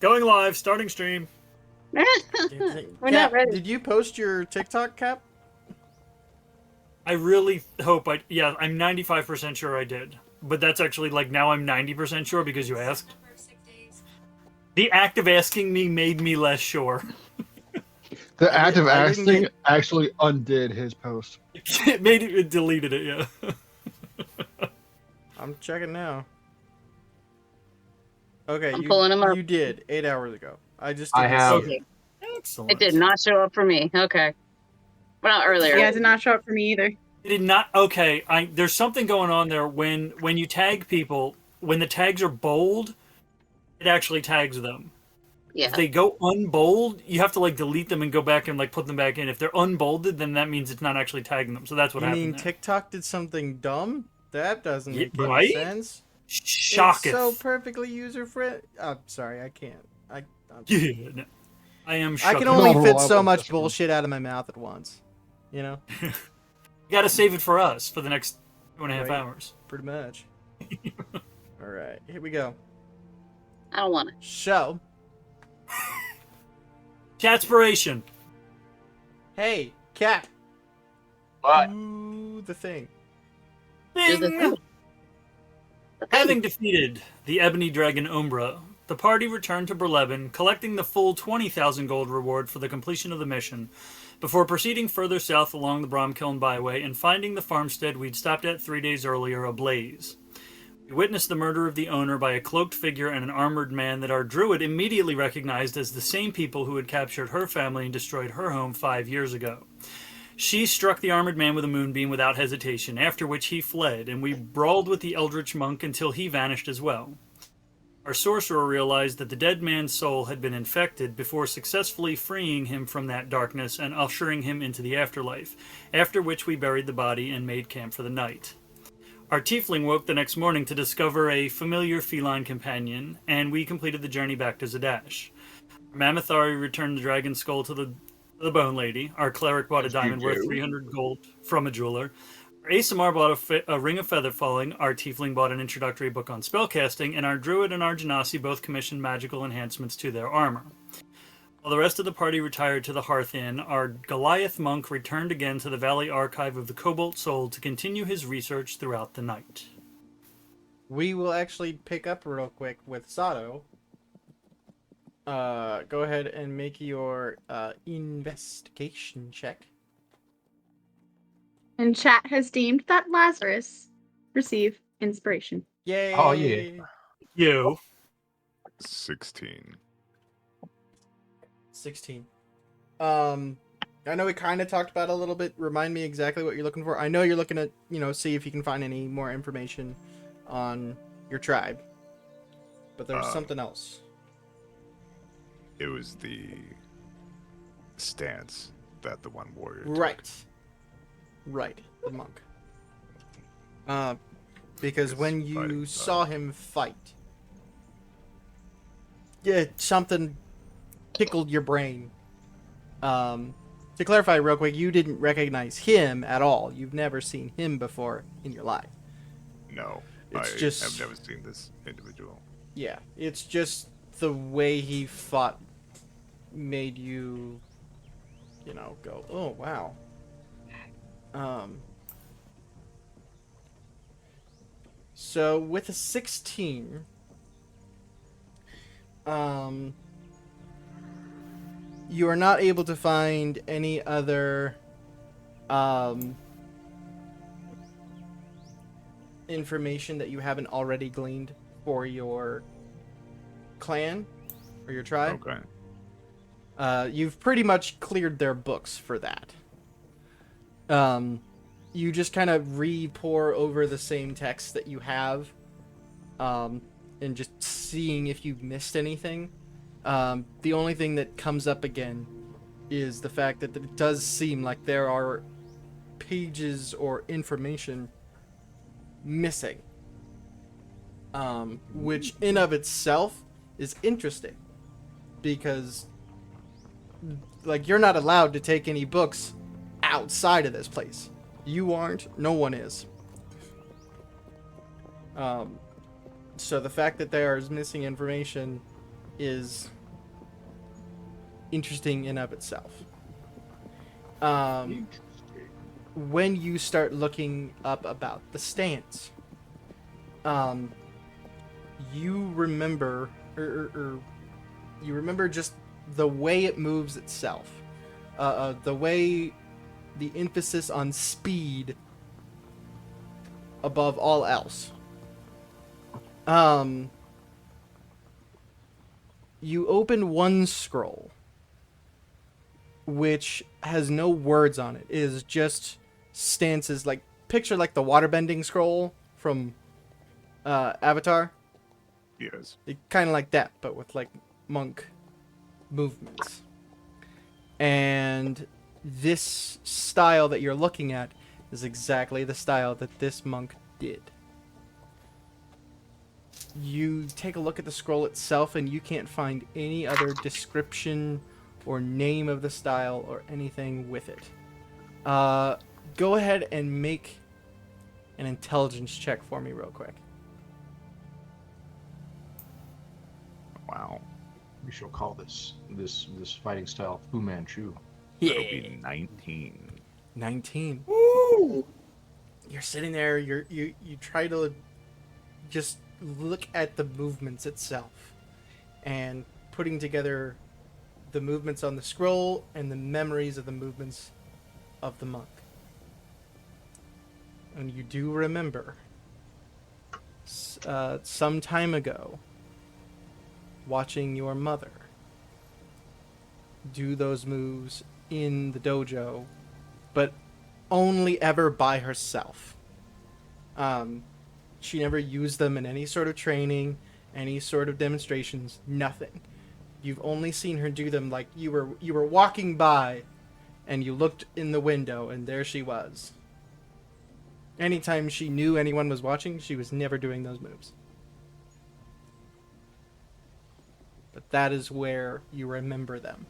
Going live, starting stream. We're Cap, not ready. did you post your TikTok, Cap? I really hope yeah, I'm 95% sure I did. But that's actually like now I'm 90% sure because you asked. The act of asking me made me less sure. The act of I didn't asking get- actually undid his post. It deleted it, yeah. I'm checking now. Okay, I'm pulling 'em up. You did 8 hours ago. I just I didn't have- see it. Excellent. It did not show up for me. Okay. Well, not earlier. Yeah, it did not show up for me either. It did not. Okay, there's something going on there when you tag people. When the tags are bold, it actually tags them. Yeah. If they go unbold, you have to like delete them and go back and like put them back in. If they're unbolded, then that means it's not actually tagging them. So that's what You happened. mean there. TikTok did something dumb? That doesn't Yeah, make any right? sense. Shocketh. It's so perfectly user friendly. I'm sorry, I can't. Yeah, no. I am I shocked. can only No, fit I so won't much disagree. bullshit out of my mouth at once. You know, You gotta save it for us for the next 2.5 Right. hours. pretty much. All right, here we go. I don't want to. So, Chatspiration. hey, Cap, What? do the thing. Do the Ding! thing. Having defeated the Ebony Dragon Umbra, the party returned to Berleben, collecting the full 20,000 gold reward for the completion of the mission, before proceeding further south along the Bromkiln byway and finding the farmstead we'd stopped at 3 days earlier ablaze. We witnessed the murder of the owner by a cloaked figure and an armored man that our druid immediately recognized as the same people who had captured her family and destroyed her home 5 years ago. She struck the armored man with a moonbeam without hesitation, after which he fled, and we brawled with the eldritch monk until he vanished as well. Our sorcerer realized that the dead man's soul had been infected before successfully freeing him from that darkness and ushering him into the afterlife, after which we buried the body and made camp for the night. Our tiefling woke the next morning to discover a familiar feline companion, and we completed the journey back to Zadash. Mammothari returned the dragon skull to the Bone Lady. Our cleric bought a As you diamond worth do. 300 gold from a jeweler. Our Asamar bought a ring of feather falling. Our tiefling bought an introductory book on spellcasting, and our druid and our genasi both commissioned magical enhancements to their armor. While the rest of the party retired to the Hearth Inn, our Goliath monk returned again to the Valley Archive of the Cobalt Soul to continue his research throughout the night. We will actually pick up real quick with Sato. Go ahead and make your investigation check. And chat has deemed that Lazarus receive inspiration. Yay! Oh, yeah. You. 16. 16. I know we kind of talked about it a little bit. Remind me exactly what you're looking for. I know you're looking at, see if you can find any more information on your tribe. But there's something else. It was the stance that the one warrior took. Right, the monk. Because His when you fighting saw style. him fight, yeah, something tickled your brain. To clarify real quick, you didn't recognize him at all. You've never seen him before in your life. No, It's I just- have never seen this individual. Yeah, it's just the way he fought made you, go, oh, wow. So with a 16, you are not able to find any other, information that you haven't already gleaned for your clan or your tribe. Okay. You've pretty much cleared their books for that. You just kind of re-pour over the same text that you have, and just seeing if you've missed anything. The only thing that comes up again is the fact that it does seem like there are pages or information missing, which in of itself is interesting, because you're not allowed to take any books outside of this place. You aren't, no one is. So the fact that there is missing information is interesting in of itself. When you start looking up about the stance, you remember, or you remember just the way it moves itself, the way the emphasis on speed above all else. You open one scroll, which has no words on it. It is just stances, like picture like the waterbending scroll from Avatar. Yes. Kind of like that, but with like monk movements. And this style that you're looking at is exactly the style that this monk did. You take a look at the scroll itself and you can't find any other description or name of the style or anything with it. Go ahead and make an intelligence check for me real quick. Wow. We shall call this fighting style Fu Manchu. That'll be 19. 19. You're sitting there, you try to just look at the movements itself and putting together the movements on the scroll and the memories of the movements of the monk. And you do remember some time ago watching your mother do those moves in the dojo, but only ever by herself. She never used them in any sort of training, any sort of demonstrations, nothing. You've only seen her do them like you were walking by and you looked in the window and there she was. Anytime she knew anyone was watching, she was never doing those moves. But that is where you remember them.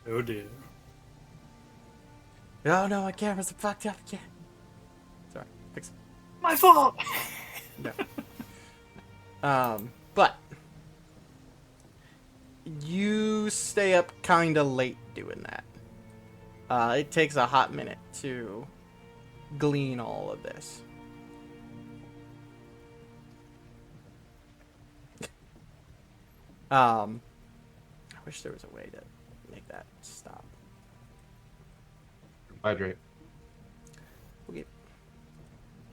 Oh dear. Oh no, my camera's fucked up again. Sorry, fix it. My fault! No. But you stay up kinda late doing that. It takes a hot minute to glean all of this. I wish there was a way to make that stop. Hydrate. Okay.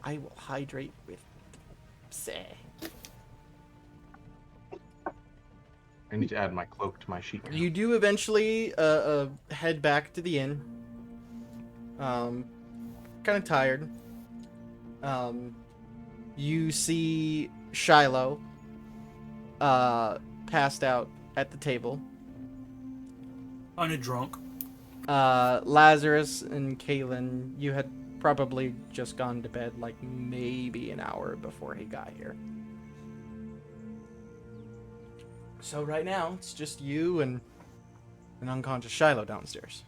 I will hydrate with say. I need to add my cloak to my sheet. You do eventually head back to the inn. Kind of tired. You see Shiloh passed out at the table. Kinda drunk. Lazarus and Kaylin, you had probably just gone to bed like maybe an hour before he got here. So right now, it's just you and an unconscious Shiloh downstairs.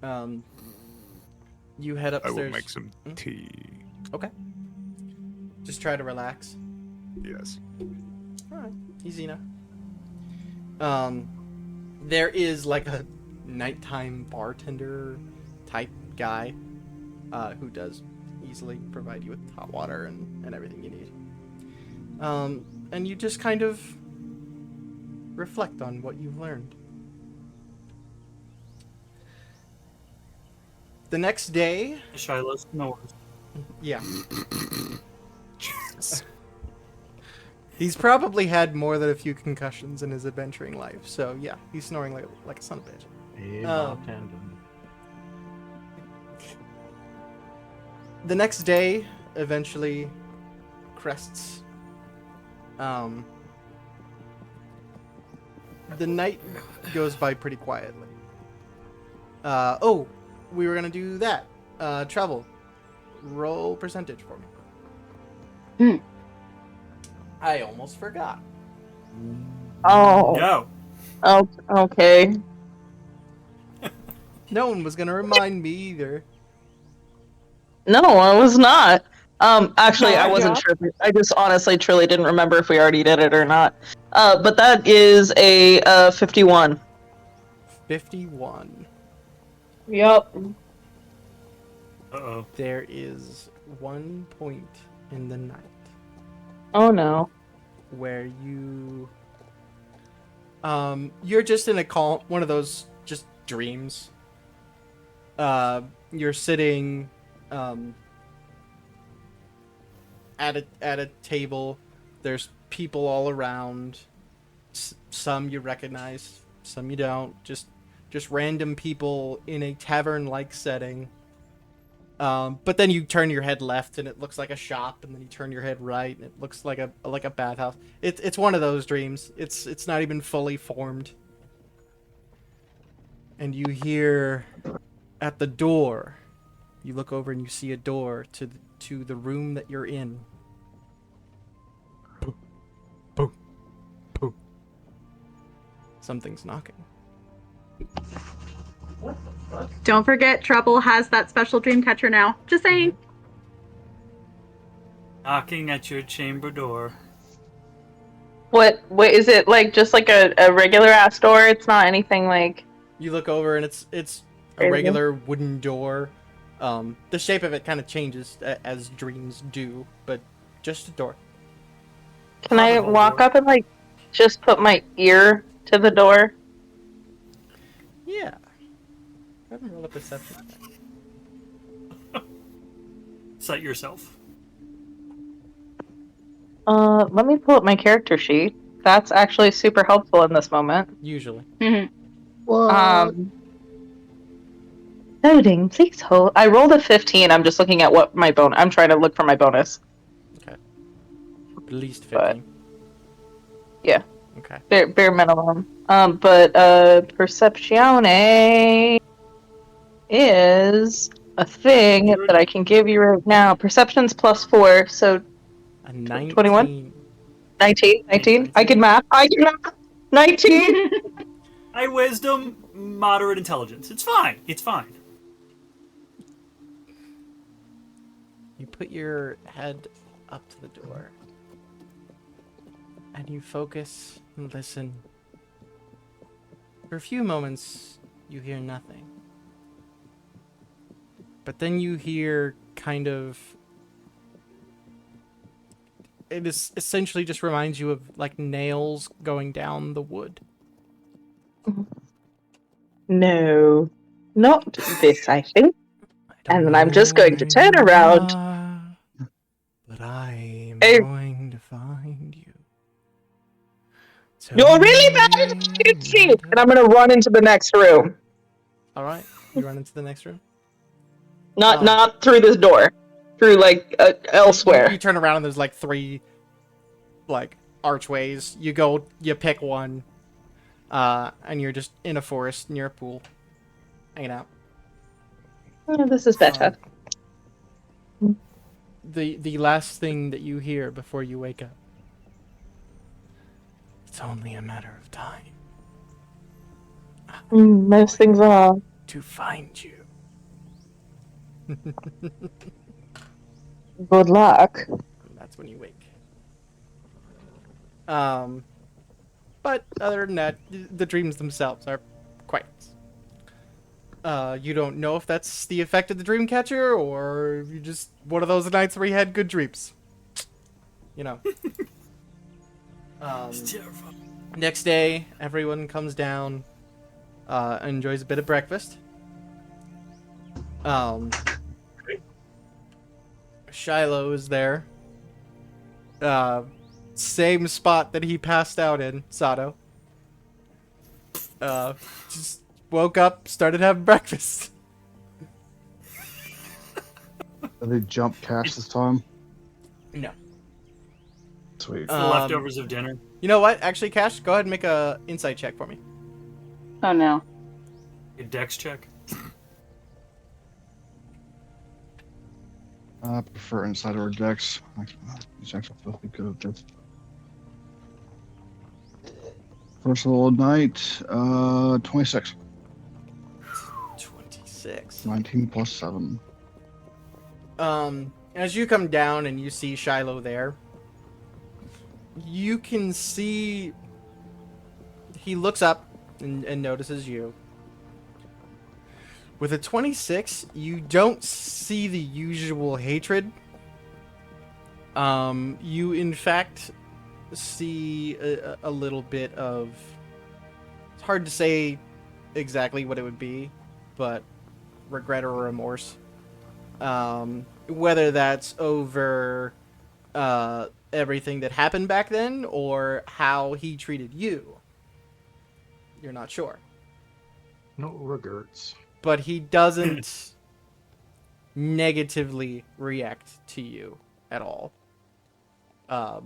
You head I upstairs. will make some tea. Okay. Just try to relax. Yes. Alright, easy enough. There is like a nighttime bartender type guy who does easily provide you with hot water and everything you need. And you just kind of reflect on what you've learned. The next day, Shiloh snores. yeah. He's probably had more than a few concussions in his adventuring life, so yeah, he's snoring like a son of a bitch. Hey, bartender. The next day eventually crests. The night goes by pretty quietly. Oh, we were gonna do that. Travel. Roll percentage for me. I almost forgot. Oh. No. Oh. Okay. No one was gonna remind me either. No, I was not. Actually, I wasn't sure. I just honestly, truly didn't remember if we already did it or not. But that is a 51. 51. Yup. Uh-oh. There is 1 point in the night Oh no. where you're just in a calm, one of those just dreams. You're sitting at a table. There's people all around. Some you recognize, some you don't. Just random people in a tavern-like setting. But then you turn your head left and it looks like a shop, and then you turn your head right and it looks like a bathhouse. It's one of those dreams. It's not even fully formed. And you hear at the door. You look over and you see a door to the room that you're in. Boom, boom, boom. Something's knocking. Don't forget, Trouble has that special dream catcher now. Just saying. Knocking at your chamber door. What is it like? Just like a regular ass door? It's not anything like. You look over and it's a Crazy. regular wooden door. The shape of it kind of changes as dreams do, but just a door. Can I walk up and like just put my ear to the door? Yeah. I haven't rolled a perception. Cite yourself. Let me pull up my character sheet. That's actually super helpful in this moment. Usually. What? Loading, please hold. I rolled a 15. I'm just looking at what my bonus. I'm trying to look for my bonus. Okay. At least 15. But- yeah. Okay. Bare minimum. But Perceptione is a thing that I can give you right now. Perception's +4, so A 19. 21? 19? I can math. 19! High wisdom, moderate intelligence. It's fine. It's fine. You put your head up to the door. And you focus and listen. For a few moments, you hear nothing. But then you hear kind of... It is essentially just reminds you of like nails going down the wood. No, not this, I think. And then I'm just going to turn around. But I'm Hey. going to find you. You're really bad at hide seek! And I'm going to run into the next room. Alright, you run into the next room. Not through this door. Through, like, elsewhere. You turn around and there's like 3, like, archways. You go, you pick one, and you're just in a forest near a pool, hanging out. Oh, this is better. The last thing that you hear before you wake up. It's only a matter of time Most things are. to find you. Good luck. And that's when you wake. But other than that, the dreams themselves are quiet. You don't know if that's the effect of the dream catcher, or you just one of those nights where you had good dreams. You know. It's terrifying. Next day, everyone comes down, enjoys a bit of breakfast. Shiloh is there. Same spot that he passed out in, Sato. Just woke up, started having breakfast. Did they jump cash this time? No. Sweet. The leftovers of dinner. You know what? Actually, Cash, go ahead and make a insight check for me. Oh no. A dex check. I prefer inside or dex. These actually feel good at this. First of all, night, 26. 26. 19 plus 7. And As you come down and you see Shiloh there, you can see he looks up and notices you. With a 26, you don't see the usual hatred. You in fact see a little bit of... It's hard to say exactly what it would be, but regret or remorse. Whether that's over everything that happened back then or how he treated you. You're not sure. No regrets. But he doesn't negatively react to you at all. Yeah.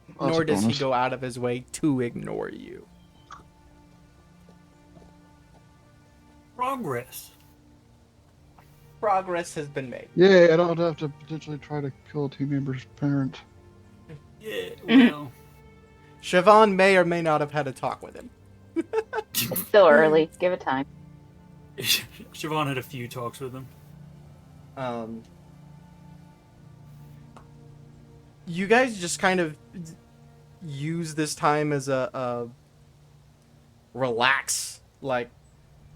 That's Nor a does he bonus. go out of his way to ignore you. Progress. Progress has been made. Yeah, I don't have to potentially try to kill a team member's parent. Yeah, well. Siobhan may or may not have had a talk with him. It's still early. Give it time. Siobhan had a few talks with him. You guys just kind of use this time as a relax. Like,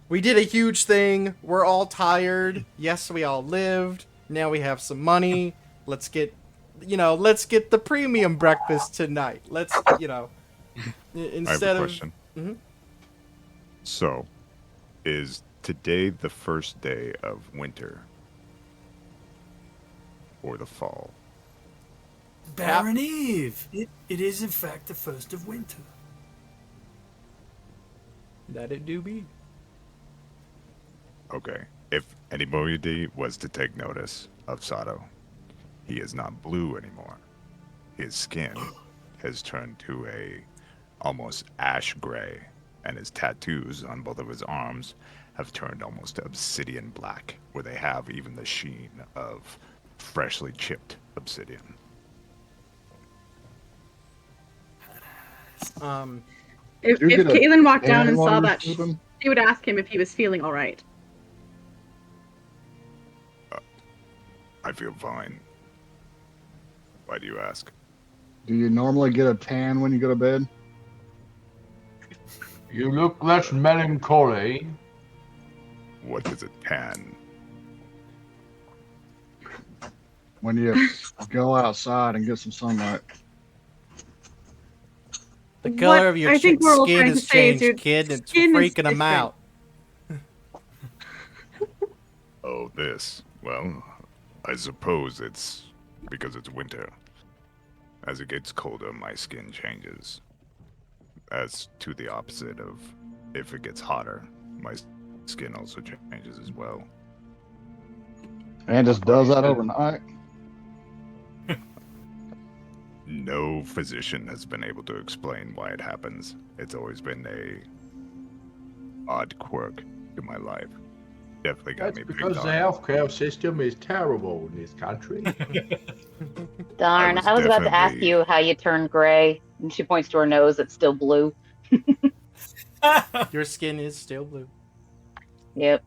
we did a huge thing. We're all tired. Yes, we all lived. Now we have some money. Let's get the premium breakfast tonight. Let's, I have instead a of... question. Mhm. So, is today the first day of winter? Or the fall? Baron Eve! It is, in fact, the first of winter. That it do be. Okay. If anybody was to take notice of Sato, he is not blue anymore. His skin has turned to a almost ash gray, and his tattoos on both of his arms have turned almost obsidian black, where they have even the sheen of freshly chipped obsidian. If You get a Caitlin walked down tan and while saw you're that, sleeping? she would ask him if he was feeling all right. I feel fine. Why do you ask? Do you normally get a tan when you go to bed? You look less melancholy. What is a tan? When you go outside and get some sunlight. The color What of your I think we're all skin trying to has say is your changed, kid. It's skin is freaking him different. out. Oh, this. Well, I suppose it's because it's winter. As it gets colder, my skin changes. As to the opposite of if it gets hotter, my skin also changes as well. And just does that overnight. No physician has been able to explain why it happens. It's always been a odd quirk to my life. Definitely got That's me because picked the on. healthcare system is terrible in this country. Darn, was I was about to ask definitely- you how you turned gray. And she points to her nose, it's still blue. Your skin is still blue. Yep.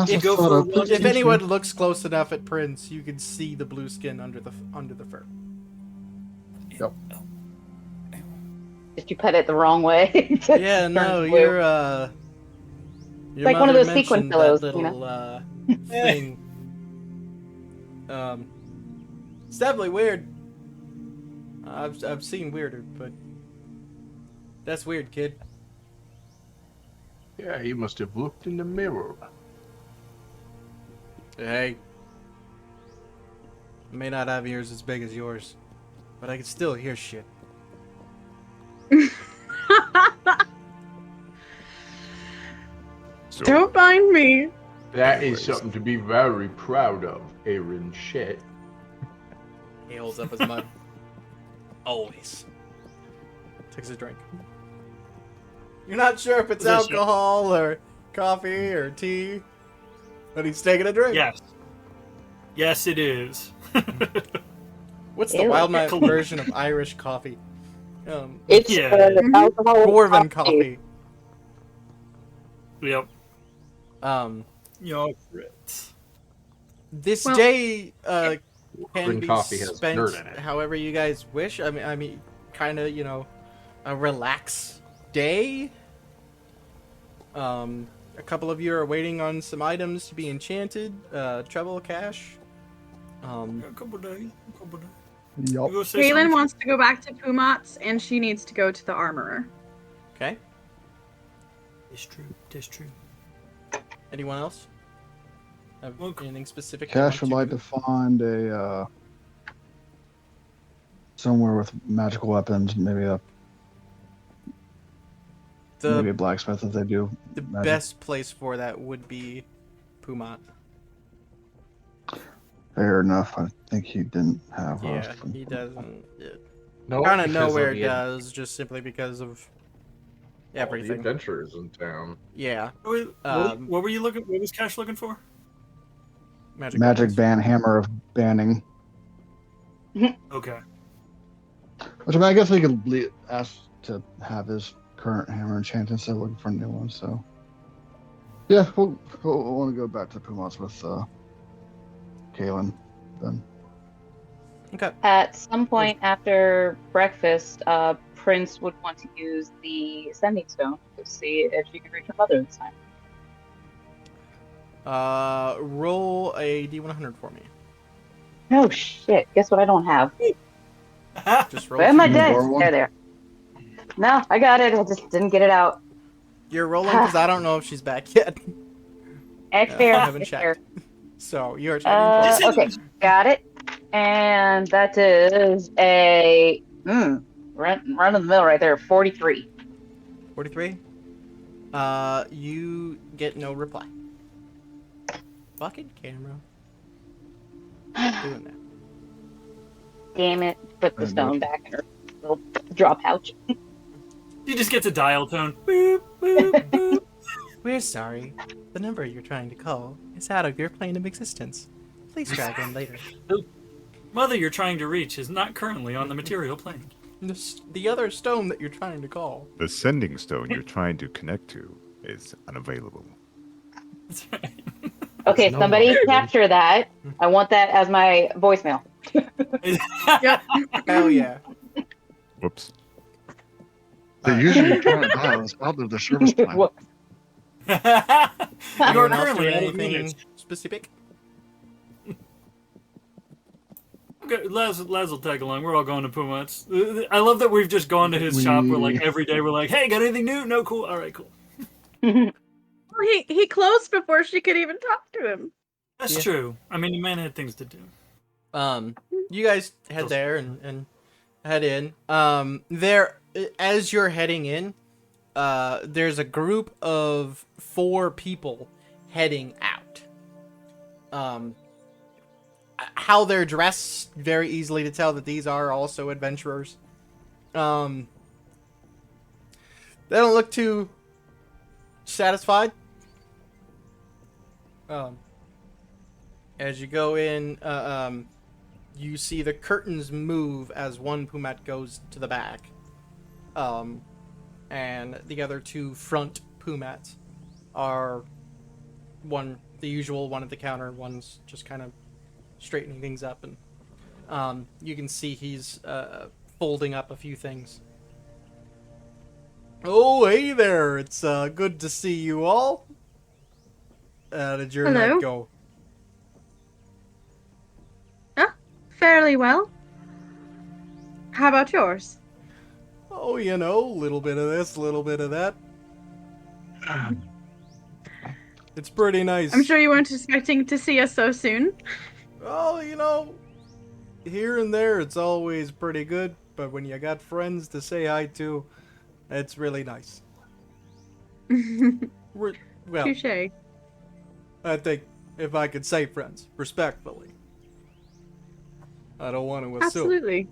You go for a run. If anyone looks close enough at Prince, you can see the blue skin under the fur. Just you put it the wrong way. Yeah, no, Turns blue. you're your like one of mother those sequin mentioned pillows, that you little thing. It's definitely weird. I've seen weirder, but that's weird, kid. Yeah, he must have looked in the mirror. Hey, I may not have ears as big as yours, but I can still hear shit. So, Don't mind me. That is Anyways. something to be very proud of, Aaron shit. He holds up his mug. Always. Takes a drink. You're not sure if it's Delicious. alcohol or coffee or tea, but he's taking a drink. Yes. Yes, it is. What's the Ew. Wildlife version of Irish coffee? It's Yeah. alcohol Dwarven coffee. Yep. Yo, Fritz. This Well- day can Brewing be coffee has spent dirt in it. however you guys wish. I mean, kind of, a relax day. A couple of you are waiting on some items to be enchanted. Treble cash. A couple days. Yup. You go say Kaylin something? wants to go back to Pumat's, and she needs to go to the armorer. Okay. It's true. It's true. Anyone else? Have Well, anything specific? they Cash would want like to find a somewhere with magical weapons, maybe a The blacksmith if they do. the magic. best place for that would be Pumat. Fair enough. I think he didn't have. Yeah, he doesn't. No, Kind of because nowhere the- does, just simply because of The everything. adventurers in town. Yeah, Wait, what were you looking? What was Cash looking for? magic. Magic weapons. ban hammer of banning. Okay. Which I mean, I guess we could ask to have his current hammer enchanted instead of looking for a new one. So, yeah, we'll want to go back to Pumas with Kaylin then. Okay. At some point after breakfast, Prince would want to use the sending stone to see if she can reach her mother this time. Roll a d100 for me. Oh shit! Guess what I don't have? Just roll. Where's my two. dad? desk? Borrow one? There. No, I got it. I just didn't get it out. You're rolling because I don't know if she's back yet. It's Yeah, fair. I haven't It's fair. checked. So you're checking. For Okay, got it. And that is a run of the mill right there. 43. 43. You get no reply. Fucking camera. Doing that. Damn it! Put the Very stone good. back in her little draw pouch. She just gets a dial tone. Boop, boop, boop. We're sorry. The number you're trying to call is out of your plane of existence. Please try again later. Mother you're trying to reach is not currently on the material plane. The other stone that you're trying to call. The sending stone you're trying to connect to is unavailable. That's right. Okay, No somebody more. capture that. I want that as my voicemail. Hell yeah. Whoops. They usually turn it down. It's out of the service plan. What? You are Anyone else currently doing out of anything minutes. specific? Okay, Laz will tag along. We're all going to Pumas. I love that we've just gone to his shop. We're like every day. We're like, hey, got anything new? No, cool. All right, cool. Well, he closed before she could even talk to him. That's Yeah. true. I mean, the man had things to do. You guys head there and head in. There, as you're heading in, there's a group of 4 people heading out. How they're dressed, very easily to tell that these are also adventurers. They don't look too satisfied. As you go in, you see the curtains move as one Pumat goes to the back. And the other 2 front Pumats are the usual one at the counter, one's just kind of straightening things up, and you can see he's folding up a few things. Oh, hey there! It's good to see you all. How did your Hello. night go? Fairly well. How about yours? Oh, a little bit of this, a little bit of that. It's pretty nice. I'm sure you weren't expecting to see us so soon. Oh, here and there it's always pretty good, but when you got friends to say hi to, it's really nice. Well, Touche. I think if I could say friends, respectfully. I don't want to assume. Absolutely.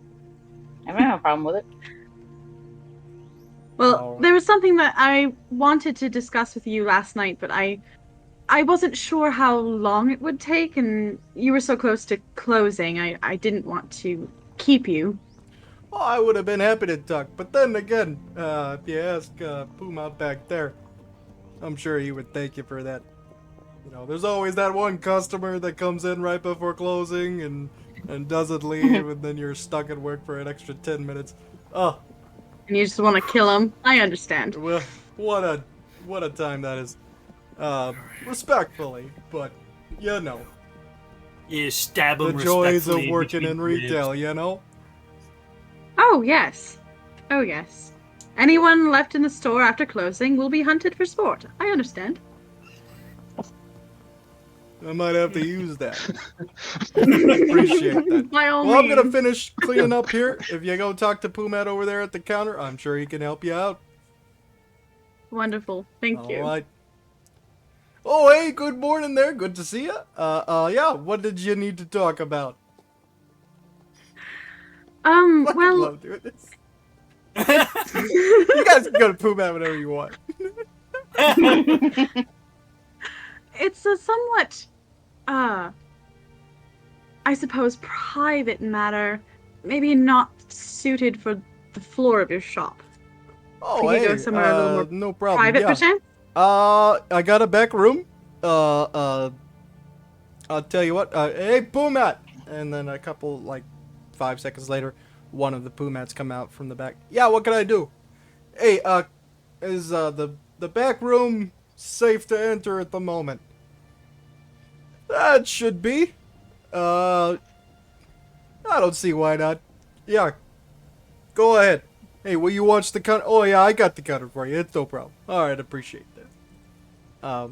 I don't have a problem with it. Well, Alright. there was something that I wanted to discuss with you last night, but I wasn't sure how long it would take, and you were so close to closing. I didn't want to keep you. Oh, I would have been happy to talk, but then again, if you ask Puma back there, I'm sure he would thank you for that. You know, there's always that one customer that comes in right before closing and doesn't leave, and then you're stuck at work for an extra 10 minutes. Oh, And you just want to kill him. I understand. well, what a time that is. Respectfully, but you know, You stab him the joys of respectfully working between in the ribs. retail, you know. Oh, yes. Oh, yes. Anyone left in the store after closing will be hunted for sport. I understand. I might have to use that. Appreciate that. By all Well, I'm gonna means. finish cleaning up here. If you go talk to Pumat over there at the counter, I'm sure he can help you out. Wonderful. Thank All you. right. Oh, hey, good morning there. Good to see you. Yeah, what did you need to talk about? I Well, love doing this. You guys can go to Pumat whenever you want. it's a somewhat, I suppose, private matter. Maybe not suited for the floor of your shop. Oh, Could you hey, go somewhere a little more no problem. Private, yeah. perchance? I got a back room. I'll tell you what. Hey, Pumat! And then a couple, like, 5 seconds later, one of the Pumats come out from the back. Yeah, what can I do? Hey, is, the back room safe to enter at the moment? That should be. I don't see why not. Yeah, go ahead. Hey, will you watch the counter? Oh, yeah, I got the counter for you. It's no problem. Alright, appreciate that.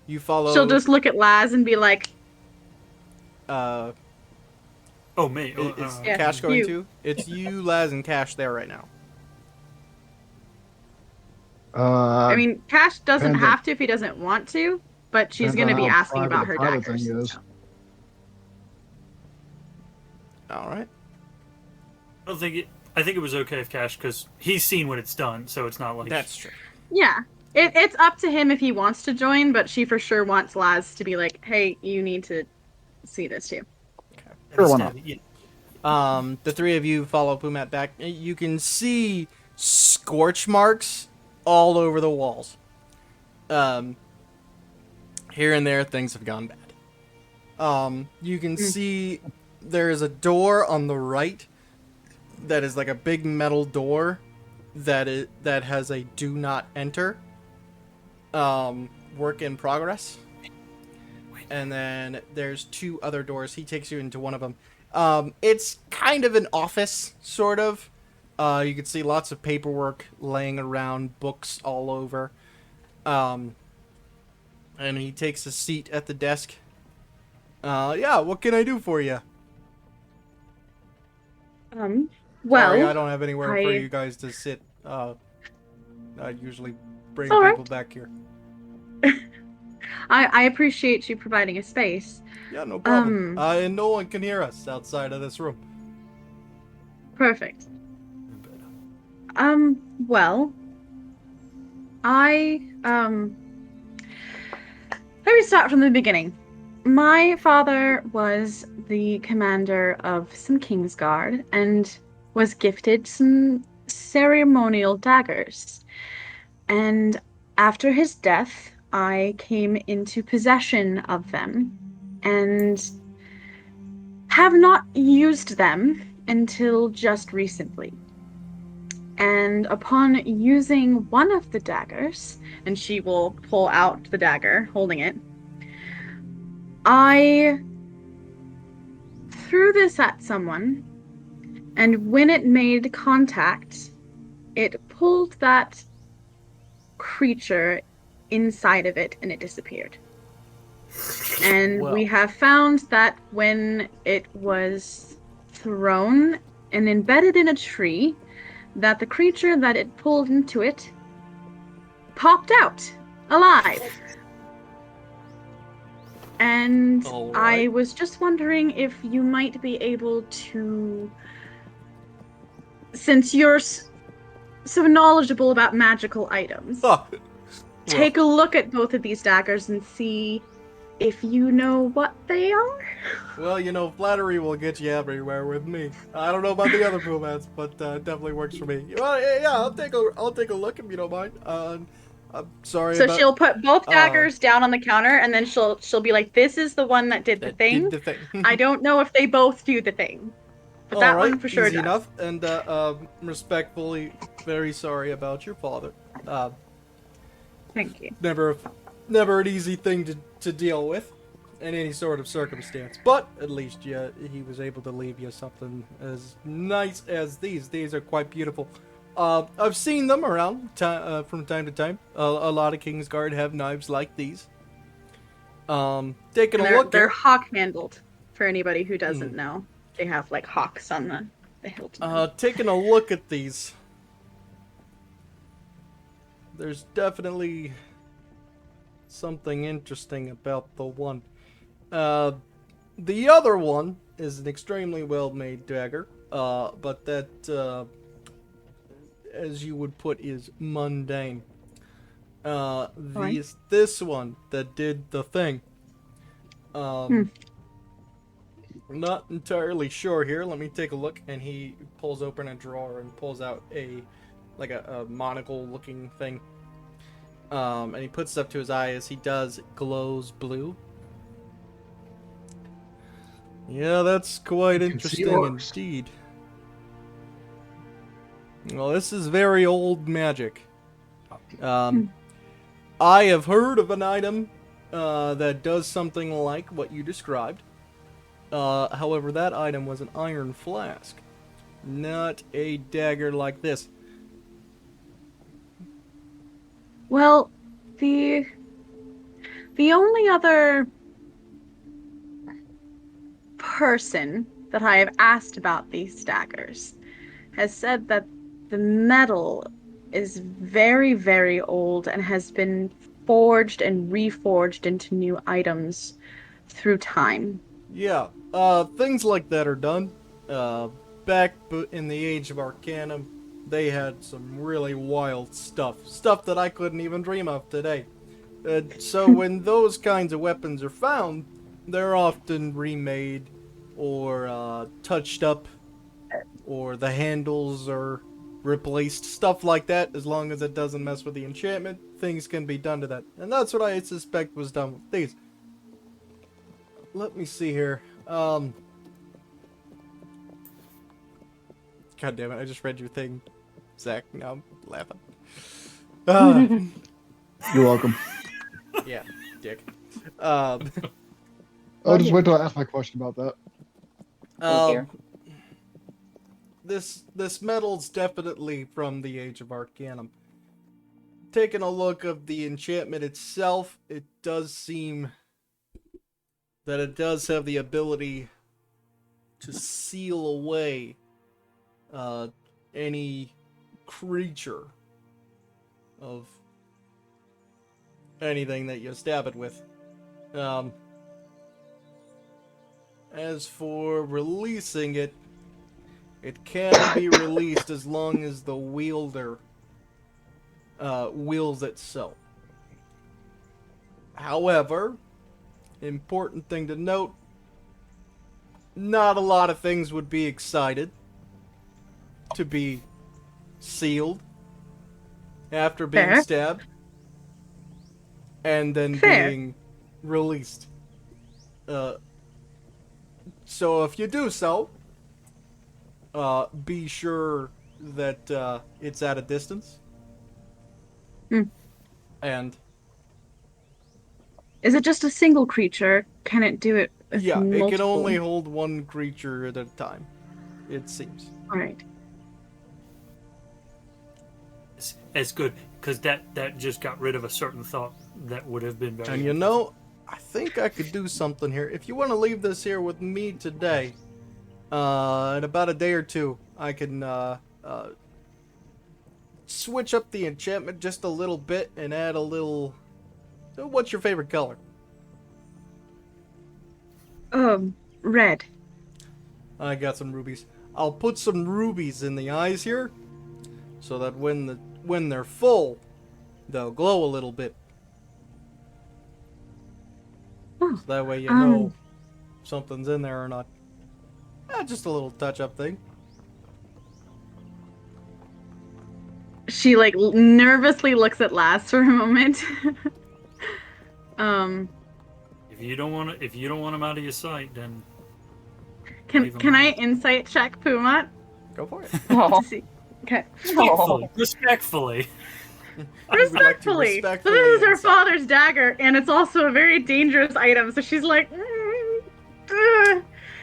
You follow... She'll just look at Laz and be like, Uh, Oh, me. Oh, is Yeah, Cash going you. to? It's you, Laz, and Cash there right now. I mean, Cash doesn't depends on- have to if he doesn't want to, but she's Depends going to on be how asking private about the her private daggers. thing is. so. Alright. I think it was okay if Cash, because he's seen what it's done, so it's not like... That's true. Yeah. It's up to him if he wants to join, but she for sure wants Laz to be like, hey, you need to see this too. Sure, why not? Yeah. The three of you follow Pumat back. You can see scorch marks all over the walls. Here and there, things have gone bad. You can see there is a door on the right that is like a big metal door that has a do not enter. Work in progress. And then there's two other doors. He takes you into one of them. It's kind of an office, sort of. You can see lots of paperwork laying around, books all over. And he takes a seat at the desk. Yeah, what can I do for you? Well, Sorry, I don't have anywhere for I- you guys to sit. I usually bring All right. people back here. I appreciate you providing a space. Yeah, no problem. And no one can hear us outside of this room. Perfect. Well, let me start from the beginning. My father was the commander of some Kingsguard and was gifted some ceremonial daggers. And after his death, I came into possession of them and have not used them until just recently. And upon using one of the daggers, and she will pull out the dagger, holding it, I threw this at someone, and when it made contact, it pulled that creature inside of it and it disappeared. And Well. we have found that when it was thrown and embedded in a tree, that the creature that it pulled into it popped out alive. And All I right. was just wondering if you might be able to, since you're so knowledgeable about magical items, Oh, take a look at both of these daggers and see if you know what they are. well, you know, flattery will get you everywhere with me. I don't know about the other Pumats, but it definitely works for me. Well, yeah, I'll take a look if you don't mind. I'm sorry So about she'll put both uh, daggers down on the counter, and then she'll be like, "This is the one that did the that thing. did the thing. I don't know if they both do the thing, but that Alright, one for sure easy does." enough. And respectfully, very sorry about your father. Thank you. Never an easy thing to deal with in any sort of circumstance. But at least he was able to leave you something as nice as these. These are quite beautiful. I've seen them around from time to time. A lot of Kingsguard have knives like these. Taking And a look they're here. hawk handled. For anybody who doesn't know, they have like hawks on the hilt. Taking a look at these. There's definitely something interesting about the one. The other one is an extremely well-made dagger, but that, as you would put, is mundane. This one that did the thing. I'm not entirely sure here. Let me take a look. And he pulls open a drawer and pulls out a monocle-looking thing. And he puts it up to his eye. As he does, it glows blue. Yeah, that's quite You can see interesting orcs. indeed. Well, this is very old magic. I have heard of an item that does something like what you described. However, that item was an iron flask, not a dagger like this. Well, the only other person that I have asked about these daggers has said that the metal is very, very old and has been forged and reforged into new items through time. Yeah, things like that are done. Back in the Age of Arcanum, they had some really wild stuff. Stuff that I couldn't even dream of today. So when those kinds of weapons are found, they're often remade or touched up, or the handles are replaced. Stuff like that, as long as it doesn't mess with the enchantment, things can be done to that. And that's what I suspect was done with these. Let me see here. God damn it, I just read your thing, Zach. Now I'm laughing. You're welcome. Yeah, dick. Oh, just wait till I ask my question about that. dear. This metal's definitely from the Age of Arcanum. Taking a look of the enchantment itself, it does seem that it does have the ability to seal away any creature of anything that you stab it with. As for releasing it, it can be released as long as the wielder wills it so. However, important thing to note, not a lot of things would be excited to be sealed after being Fair. stabbed and then Fair. being released. So if you do so, be sure that it's at a distance. And Is it just a single creature? Can it do it with yeah, multiple? it can only hold one creature at a time, it seems. All right. It's good because that just got rid of a certain thought that would have been very. And you know, I think I could do something here. If you want to leave this here with me today, in about a day or two, I can switch up the enchantment just a little bit and add a little. What's your favorite color? Red. I got some rubies. I'll put some rubies in the eyes here, so that when they're full, they'll glow a little bit. Oh, So that way you know something's in there or not. Just a little touch-up thing. She like nervously looks at Laz for a moment. If you don't want him out of your sight, then leave him Can I out. insight check Pumat Go for it. Oh. to see? Okay. Respectfully. I would like to Respectfully. So respectfully this is her insight. father's dagger, and it's also a very dangerous item. So she's like,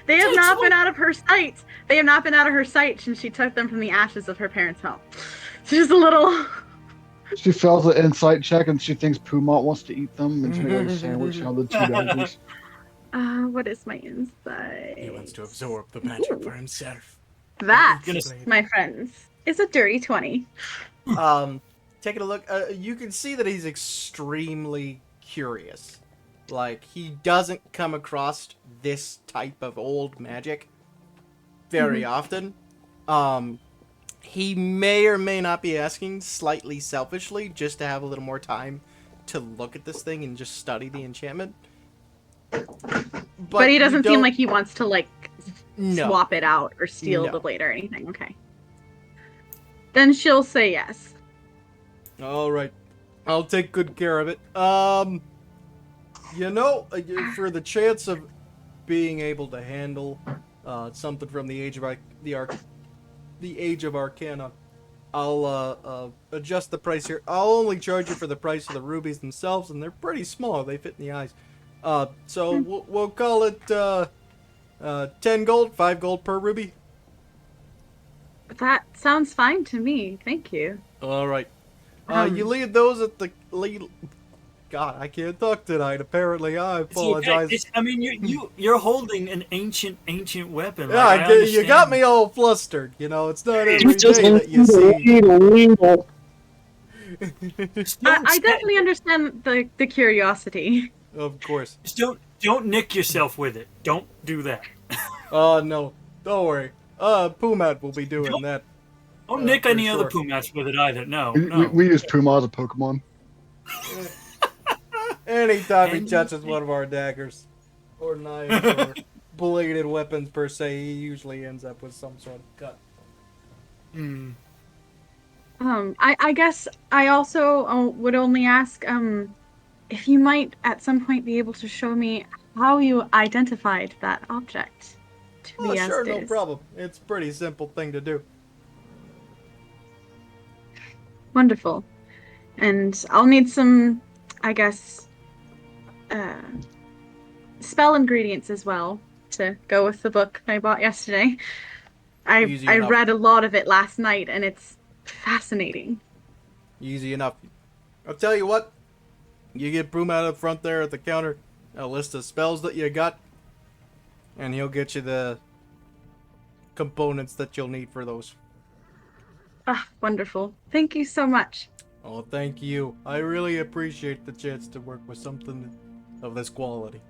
they have not been out of her sight. They have not been out of her sight since she took them from the ashes of her parents' home. So just a little. She fails the insight check and she thinks Pumont wants to eat them and she makes a sandwich on the two daggers. What is my insight? He wants to absorb the magic for himself. That, Gonna- my friends, is a dirty 20. Taking a look, you can see that he's extremely curious. Like, he doesn't come across this type of old magic very often. He may or may not be asking slightly selfishly just to have a little more time to look at this thing and just study the enchantment. But he you doesn't seem don't- like he wants to, like, No. swap it out or steal No. the blade or anything. Okay. Then she'll say yes. All right, I'll take good care of it. You know, for the chance of being able to handle something from the age of the age of Arcana, I'll adjust the price here. I'll only charge you for the price of the rubies themselves, and they're pretty small. They fit in the eyes. So we'll call it 10 gold, 5 gold per ruby. That sounds fine to me. Thank you. All right. You leave those at the God, I can't talk tonight. Apparently, I apologize. I mean, you're holding an ancient weapon. Yeah, like, I you got understand. me all flustered. You know, it's not every day It's just that you see. I definitely understand the curiosity. Of course. Just don't nick yourself with it. Don't do that. No, don't worry. Pumat will be doing that. Don't nick for any other sure. Pumats with it either. No, We, no. we use Puma as a Pokemon. Anytime he And- touches one of our daggers, or knives, or bladed weapons per se, he usually ends up with some sort of cut. Hmm. I guess I also would only ask if you might at some point be able to show me how you identified that object to Oh, be sure, as no is. problem. It's a pretty simple thing to do. Wonderful. And I'll need some, I guess, spell ingredients as well to go with the book I bought yesterday. Easy I enough. read a lot of it last night, and it's fascinating. Easy enough. I'll tell you what. You get Pumat up front there at the counter, a list of spells that you got, and he'll get you the components that you'll need for those. Ah, wonderful. Thank you so much. Oh, thank you. I really appreciate the chance to work with something of this quality.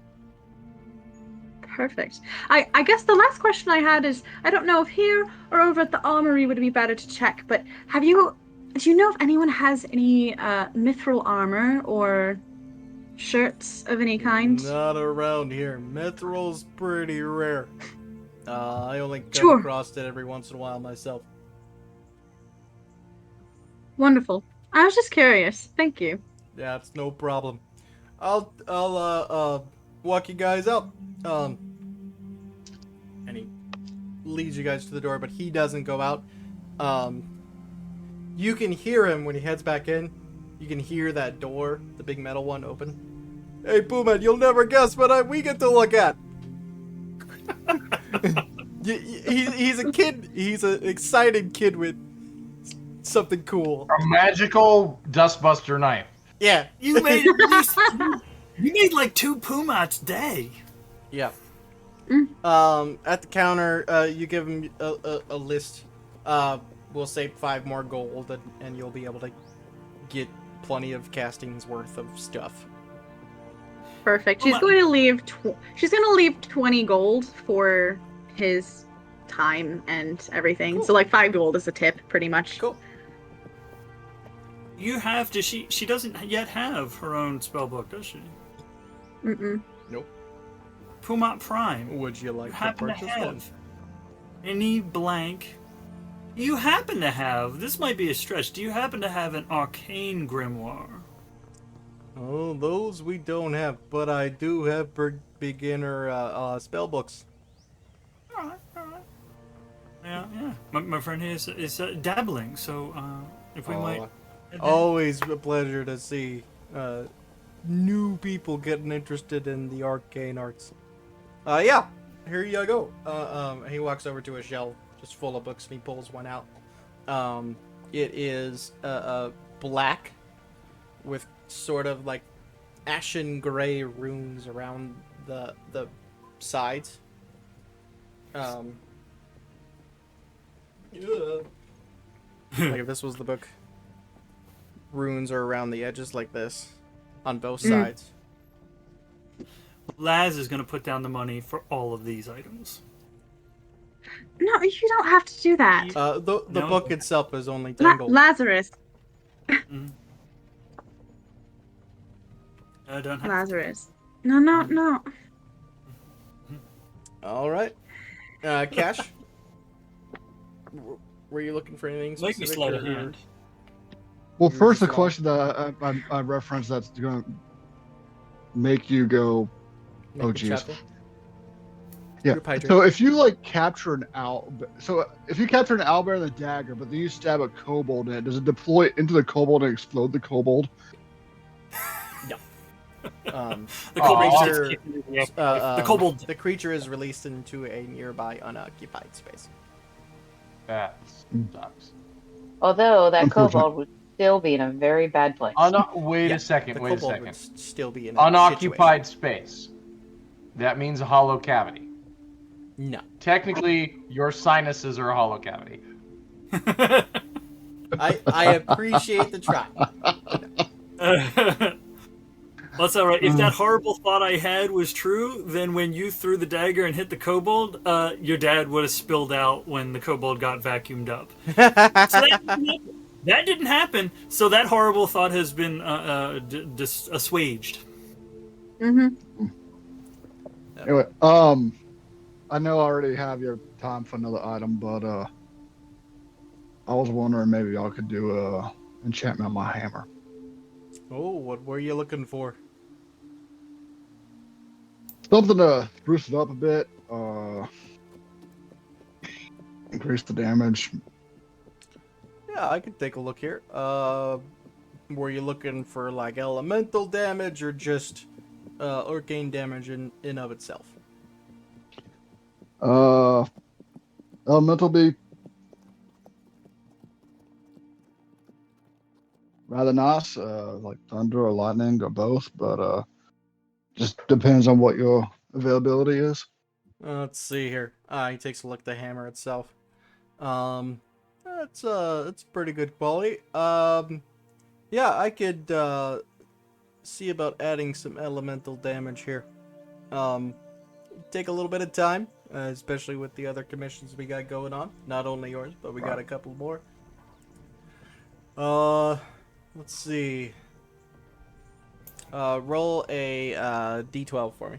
Perfect. I guess the last question I had is, I don't know if here or over at the armory would be better to check, but do you know if anyone has any mithril armor or shirts of any kind? Not around here. Mithril's pretty rare. I only come Sure. across it every once in a while myself. Wonderful. I was just curious. Thank you. Yeah, it's no problem. I'll walk you guys out. And he leads you guys to the door, but he doesn't go out. You can hear him when he heads back in. You can hear that door, the big metal one, open. Hey, Pumat, you'll never guess what we get to look at. He's a kid. He's an excited kid with something cool. A magical dustbuster knife. Yeah. You made like 2 Pumats day. Yeah. At the counter, you give him a list. We'll say 5 more gold, and you'll be able to get plenty of castings worth of stuff. Perfect. She's going to leave. She's going to leave 20 gold for his time and everything. Cool. So like 5 gold is a tip, pretty much. Cool. You have to. She doesn't yet have her own spellbook, does she? Mm-mm. Nope. Pumat Prime. Would you like You to happen to purchase have one? any blank You happen to have, this might be a stretch, do you happen to have an arcane grimoire? Oh, those we don't have, but I do have beginner spell books. Alright. Yeah. My friend here is dabbling, so if we might... Always a pleasure to see new people getting interested in the arcane arts. Yeah, here you go. He walks over to a shelf just full of books and he pulls one out. It is black with sort of like ashen gray runes around the sides. Like if this was the book, runes are around the edges like this on both sides. Laz is going to put down the money for all of these items. No, you don't have to do that. The No. book itself is only 10 gold. Lazarus. I don't have Lazarus. No. All right. Cash. Were you looking for anything Make me specific? sleight of or- hand. Well, You're first, the just question that I referenced that's going to make you go, Make oh, the geez. chapter? Yeah. Group hydrate. So if you like capture an if you capture an owlbear and a dagger, but then you stab a kobold in it, does it deploy into the kobold and explode the kobold? The kobold creature- just kicked me up. The kobold. The creature is released into a nearby unoccupied space. That sucks. Although that Unfortunate. kobold would still be in a very bad place. Wait Yeah, a second. The Wait a kobold second. would still be in a Unoccupied space. That means a hollow cavity. situation. No. Technically, your sinuses are a hollow cavity. I appreciate the try. That's all right. If that horrible thought I had was true, then when you threw the dagger and hit the kobold, your dad would have spilled out when the kobold got vacuumed up. So that didn't happen. So that horrible thought has been assuaged. Mm-hmm. Anyway, I know I already have your time for another item, but I was wondering maybe y'all could do a enchantment on my hammer. Oh, what were you looking for? Something to spruce it up a bit, increase the damage. Yeah, I could take a look here. Were you looking for like elemental damage or just arcane damage in of itself? Elemental be rather nice, like thunder or lightning or both, but just depends on what your availability is. Let's see here. He takes a look at the hammer itself. It's pretty good quality. Yeah, I could see about adding some elemental damage here. Take a little bit of time, especially with the other commissions we got going on. Not only yours, but we got a couple more. Let's see. Roll a d12 for me.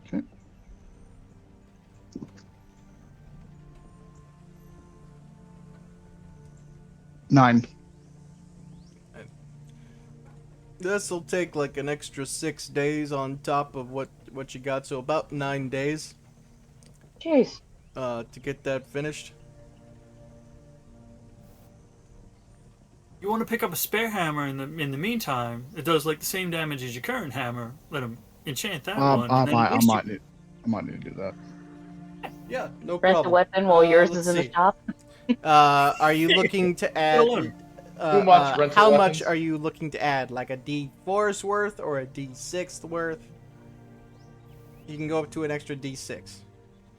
Okay. Nine. This will take like an extra 6 days on top of what you got, so about 9 days Jeez. to get that finished. You want to pick up a spare hammer in the meantime? It does like the same damage as your current hammer. Let him enchant that one. I and then at least might need to do that. Yeah, no Rent problem. a weapon while yours let's is in the see. shop. Are you looking to add? alone. Too much rental how weapons? much are you looking to add? Like a D4's worth or a D6 worth? You can go up to an extra D6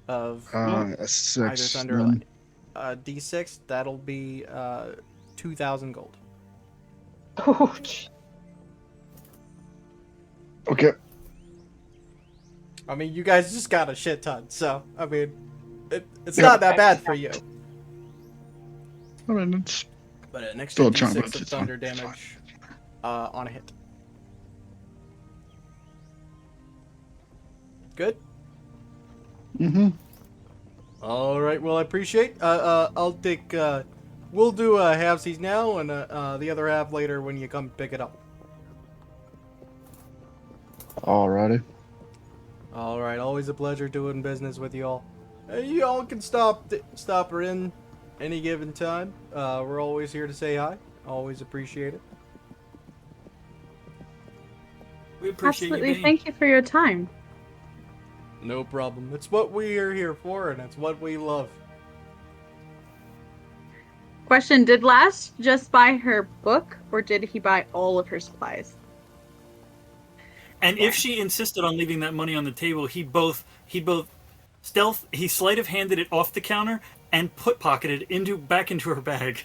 of A either six. thunder or then. lightning. D6, that'll be 2,000 gold. Ouch. Okay. I mean, you guys just got a shit ton, so I mean, it's not that bad for you. I mean, it's But an extra Still a chunk, but D6 of it's fine. thunder It's fine. damage on a hit. Good. mm-hmm. All right. Well, I appreciate. I'll take. We'll do halvesies now, and the other half later when you come pick it up. Alrighty. All right. Always a pleasure doing business with you all. You all can stop her in any given time. We're always here to say hi. Always appreciate it. We appreciate Absolutely. you being. Thank you for your time. No problem. It's what we are here for, and it's what we love. Question: did Lash just buy her book, or did he buy all of her supplies? And if she insisted on leaving that money on the table, he sleight of handed it off the counter and pocketed back into her bag.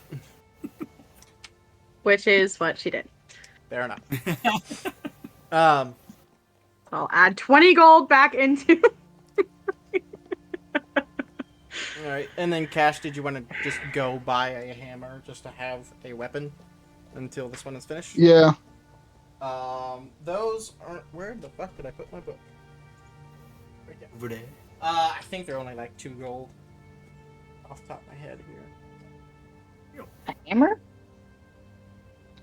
Which is what she did. Fair enough. So I'll add 20 gold back into. All right. And then, Cash, did you want to just go buy a hammer just to have a weapon until this one is finished? Yeah. Those aren't. Where the fuck did I put my book? Right there. Over there. I think they're only like 2 gold. Off the top of my head here. A hammer?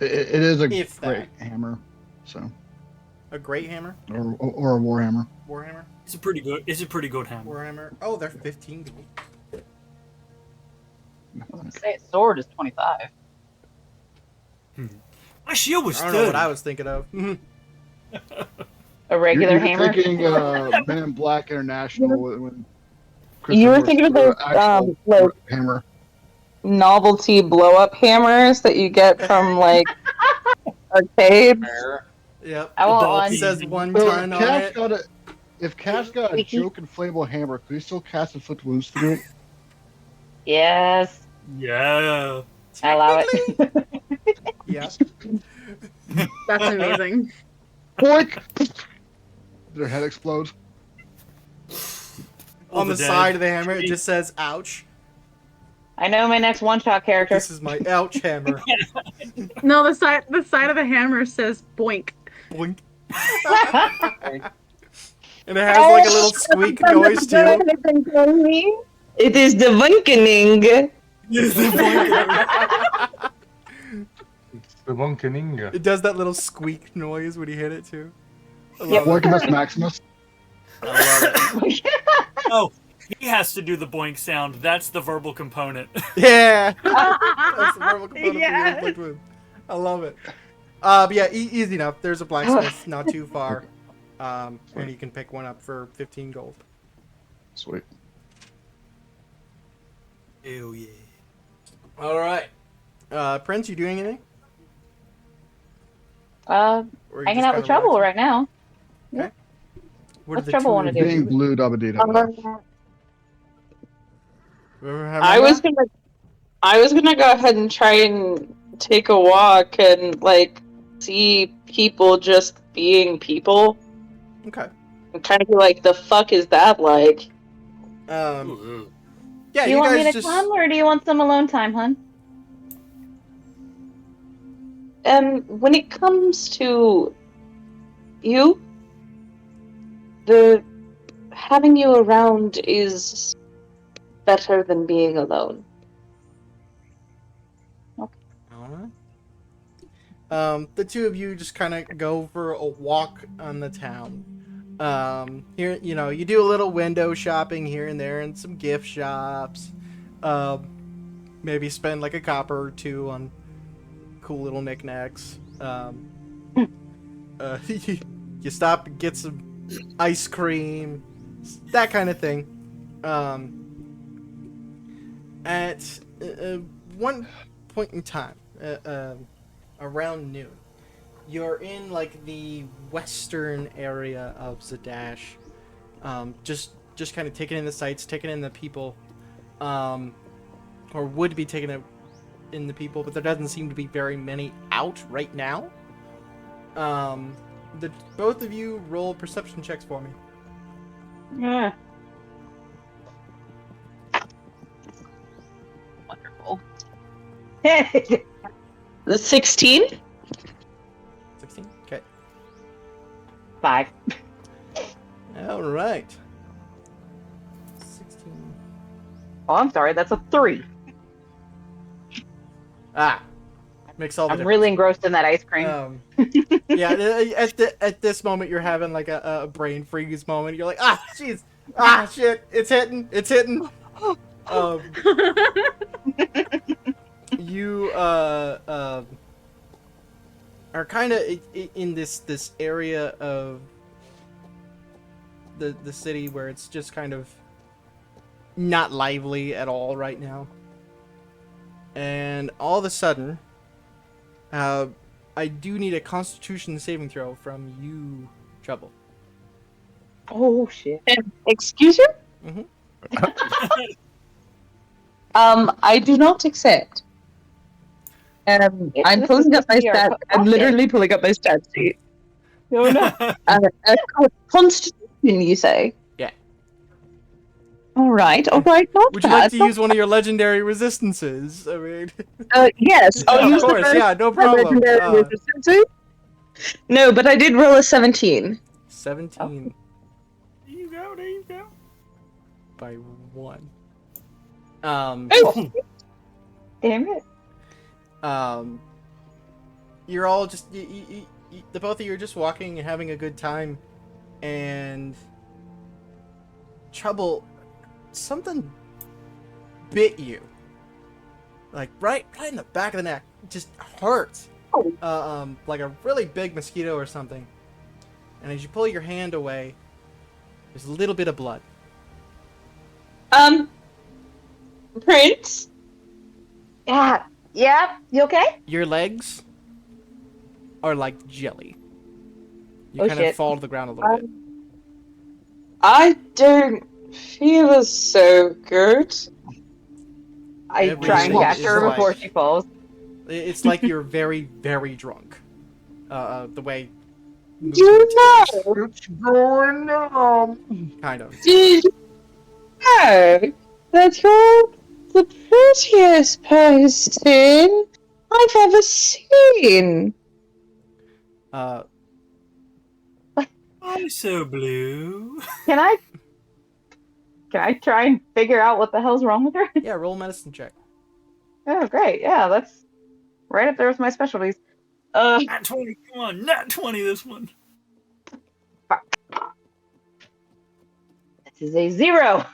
It is a If great hammer. So, A great hammer? or a war hammer. Warhammer? It's a pretty good hammer. Warhammer. Oh, they're 15 gold. Say a sword is 25. My shield was I don't know what 30. I was thinking of. A regular You're hammer? thinking Men in Black International when You were Christopher thinking of Walken's those actual like hammer. novelty blow up hammers that you get from like arcades. Yep. I want Ball one. It says 1 So ton on it. if Cash got a joke inflatable hammer, could he still cast inflict wounds through it? Yes. Yeah. I allow it. Yeah. That's amazing. Boink! Their head explodes. On the dead. side of the hammer, it just says ouch. I know my next one-shot character. This is my ouch hammer. No, the side of the hammer says boink. Boink. And it has like a little squeak noise too. It is the awakening. The Wonkaninga. It does that little squeak noise when you hit it too. I Yep. love it. Boinkimus Maximus. I love it. Oh, he has to do the boink sound. That's the verbal component. Yeah. That's the verbal component for Yes. your inflict wound. I love it. But yeah, easy enough. There's a blacksmith not too far. And you can pick one up for 15 gold. Sweet. Hell yeah. All right. Prince, you doing anything? Uh, Or you hanging just out with kinda Trouble relaxing? right now. What What's do the Trouble two wanna of do? you Being blue dabba I was gonna go ahead and try and take a walk and like see people just being people. Okay. And kind of be like, the fuck is that like? Ooh. Yeah, Do you want guys me to come, or do you want some alone time, hun? When it comes to you, the having you around is better than being alone. Alright. The two of you just kind of go for a walk on the town. Here, you know, you do a little window shopping here and there, and some gift shops. Maybe spend like a copper or two on cool little knickknacks. You stop and get some ice cream, that kind of thing. At one point in time, around noon, you're in like the western area of Zadash, just kind of taking in the sights, taking in the people, or would be taking in the people, but there doesn't seem to be very many out right now. Both of you roll perception checks for me. Yeah. Wonderful. The 16? 16. Okay. 5. All right. 16. Oh, I'm sorry. That's a 3. Ah, makes all the I'm really engrossed in that ice cream. Yeah, at this moment you're having like a brain freeze moment. You're like, ah, jeez, ah, shit, it's hitting. You are kind of in this area of the city where it's just kind of not lively at all right now. And all of a sudden, I do need a Constitution saving throw from you, Trouble. Oh shit. Excuse you? Mhm. I do not accept. I'm This pulling is up my supposed to be our stats. I'm pocket. literally pulling up my stat sheet. No, no. Constitution, you say? Yeah. All right, not Would you bad. like to use one of your legendary resistances? I mean, Yes, I'll of use the course, first yeah, no problem. legendary resistance. No, but I did roll a 17. 17 There you go. There you go. by 1. Oh, Damn it. You're all just the both of you are just walking and having a good time, and Trouble, something bit you, like right in the back of the neck. It just hurts, like a really big mosquito or something. And as you pull your hand away, there's a little bit of blood. Prince? Yeah. Yeah. You okay? Your legs are like jelly. You Oh, kind of shit. fall to the ground a little bit. I don't feel so good. I Every try and shit catch is her like- before she falls. It's like you're very, very drunk. The way You know, What's going on? kind of. did you know that you're the prettiest person I've ever seen? I'm so blue. Can I try and figure out what the hell's wrong with her? Yeah, roll a medicine check. Oh, great. Yeah, that's right up there with my specialties. Nat 20. Come on, nat 20 this one. This is a 0.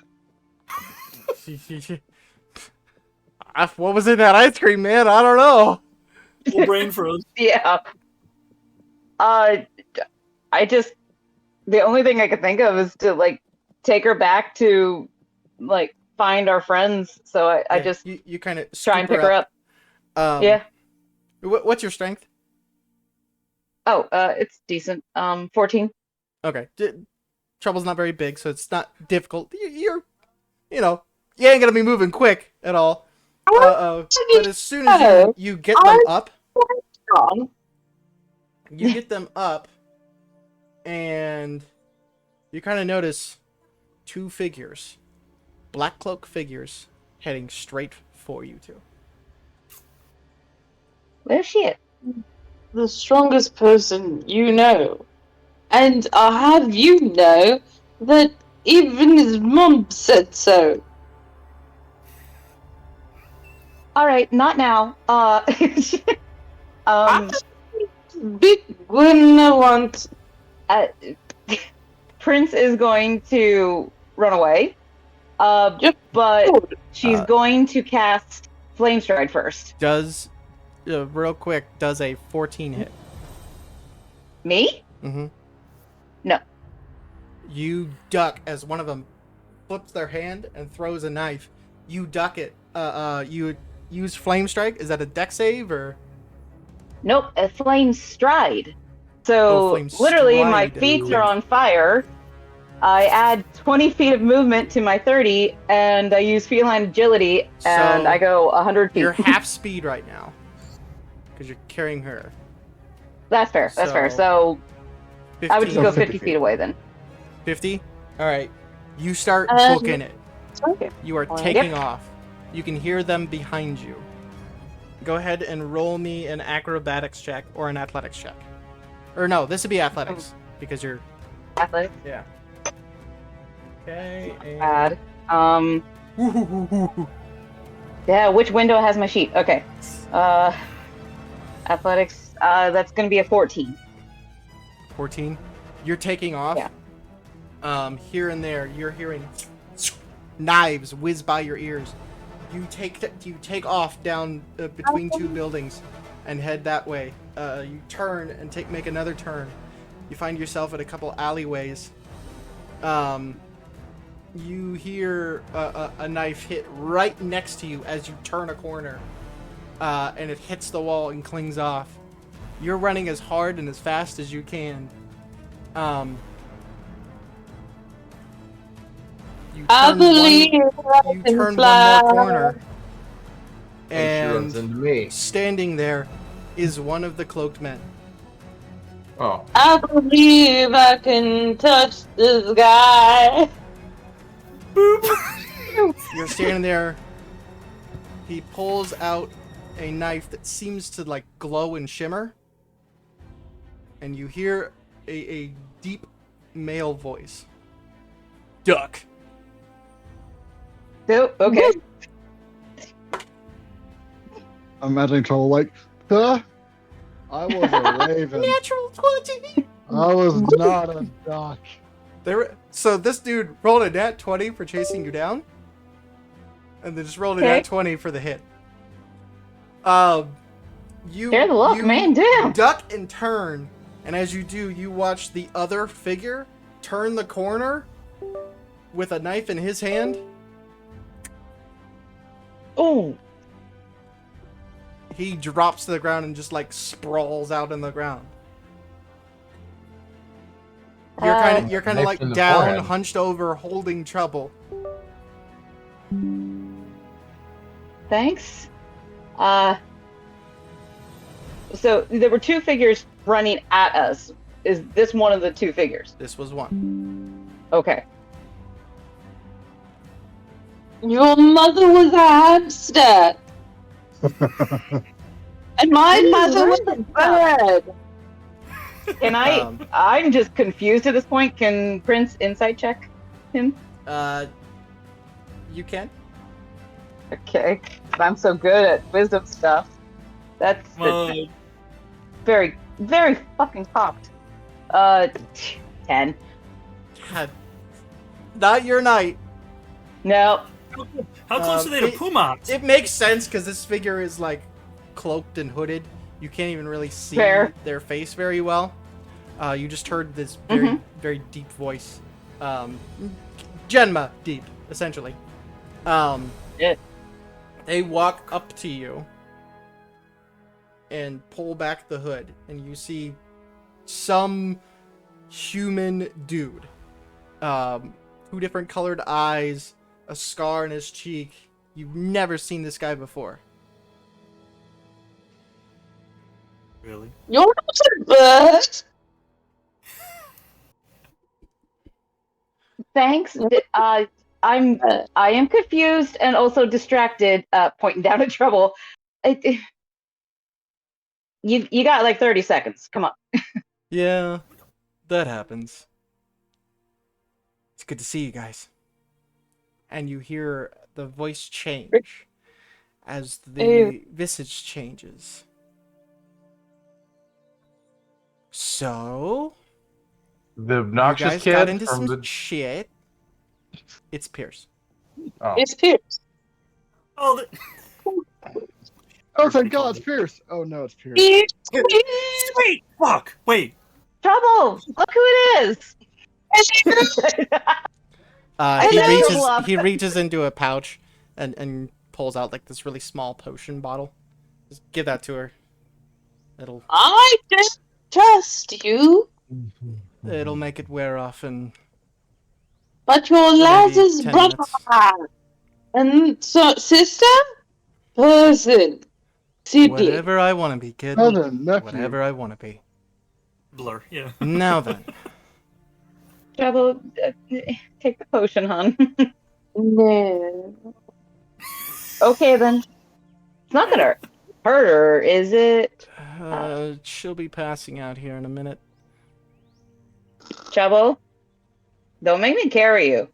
What was in that ice cream, man? I don't know. Full brain froze. Yeah. The only thing I could think of is to like take her back to like find our friends. So I Yeah, just you kind of try and pick her up. Yeah. What's your strength? Oh, it's decent. 14. Okay. Trouble's not very big, so it's not difficult. You ain't gonna be moving quick at all. But as soon as you get them up, Strong. you get them up, and you kind of notice 2 figures, black cloak figures, heading straight for you two. Where's she at? The strongest person you know. And I'll have you know that even his mom said so. All right, not now. Big when I want. Prince is going to run away. But she's going to cast Flame Stride first. Does real quick, does a 14 hit? Me? Mm-hmm. No. You duck as one of them flips their hand and throws a knife. You duck it. You use Flame Strike. Is that a dex save or? Nope, a Flame Stride. So Flame literally, my Stride. feet are on fire. I add 20 feet of movement to my 30, and I use Feline Agility, and So, I go 100 feet. You're half speed right now because you're carrying her. That's fair. That's fair. So 15, I would just go 50 50 feet away then. 50. All right. You start Um, booking it. Okay. You are Yep. taking off. You can hear them behind you. Go ahead and roll me an acrobatics check or an athletics check. Or no, this would be athletics because you're. Athletics. Yeah. Okay. And Bad. Yeah, which window has my sheet? Okay. Athletics. That's gonna be a 14. 14. You're taking off. Yeah. Here and there, you're hearing knives whiz by your ears. You take off down between two buildings and head that way. You turn and make another turn. You find yourself at a couple alleyways. You hear a knife hit right next to you as you turn a corner, and it hits the wall and clings off. You're running as hard and as fast as you can. You I turn believe I you can turn fly. one more corner, And she runs and into me. standing there is one of the cloaked men. Oh. I believe I can touch the sky. You're standing there. He pulls out a knife that seems to like glow and shimmer, and you hear a deep male voice. Duck. So, okay. I'm imagining Trouble like, huh? I was a raven. Natural 20. I was not a duck. So this dude rolled a nat 20 for chasing you down, and then just rolled a Okay. nat 20 for the hit. You Share the luck, you man. Damn. duck and turn, and as you do, you watch the other figure turn the corner with a knife in his hand. Oh. He drops to the ground and just like sprawls out in the ground. You're kind of Knife like in the down, forehead. hunched over, holding Trouble. Thanks. So there were two figures running at us. Is this one of the two figures? This was one. Okay. Your mother was a hamster. And my mother was a bird. Can I? Um, I'm just confused at this point. Can Prince insight check him? You can. Okay. I'm so good at wisdom stuff. That's very, very fucking popped. 10. God. Not your night. No. How close are they to Pumat? It makes sense because this figure is like cloaked and hooded. You can't even really see Fair. their face very well. You just heard this very, very deep voice. Genma deep, essentially. Yeah. They walk up to you and pull back the hood, and you see some human dude. 2 different colored eyes, a scar in his cheek. You've never seen this guy before. Really? You're not a bird. Thanks. I am confused and also distracted. Pointing down at Trouble. You got like 30 seconds. Come on. Yeah, that happens. It's good to see you guys. And you hear the voice change as the visage changes. So, The you obnoxious guys kid got into from some the. shit. It's Pierce. Oh. It's Pierce. Oh, Oh, thank God, it's Pierce. Oh no, it's Pierce. Pierce. wait! Fuck! Wait! Trouble. Look who it is. Hello. He reaches into a pouch and pulls out like this really small potion bottle. Just give that to her. I don't trust you, It'll make it wear off and but your maybe las's 10 brother minutes. and sister, person, sibling. Whatever I want to be, kid. Cousin, nephew. Whatever I want to be. Blur, yeah. Now then. Trouble. Take the potion, hon. No. Okay then. It's not gonna hurt her, is it? She'll be passing out here in a minute. Trouble. Don't make me carry you.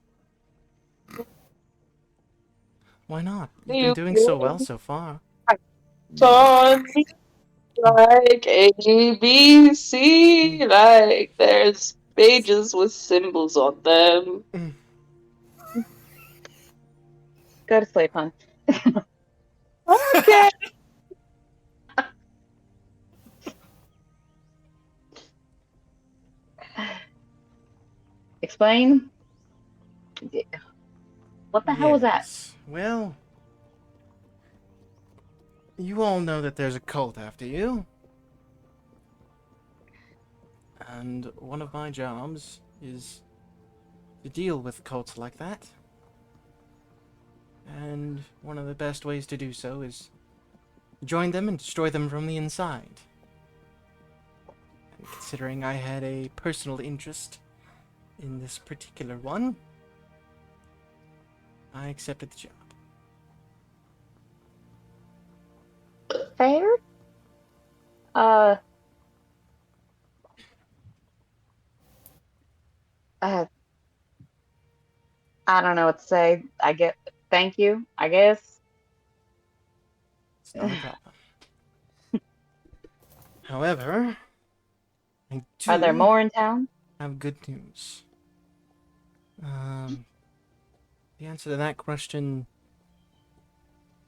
Why not? You've You been doing so well so far. on me like A, B, C, like there's pages with symbols on them. Go to sleep, hon. Okay. Explain. What the hell was that? Yes. Well, you all know that there's a cult after you. And one of my jobs is to deal with cults like that. And one of the best ways to do so is join them and destroy them from the inside. And considering I had a personal interest in this particular one, I accepted the job. Fair? I don't know what to say. Thank you, I guess. It's not a problem. However, I Are there do more in town? have good news. The answer to that question,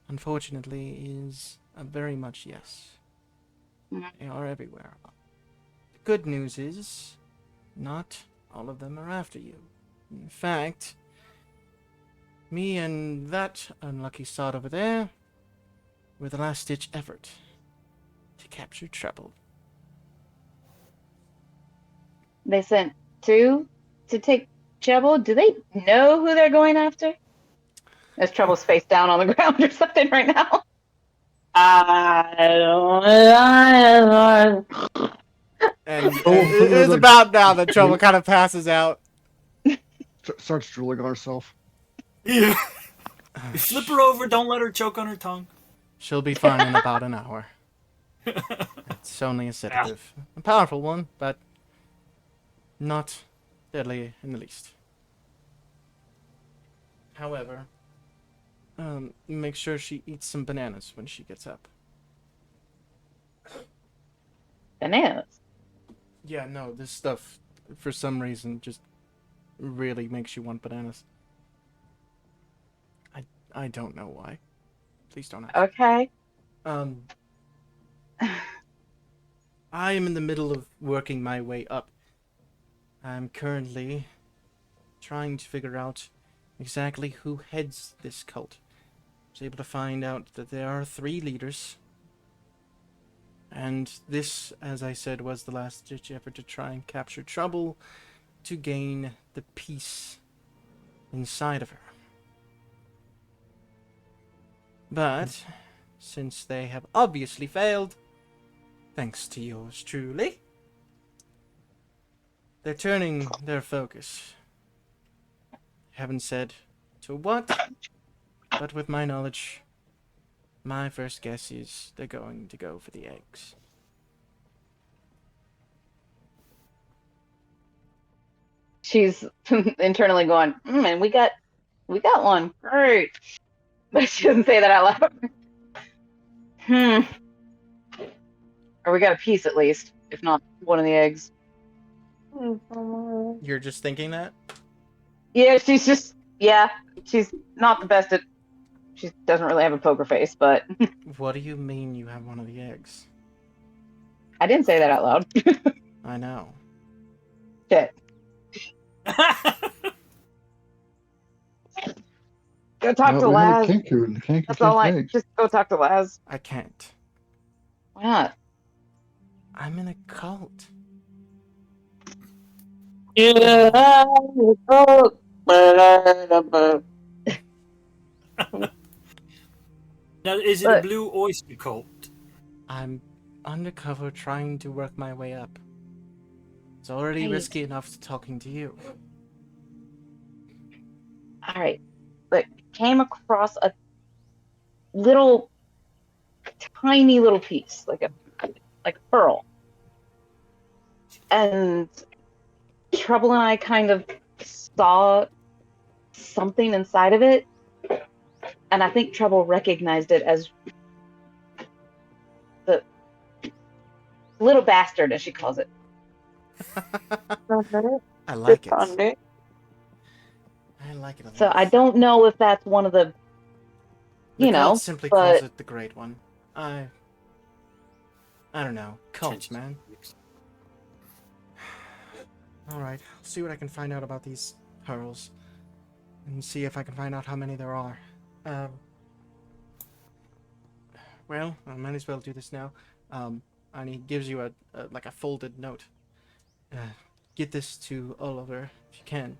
unfortunately, is a very much yes. Mhm. They are everywhere. The good news is, not all of them are after you. In fact, me and that unlucky sod over there were the last-ditch effort to capture Treble. They sent two to take Trouble. Do they know who they're going after? Is Trouble's face down on the ground or something right now? I don't. And Oh, it's about now that Trouble kind of passes out. Starts drooling on herself. Yeah. Flip her over. Don't let her choke on her tongue. She'll be fine in about an hour. It's only a sedative. A powerful one, but not deadly in the least. However, make sure she eats some bananas when she gets up. Bananas. Yeah, no, this stuff, for some reason, just really makes you want bananas. I don't know why. Please don't ask. Okay. I am in the middle of working my way up. I'm currently trying to figure out exactly who heads this cult. I was able to find out that there are 3 leaders. And this, as I said, was the last-ditch effort to try and capture Trouble to gain the peace inside of her. But, since they have obviously failed, thanks to yours truly, they're turning their focus. Haven't said to what, but with my knowledge, my first guess is they're going to go for the eggs. She's internally going, and we got one. Great. But she doesn't say that out loud. Or we got a piece at least, if not one of the eggs. You're just thinking that? Yeah, she's not the best at. She doesn't really have a poker face, but What do you mean you have one of the eggs? I didn't say that out loud. I know. Shit. Go talk to Laz. That's all just go talk to Laz. I can't. Why not? I'm in a cult. Yeah. Now, is it a blue oyster cult? I'm undercover trying to work my way up. It's already Right. risky enough to talking to you. All right. But came across a little, tiny little piece, like a pearl, and Trouble and I kind of saw something inside of it, and I think Trouble recognized it as the little bastard, as she calls it. I like it. Thunder. I like it a lot. So I don't know if that's one of the, The you know, cult simply calls but it the Great One. I don't know. Cults, man. Alright, I'll see what I can find out about these pearls. And see if I can find out how many there are. Well, I might as well do this now. And he gives you a like a folded note. Get this to Oliver if you can.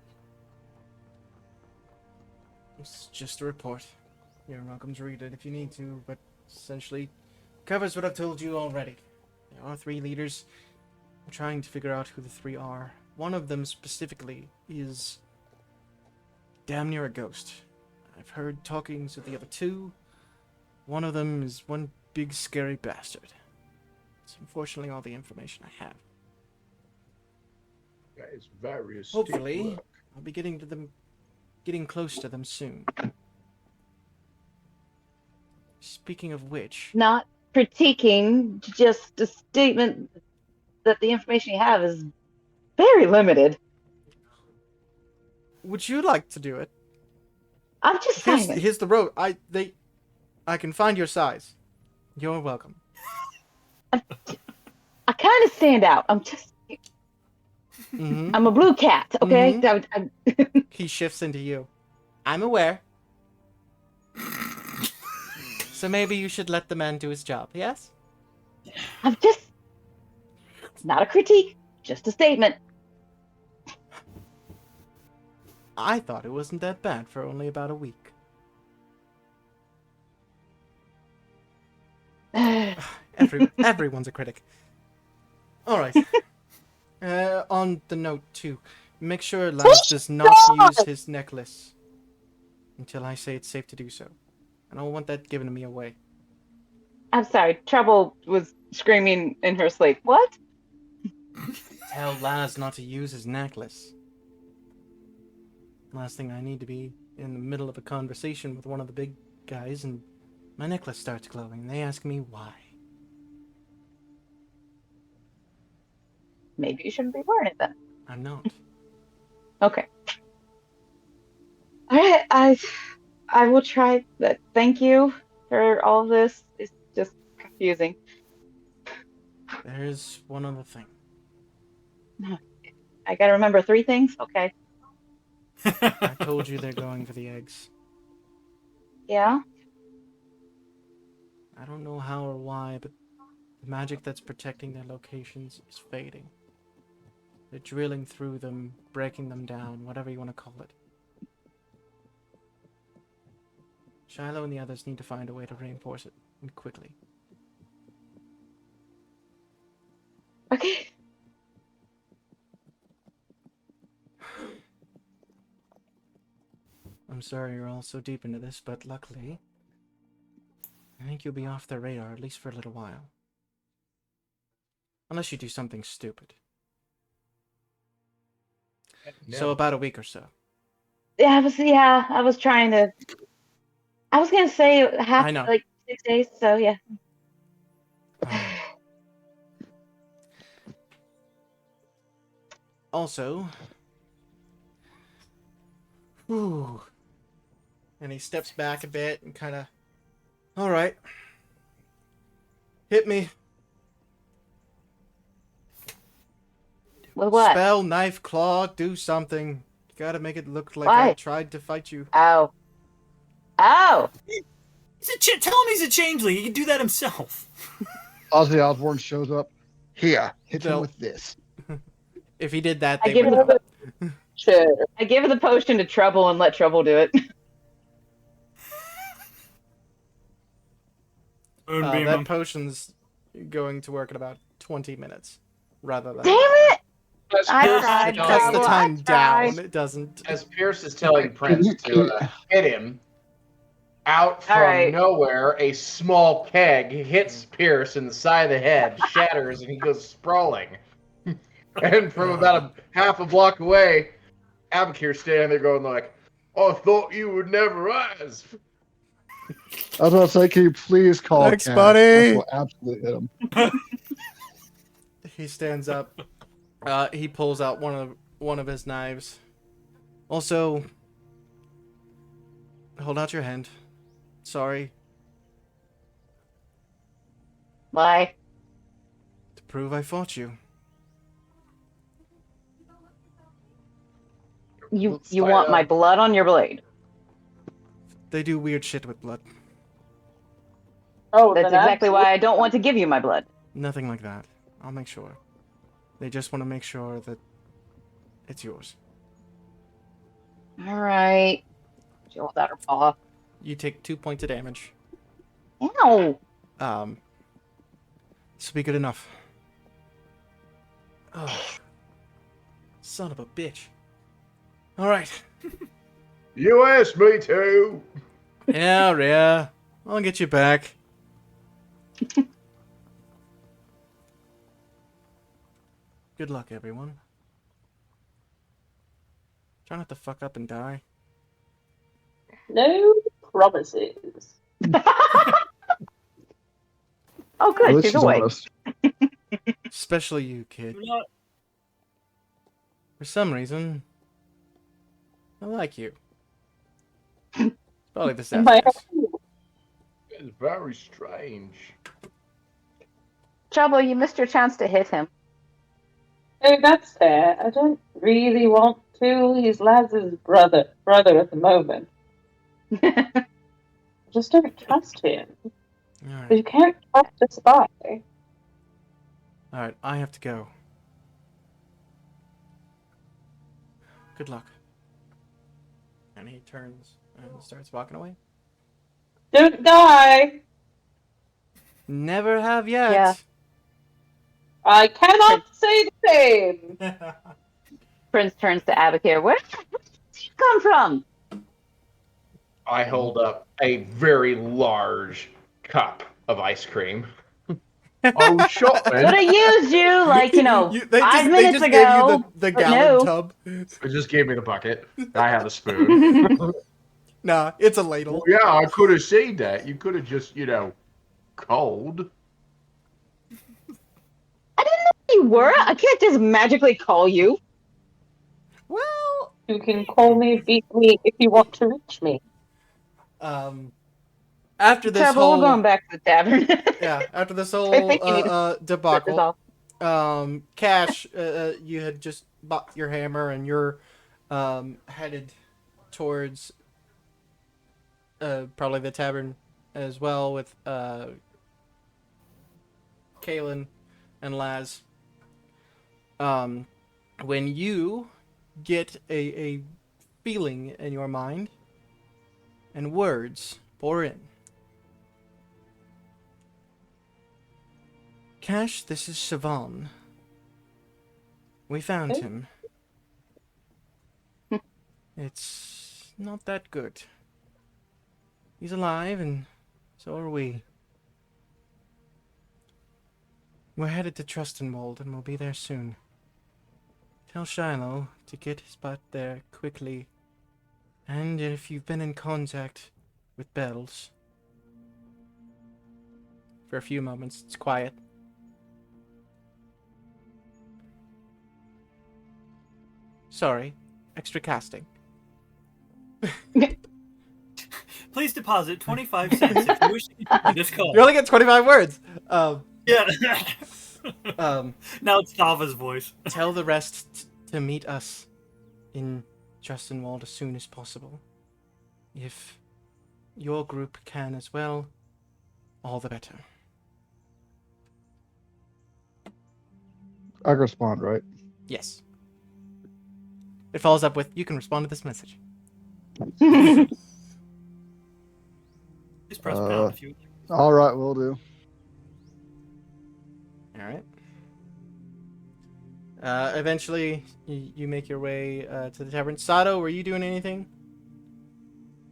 It's just a report. You're welcome to read it if you need to, but essentially covers what I've told you already. There are 3 leaders. I'm trying to figure out who the 3 are. One of them specifically is damn near a ghost. I've heard talkings of the other 2. One of them is one big scary bastard. It's unfortunately all the information I have. That is very astute Hopefully, work. I'll be getting close to them soon. Speaking of which, not critiquing, just a statement that the information you have is very limited. would you like to do it? I'm just saying. Here's the road. I can find your size. You're welcome. I kind of stand out. I'm just. Hmm. I'm a blue cat, okay? He shifts into you. I'm aware. So maybe you should let the man do his job, yes? I'm just. It's not a critique, just a statement. I thought it wasn't that bad for only about a week. Everyone's a critic. Alright. On the note, too, make sure Laz does not use his necklace until I say it's safe to do so. I don't want that given to me away. I'm sorry, Trouble was screaming in her sleep. What? Tell Laz not to use his necklace. Last thing I need to be in the middle of a conversation with one of the big guys and my necklace starts glowing and they ask me why. Maybe you shouldn't be wearing it then. I'm not. Okay. Alright, I will try that. Thank you for all this. It's just confusing. There's one other thing. I gotta remember 3 things? Okay. I told you they're going for the eggs. Yeah? I don't know how or why, but the magic that's protecting their locations is fading. They're drilling through them, breaking them down, whatever you want to call it. Shiloh and the others need to find a way to reinforce it, and quickly. Okay. I'm sorry you're all so deep into this, but luckily, I think you'll be off their radar at least for a little while. Unless you do something stupid. So about a week or so. I was trying to. I was gonna say I know. like 6 days, so yeah. Also, whew, and he steps back a bit and kind of, all right, hit me. With what? Spell, knife, claw, do something. You gotta make it look like Why? I tried to fight you. Ow. Ow! Tell him he's a changeling. He can do that himself. Ozzy Osbourne shows up. Here, hit him No. with this. If he did that, I they give would it know. Shit. I give the potion to Trouble and let Trouble do it. Moonbeam That him. potion's going to work in about 20 minutes, rather than. Damn it! As I Pierce, tried, is It cuts telling, the Trouble, time I tried. down. It doesn't. as Pierce is telling Prince to hit him, out from right. nowhere, a small keg hits Pierce in the side of the head, shatters, and he goes sprawling. And from about a half a block away, Abakir's standing there going like, "I thought you would never rise." I was about to say, can you please call Thanks, Cash? buddy. Cash will absolutely hit him. He stands up. He pulls out one of his knives. Also, hold out your hand. Sorry. Why? To prove I fought you. You Let's you find want my out. blood on your blade? They do weird shit with blood. Oh, That's then exactly why I don't want to give you my blood. Nothing like that. I'll make sure. They just want to make sure that it's yours. All right. She holds out her paw. You take 2 points of damage. Ow! This will be good enough. Oh, son of a bitch. All right. You asked me to. Yeah. I'll get you back. Good luck, everyone. Try not to fuck up and die. no promises. Oh, At good. least She's she's awake. honest. Especially you, kid. Do not- For some reason, I like you. Probably the Am I- sadness. It's very strange. Trouble, you missed your chance to hit him. Oh, that's fair. I don't really want to. He's Laz's brother at the moment. I just don't trust him. Alright. But you can't trust a spy. Alright, I have to go. Good luck. And he turns and starts walking away. Don't die! Never have yet. Yeah. I cannot say the same! Prince turns to Abakir. Where did you come from? I hold up a very large cup of ice cream. Oh, Would shotman. have used you like, they 5 just minutes gave ago. you the but gallon no. tub. It just gave me the bucket. I have a spoon. Nah, it's a ladle. Well, yeah, I could have seen that. You could have just, cold. You were? I can't just magically call you. Well, You can call me, beat me if you want to reach me. after this Trouble, whole we're going back to the tavern. after this I whole think you need to debacle, This off. Cash, you had just bought your hammer and you're headed towards probably the tavern as well with Kalen and Laz. When you get a feeling in your mind and words pour in. Cash, this is Siobhan. We found him. It's not that good. He's alive, and so are we. We're headed to Trustenwald, and we'll be there soon. Tell Shiloh to get his butt there quickly. And if you've been in contact with Bells. For a few moments, it's quiet. Sorry, extra casting. Please deposit 25 cents if you wish to continue this call. You only get 25 words. Yeah. Now it's Tava's voice. Tell the rest to meet us in Trustenwald as soon as possible. If your group can as well, all the better. I can respond, right? Yes. It follows up with, you can respond to this message. Just press pound if you. All right, will do. All right. Eventually, you make your way to the tavern. Sato, were you doing anything?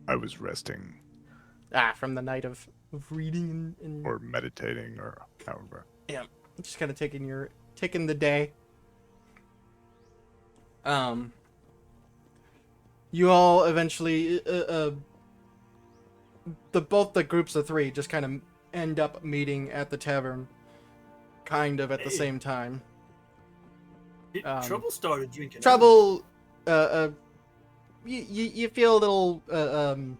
I was resting From the night of reading and or meditating or however. just kind of taking the day. You all eventually both the groups of three just kind of end up meeting at the tavern, kind of at the Hey. same time. Trouble started drinking. Trouble, you feel a little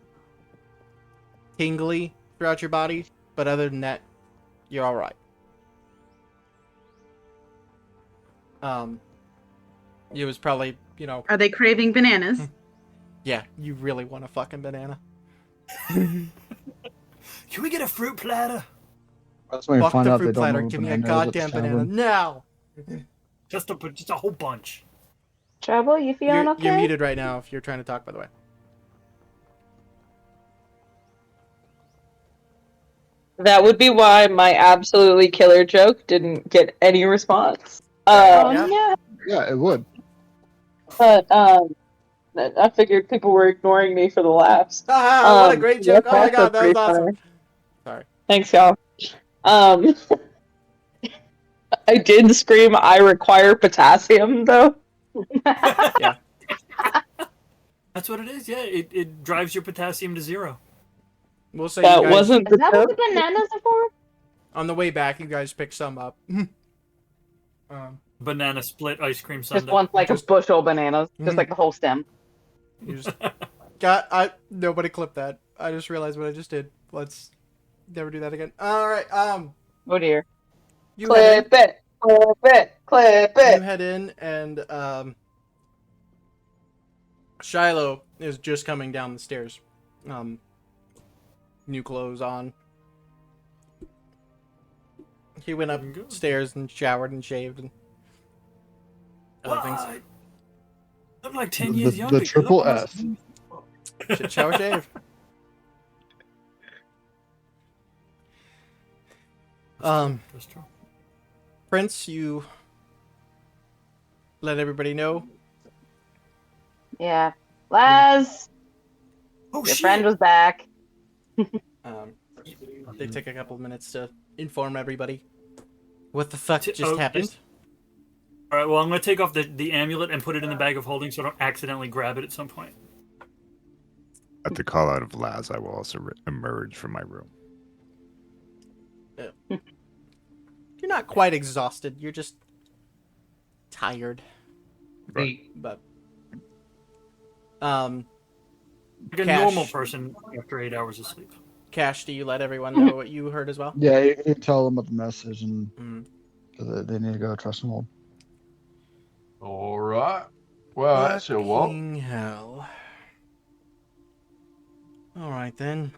tingly throughout your body, but other than that, you're all right. It was probably, Are they craving bananas? yeah, you really want a fucking banana. Can we get a fruit platter? That's when you Fuck find the out they fruit don't platter. know Give me a banana is at the goddamn banana tavern. now. Just a whole bunch. Trouble, you feeling okay? You're muted right now if you're trying to talk, by the way. That would be why my absolutely killer joke didn't get any response. Oh Yeah. no. Yeah, it would. But I figured people were ignoring me for the laughs. Ah, what a great joke. that's Oh my also god, that was pretty awesome. funny. Sorry. Thanks, y'all. I did scream, I require potassium, though. Yeah. That's what it is. Yeah, it drives your potassium to 0. We'll say That you guys, wasn't Is the that what joke. the bananas are for? on the way back, you guys pick some up. Banana split ice cream Just sundae. one like Just- a bushel bananas, Mhm. just like the whole stem. You just nobody clipped that. I just realized what I just did. Let's never do that again. All right. Oh dear. You head Clip it, clip it, clip in, you it. head in, and Shiloh is just coming down the stairs. New clothes on. He went upstairs and showered and shaved and other things. What? I'm like 10 years The younger. You triple look almost- S. Should shower shave. That's true. Prince, you let everybody know. Yeah. Laz, Oh your shit! friend was back. They take a couple of minutes to inform everybody what the fuck To- just oh, happened. just- All right. Well, I'm gonna take off the amulet and put it in the bag of holding, so I don't accidentally grab it at some point. At the call out of Laz, I will also emerge from my room. You're not quite exhausted. You're just tired. But Like a Cash. normal person after 8 hours of sleep. Cash, do you let everyone know what you heard as well? Yeah, you tell them about the message and Mm. that they need to go trust them all. All right. Well, that's a what? Fucking hell. All right then.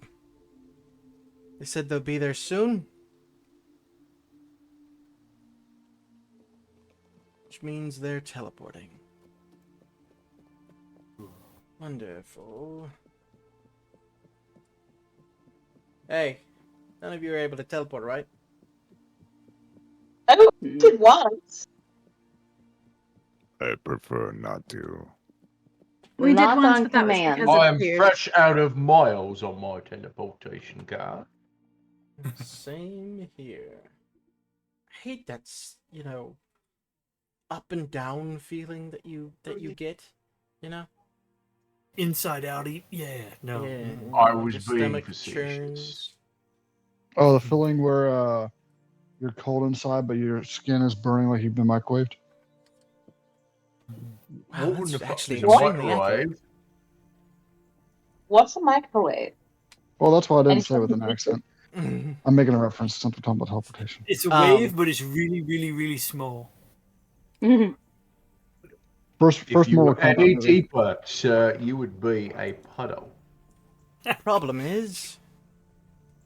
They said they'll be there soon. Which means they're teleporting. Wonderful. Hey, none of you are able to teleport, right? I did once. I prefer not to. We did Not once, on but that was command. because I of am fear. fresh out of miles on my teleportation card. Same here. I hate that, up and down feeling that you get, Inside outy. Yeah. No. Yeah. I was Your being stomach facetious. churns. Oh, the feeling where you're cold inside, but your skin is burning like you've been microwaved. Wow, What that's the fuck actually is a extremely accurate. microwave? What's a microwave? Well, that's why I didn't And say it with an accent. I'm making a reference to something talking about teleportation. It's a wave, but it's really, really, really small. First If you Mortal were Kombat any movie. deeper, sir, you would be a puddle. Problem is,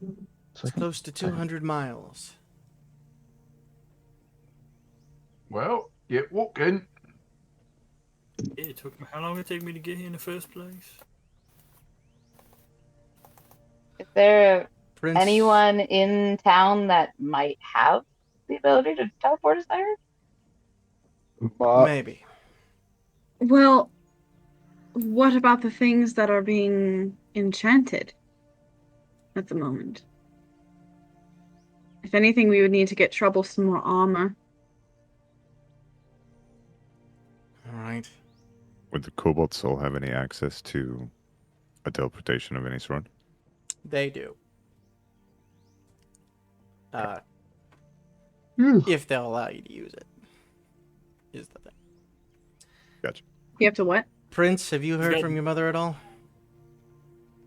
it's Second. close to 200 miles. Well, get walking. It took me. How long did it take me to get here in the first place? Is there Prince, anyone in town that might have the ability to teleport us there? maybe. Well, what about the things that are being enchanted at the moment? If anything, we would need to get Trouble some more armor. All right. Would the Cobalt Soul have any access to a teleportation of any sort? They do. Phew. If they'll allow you to use it, is the thing. Gotcha. You have to what? Prince, have you heard Good. from your mother at all?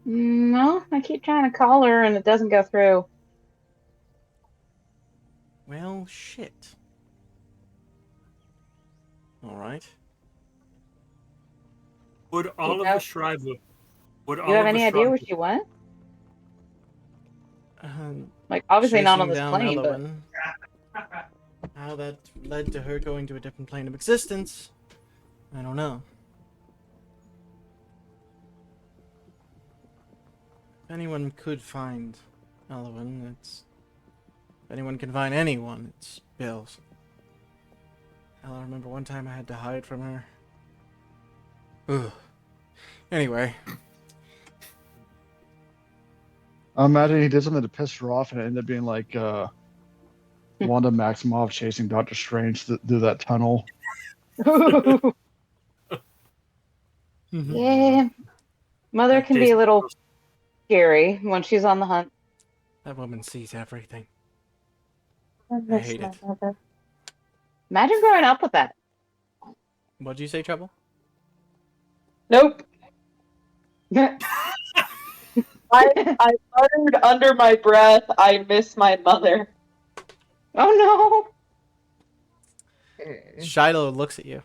No, I keep trying to call her and it doesn't go through. Well, shit. All right. Would Oliver have- Schreiber? Would Do you have any idea where she went? Like, obviously not on Chasing this down plane, but Elowen. How that led to her going to a different plane of existence, I don't know. If anyone could find Elowen, if anyone can find anyone, it's Bill's. Hell, I remember one time I had to hide from her. Ugh. Anyway, I imagine he did something to piss her off, and it ended up being like Wanda Maximoff chasing Doctor Strange through that tunnel. yeah, mother can be a little scary when she's on the hunt. that woman sees everything. miss hate my it. mother. Imagine growing up with that. What'd you say, Trouble? Nope. I muttered under my breath, I miss my mother. Oh Shiloh looks at you.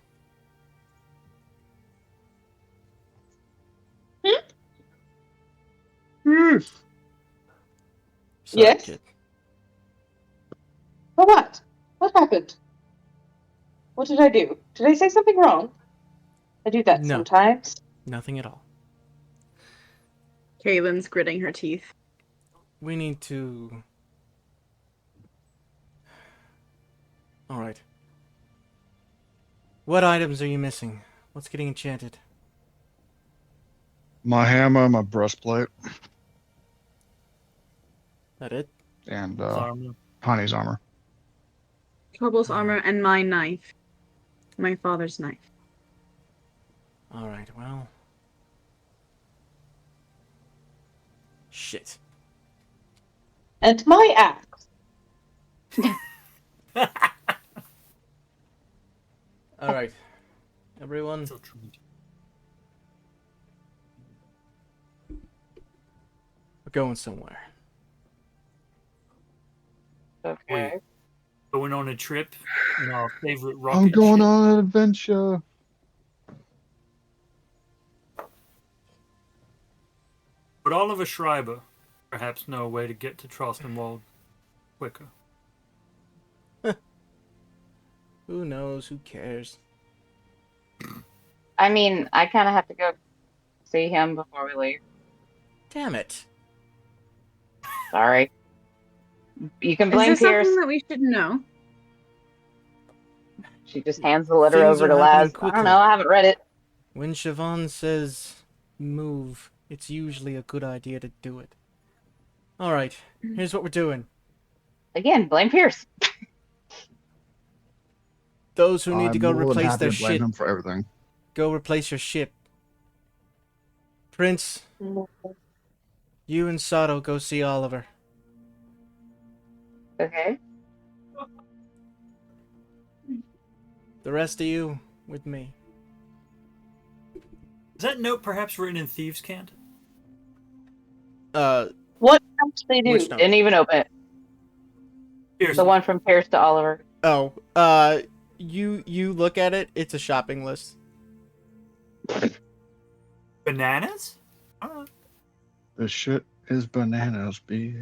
Sorry, Yes? kid. For what? What happened? What did I do? Did I say something wrong? I do that No. sometimes. Nothing at all. Kaylin's gritting her teeth. We need to... Alright. What items are you missing? What's getting enchanted? My hammer, my breastplate, That it? and armor. Honey's armor. Trouble's armor and my knife. My father's knife. Alright, well... Shit. And my axe. Alright. Everyone, So true. we're going somewhere. no. Okay. Going on a trip in our favorite rocket I'm going ship. on an adventure. Would Oliver Schreiber perhaps know a way to get to Trostenwald quicker? Who knows? Who cares? I mean, I kind of have to go see him before we leave. Damn it. Sorry. You can Is blame this Pierce. something that we should know? She just hands the letter Things over are to happening Laz. I quickly. don't know. I haven't read it. When Siobhan says move, it's usually a good idea to do it. Alright, here's what we're doing. Again, blame Pierce. Those who need to go I'm more than replace happy their to blame shit, him for everything. go replace your ship. Prince, you and Sato go see Oliver. Okay. The rest of you, with me. Is that note perhaps written in Thieves' Cant? What else they do? Which note? Didn't even open it. Here's The one from Pierce to Oliver. Oh, you look at it, it's a shopping list. bananas? This shit is bananas, B.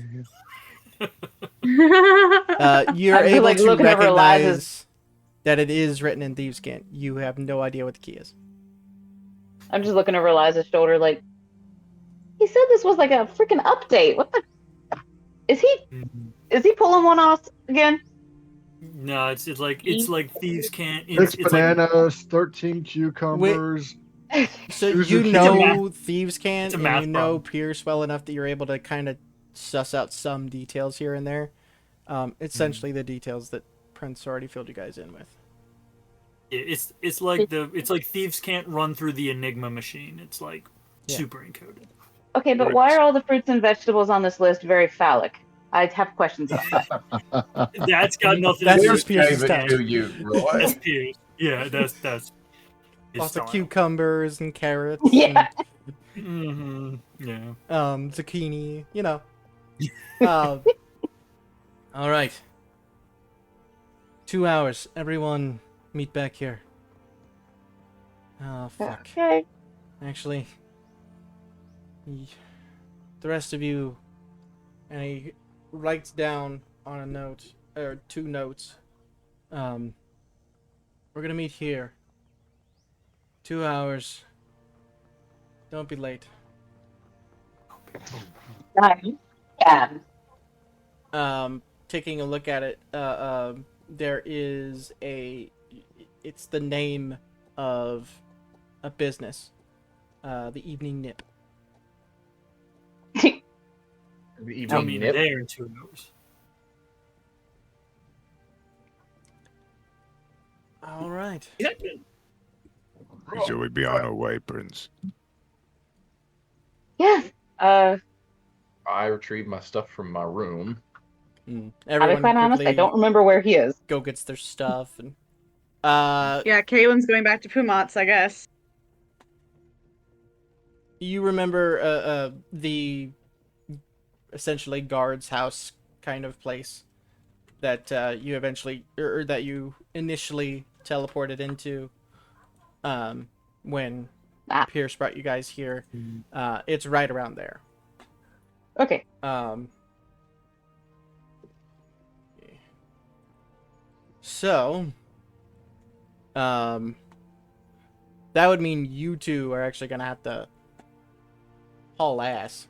You're I'd be, able like, to looking over recognize Liz's- that it is written in Thieves' Cant. You have no idea what the key is. I'm just looking over Liza's shoulder like, he said this was like a freaking update. What the? Is he pulling one off again? No, it's like Thieves' Cant. Six It's like bananas, 13 cucumbers. So Who's you your know Thieves' Cant, It's a and math you know problem. Pierce well enough that you're able to kind of suss out some details here and there. Essentially the details that Prince already filled you guys in with. it's like Thieves' Cant run through the Enigma machine. It's like Yeah. super encoded. Okay, but why are all the fruits and vegetables on this list very phallic? I have questions about that. That's got nothing That's to do just with Pierce's Gave it style. to you, Roy. That's Pierce. Yeah, that's his Lots of style. cucumbers and carrots. Yeah. Mm-hmm. Yeah. And, zucchini. You know. All right. 2 hours. Everyone, meet back here. Oh fuck. Okay. Actually, the rest of you, and he writes down on a note, or 2 notes. We're gonna meet here. 2 hours. Don't be late. I am. Taking a look at it, there is it's the name of a business. The Evening Nip. The Tell evening me nip. there in 2 hours. All right. Should we be on our way, Prince? Yeah. I retrieve my stuff from my room. I'll be Everyone quite honest, I quickly don't remember where he is. go gets their stuff and Yeah, Kaylin's going back to Pumat's, I guess. you remember the essentially guard's house kind of place that you eventually or that you initially teleported into when Ah. Pierce brought you guys here. It's right around there. Okay. So that would mean you two are actually gonna have to haul ass.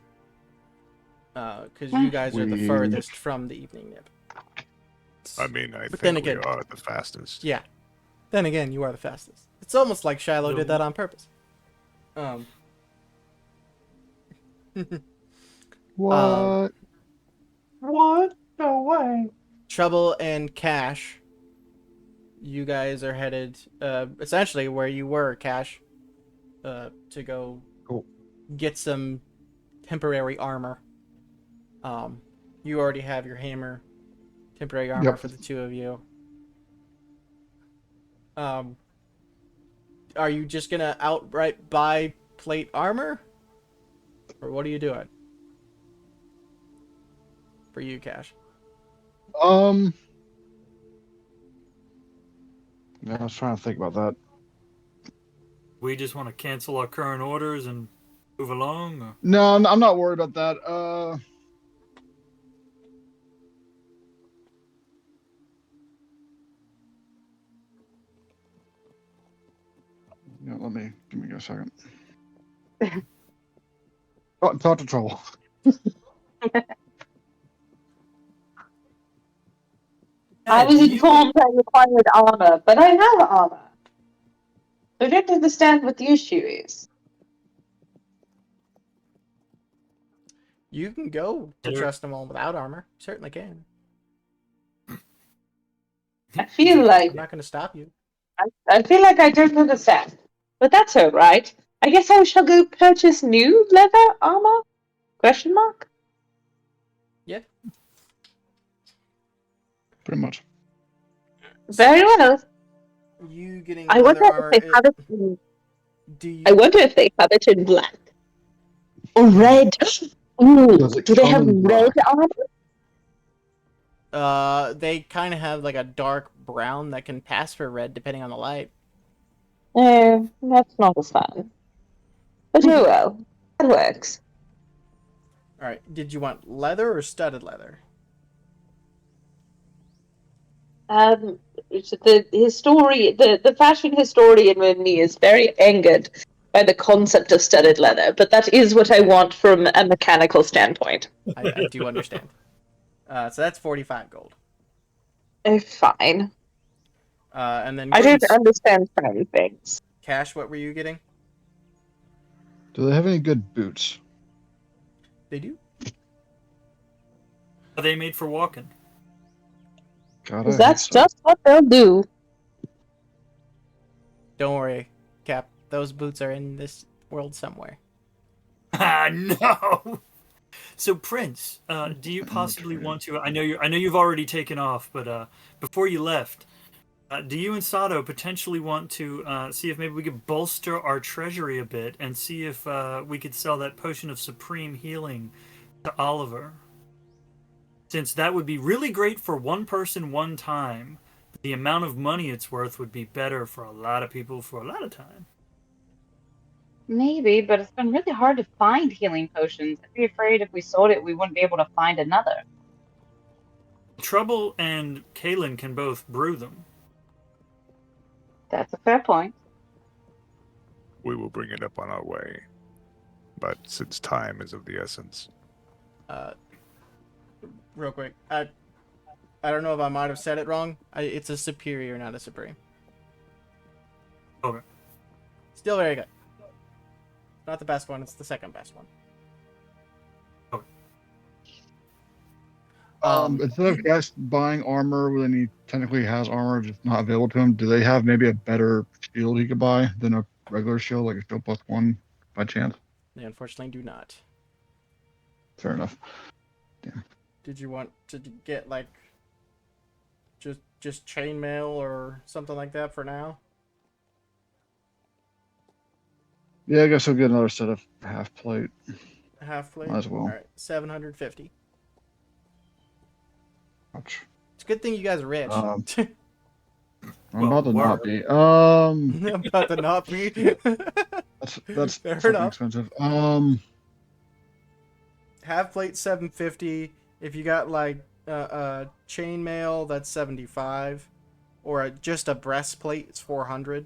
Because you guys are the We- furthest from the Evening Nip. I mean, I But think then we again- are the fastest. Yeah. Then again, you are the fastest. It's almost like Shiloh did that on purpose. What? What? No way. Trouble and Cash. You guys are headed, essentially where you were, Cash, to go Cool. get some temporary armor. You already have your hammer, temporary armor Yep. for the 2 of you. Are you just gonna outright buy plate armor, or what are you doing? For you, Cash. Yeah, I was trying to think about that. We just want to cancel our current orders and move along. Or... No, I'm not worried about that. Give me a second. Talk to Trouble. I was informed I required armor, but I have armor. I don't understand what the issue is. You can go to Sure. Trust Them All without armor. Certainly can. I feel like I'm not going to stop you. I feel like I don't understand. But that's alright. I guess I shall go purchase new leather armor? Question mark? Yeah. Pretty much. Very well. You getting I leather wonder armor? if they have it in, Do you? I wonder if they have it in black. Or red. Ooh, Does it do they come have in red black? armor? They kind of have like a dark brown that can pass for red depending on the light. That's not as fun. But oh well. That works. All right. Did you want leather or studded leather? The fashion historian in me is very angered by the concept of studded leather, but that is what I want from a mechanical standpoint. I do understand. So that's 45 gold. Oh, fine. And then I don't Grace, understand so many things. Cash, what were you getting? Do they have any good boots? They do. Are they made for walking? God, I Because hope that's so. just what they'll do. Don't worry, Cap. Those boots are in this world somewhere. Ah, no. So, Prince, do you possibly want to? I know you've already taken off, but before you left, do you and Sato potentially want to see if maybe we could bolster our treasury a bit and see if we could sell that potion of supreme healing to Oliver? Since that would be really great for one person one time, the amount of money it's worth would be better for a lot of people for a lot of time. Maybe, but it's been really hard to find healing potions. I'd be afraid if we sold it, we wouldn't be able to find another. Trouble and Kalen can both brew them. That's a fair point. We will bring it up on our way. But since time is of the essence, Real quick, I don't know if I might have said it wrong. It's a superior, not a supreme. Okay. Still very good. Not the best one. It's the second best one. Instead of guys buying armor when he technically has armor just not available to him, do they have maybe a better shield he could buy than a regular shield, like a shield +1 by chance? They unfortunately do not. Fair enough. Did you want to get like just chainmail or something like that for now? Yeah, I guess I'll get another set of half plate. Half plate. Might as well. All right, 750. Ouch. It's a good thing you guys are rich. I'm Well, about to word. not be. About to not be. That's Fair something enough. expensive. Half plate 750. If you got like chainmail, that's 75, or just a breastplate, it's 400.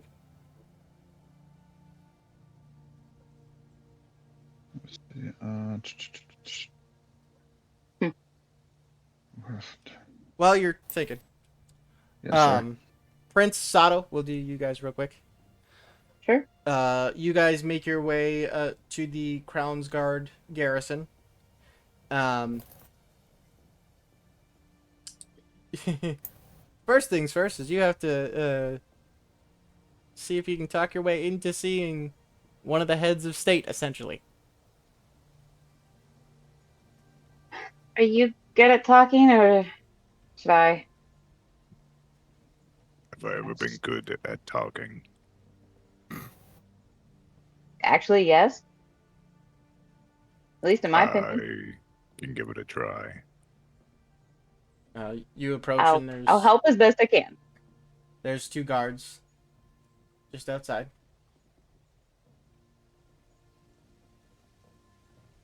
While you're thinking, Yes, sir. Prince Sato, we'll do you guys real quick. Sure. You guys make your way to the Crown's Guard garrison. First things first is you have to see if you can talk your way into seeing one of the heads of state, essentially. Are you good at talking, or should I? have I ever been good at talking? Actually, yes. At least in my opinion. I can give it a try. You approach I'll, and I'll help as best I can. there's two guards just outside.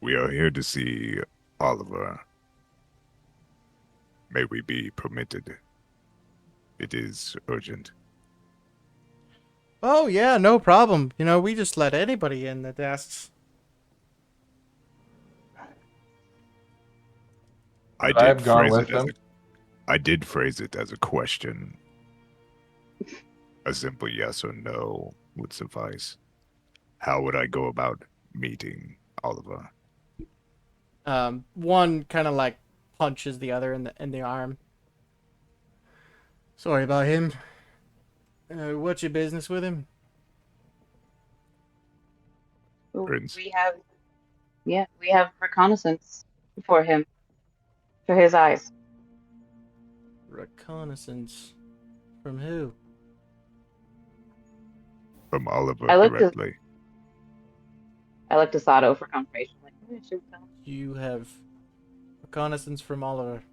We are here to see Oliver. May we be permitted? It is urgent. Oh yeah, no problem. You know, we just let anybody in that asks. I Could I have did gone phrase with it as him? I did phrase it as a question. A simple yes or no would suffice. How would I go about meeting Oliver? One kind of like punches the other in the arm. Sorry about him. What's your business with him? Prince. We have reconnaissance for him, for his eyes. Reconnaissance. From who? From Oliver I looked at- directly. I looked to Sato for confirmation. Like, should we tell him? You have reconnaissance from Oliver.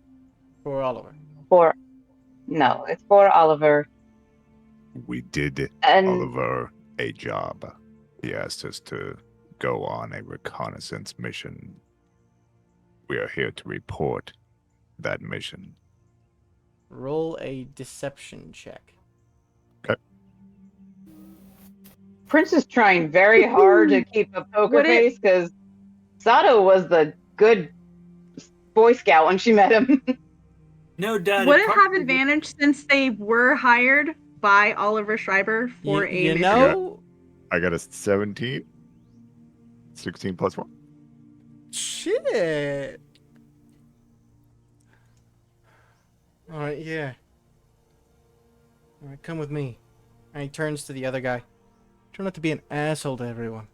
For Oliver. No, it's for Oliver. We did And Oliver a job. He asked us to go on a reconnaissance mission. We are here to report that mission. Roll a deception check. Prince is trying very hard to keep a poker Would it- face because Sato was the good Boy Scout when she met him. No, Dad. Would it have probably- advantage since they were hired by Oliver Schreiber for a you mission? know, I got a 17. 16 plus 1. shit. All right, yeah. All right, come with me. And he turns to the other guy. Try not to be an asshole to everyone.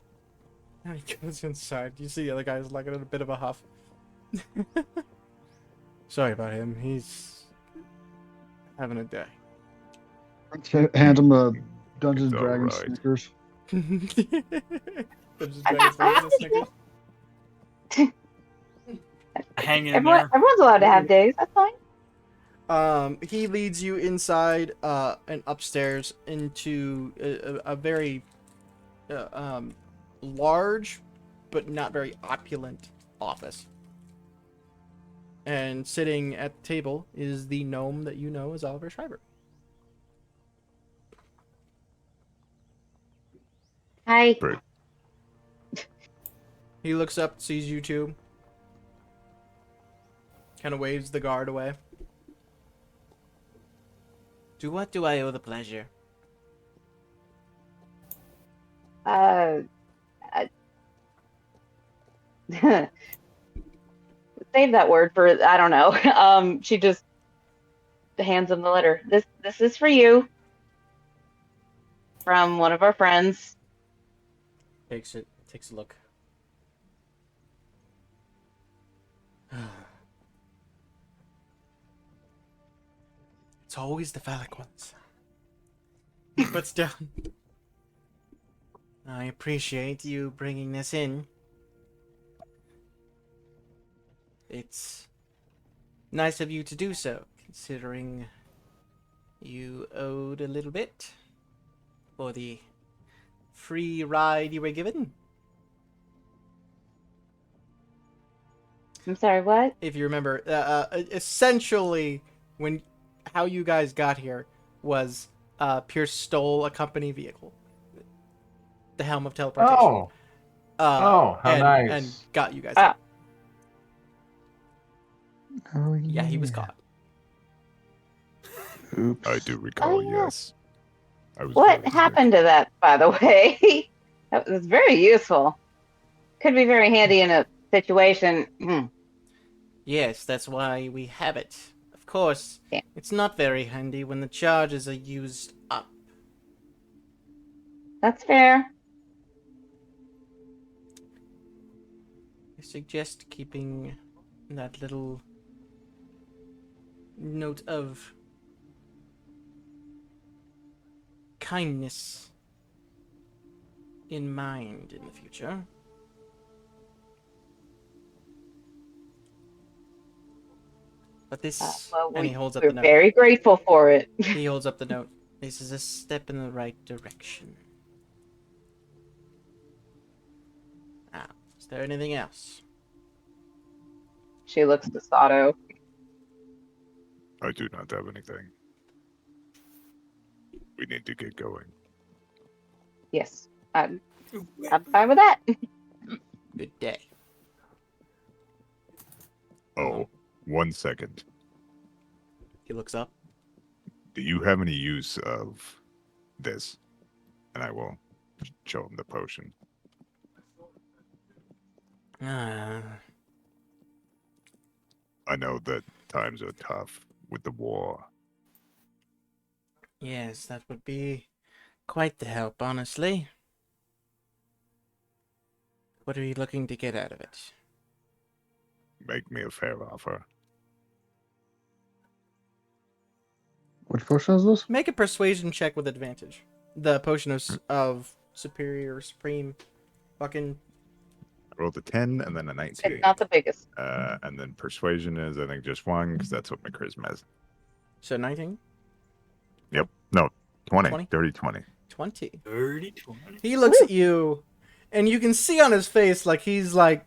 And he goes inside. You see the other guy's like in a bit of a huff. Sorry about him. He's having a day. Hand him a Dungeons It's and Dragons alright. Snickers. Dungeons and Dragons version of Snickers. Hang in there. Everyone's allowed to have days. That's fine. He leads you inside and upstairs into a very large but not very opulent office. And sitting at the table is the gnome that you know as Oliver Schreiber. Hi. Great. He looks up, sees you two, kind of waves the guard away. To what do I owe the pleasure? Save that word for I don't know. She just hands him the letter. This is for you from one of our friends. Takes a look. It's always the phallic ones. He puts down. I appreciate you bringing this in. It's nice of you to do so, considering you owed a little bit for the free ride you were given. I'm sorry, what? If you remember, essentially, how you guys got here was Pierce stole a company vehicle, the Helm of Teleportation. How nice. And got you guys. Ah. Oh, Yeah, he was caught. Oops. I do recall, Oh, yeah. yes. I was What very sick. happened to that, by the way? That was very useful. Could be very handy in a situation. Yes, that's why we have it. Of course, Yeah. it's not very handy when the charges are used up. That's fair. I suggest keeping that little note of kindness in mind in the future. But this, Well, and he holds up we're the note. very grateful for it. He holds up the note. This is a step in the right direction. Now, is there anything else? She looks to Sato. I do not have anything. We need to get going. Yes, I'm fine with that. Good day. Oh, 1 second. He looks up. Do you have any use of this? And I will show him the potion. Ah, I know that times are tough with the war. yes, that would be quite the help, honestly. What are you looking to get out of it? Make me a fair offer. Which potion is this? Make a persuasion check with advantage. The potion of superior, supreme, fucking. I rolled a 10 and then a 19. It's not the biggest. And then persuasion is, I think, just one, because that's what my charisma is. So 19? Yep. No, 20. 20? Dirty 20. 20. Dirty 20. He looks at you, and you can see on his face, like, he's like,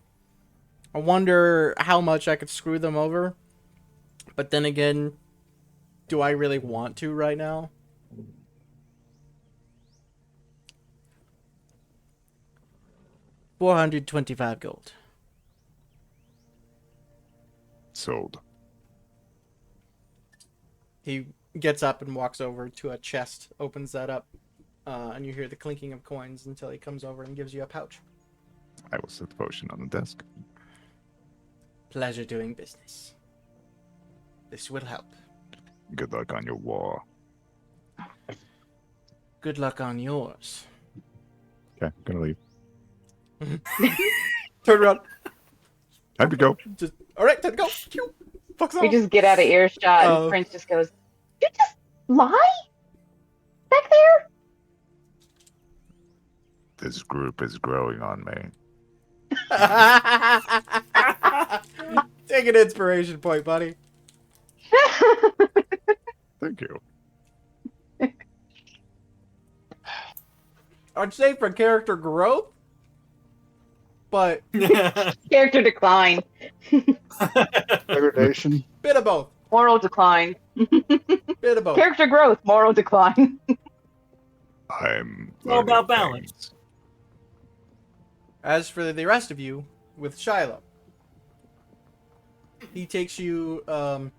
I wonder how much I could screw them over. But then again, do I really want to right now? $425 gold. Sold. He gets up and walks over to a chest, opens that up, and you hear the clinking of coins until he comes over and gives you a pouch. I will set the potion on the desk. Pleasure doing business. This will help. Good luck on your war. Good luck on yours. Okay, gonna leave. Turn around. Time to go. Just all right. Time to go. Phew. Fuck's We off. just get out of earshot, Oh. and Prince just goes, "You just lie back there." This group is growing on me. Take an inspiration point, buddy. Thank you. I'd say for character growth, but Character decline, Degradation. bit of both. moral decline, Bit of both. character growth, moral decline. I'm It's all about learning balance. things. As for the rest of you, with Shiloh, he takes you to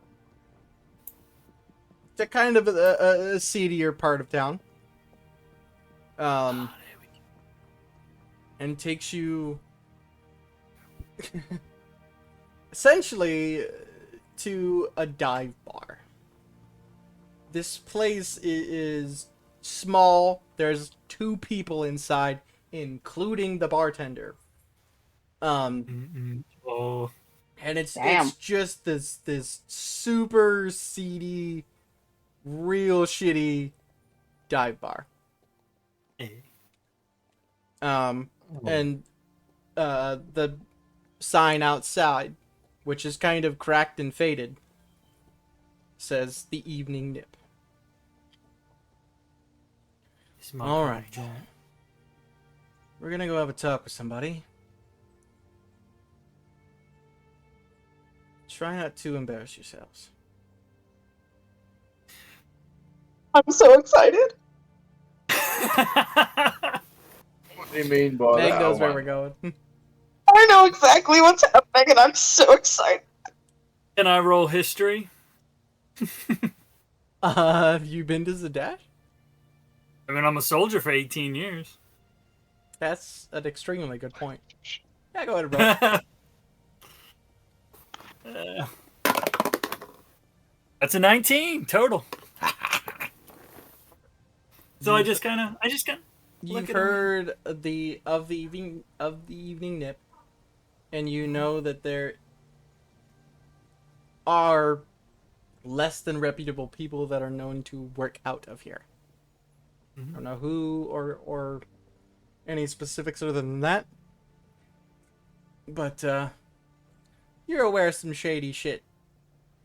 kind of a seedier part of town. And takes you essentially to a dive bar. This place is small. There's 2 people inside, including the bartender. Oh, And it's Damn. just this super seedy, real shitty dive bar. hey. And the sign outside, which is kind of cracked and faded, says the evening nip. It's my All kind right. of joint. We're gonna go have a talk with somebody. Try not to embarrass yourselves. I'm so excited. What do you mean by Meg that? knows where one? we're going. I know exactly what's happening, and I'm so excited. Can I roll history? Have you been to Zadash? I mean, I'm a soldier for 18 years. That's an extremely good point. Yeah, go ahead, bro. That's a 19 total. So I just kind of You've Look at 'em. heard of the evening nip, and you know that there are less than reputable people that are known to work out of here. I don't know who or any specifics other than that, but you're aware some shady shit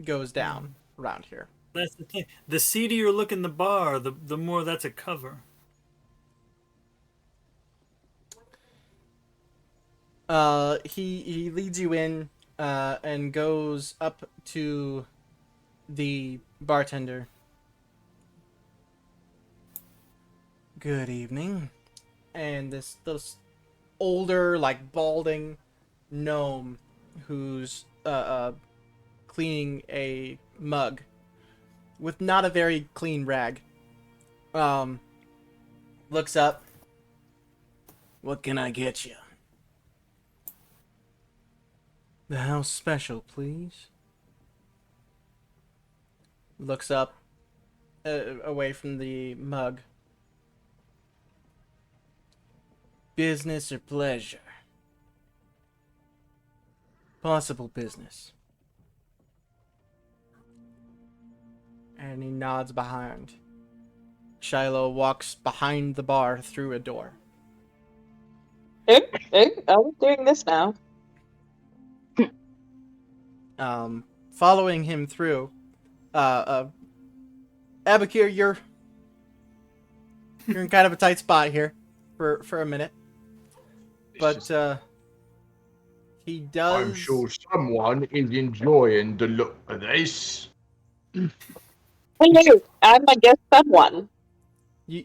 goes down around here. that's the thing. The seedier looking the bar, the more that's a cover. He leads you in and goes up to the bartender. Good evening. And this older, like balding gnome who's cleaning a mug with not a very clean rag. Looks up. What can I get you? The house special, please. Looks up, away from the mug. Business or pleasure? Possible business. And he nods behind. Shiloh walks behind the bar through a door. Oh, are we doing this now? Following him through, Abakir, you're in kind of a tight spot here for a minute, but he does. I'm sure someone is enjoying the look of this. Hello, I'm I guess someone. You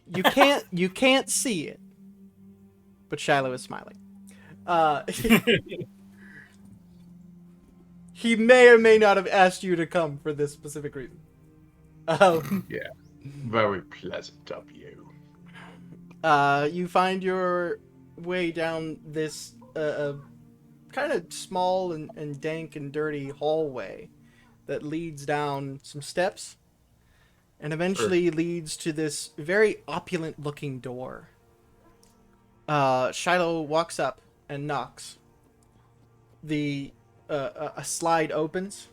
can't see it, but Shiloh is smiling. He may or may not have asked you to come for this specific reason. Very pleasant of you. You find your way down this kind of small and dank and dirty hallway that leads down some steps and eventually leads to this very opulent looking door. Shiloh walks up and knocks. A slide opens.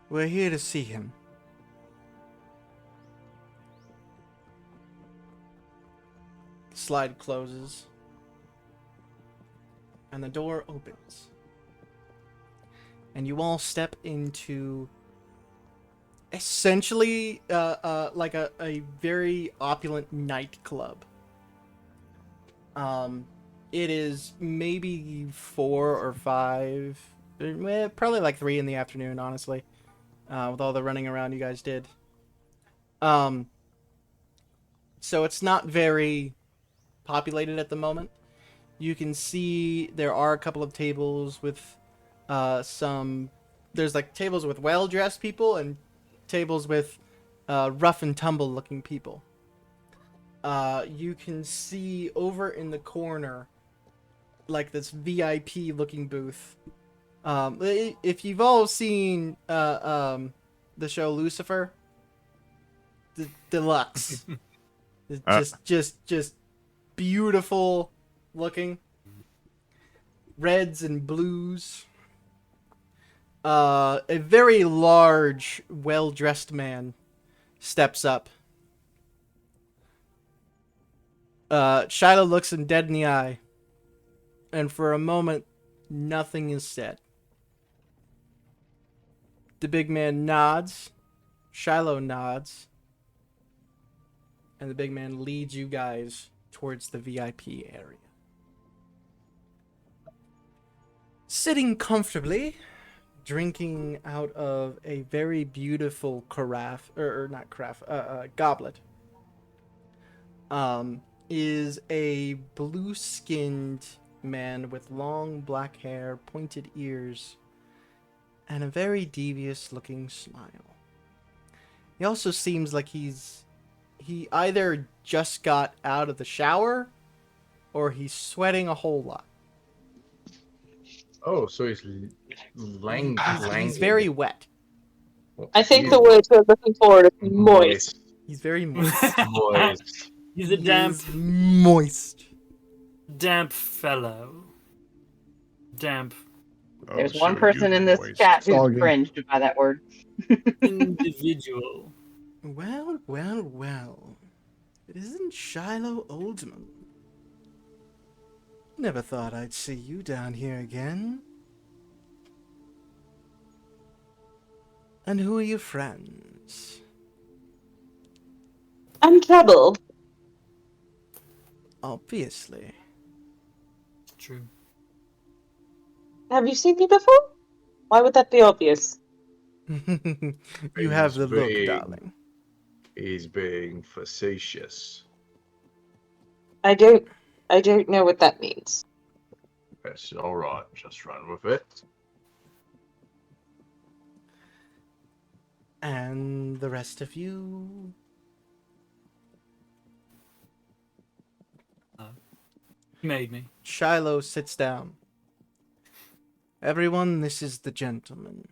We're here to see him. The slide closes. And the door opens. And you all step into essentially like a very opulent nightclub. It is maybe 4 or 5, probably like 3 in the afternoon, honestly, with all the running around you guys did. So it's not very populated at the moment. You can see there are a couple of tables with there's like tables with well-dressed people and tables with rough and tumble looking people. You can see over in the corner like this VIP looking booth. If you've all seen the show Lucifer, the deluxe, just beautiful looking, reds and blues. A very large, well-dressed man steps up. Shiloh looks him dead in the eye, and for a moment, nothing is said. The big man nods, Shiloh nods, and the big man leads you guys towards the VIP area. Sitting comfortably, drinking out of a very beautiful goblet, is a blue-skinned man with long black hair, pointed ears, and a very devious-looking smile. He also seems like he either just got out of the shower, or he's sweating a whole lot. Oh, so he's He's very wet. I think the word we're looking for is moist. He's very moist. Moist. He's a He damp, is moist. damp fellow. Damp Oh, There's so one person you in this moist. chat who's Soggy. cringed by that word. individual. Well, well, well. It isn't Shiloh Oldman. Never thought I'd see you down here again. And who are your friends? I'm trouble. Obviously. True. Have you seen me before? Why would that be obvious? You have the look, Big. darling. He's being facetious. I don't know what that means. It's all right. Just run with it. And the rest of you? He made me. Shiloh sits down. Everyone, this is the gentleman.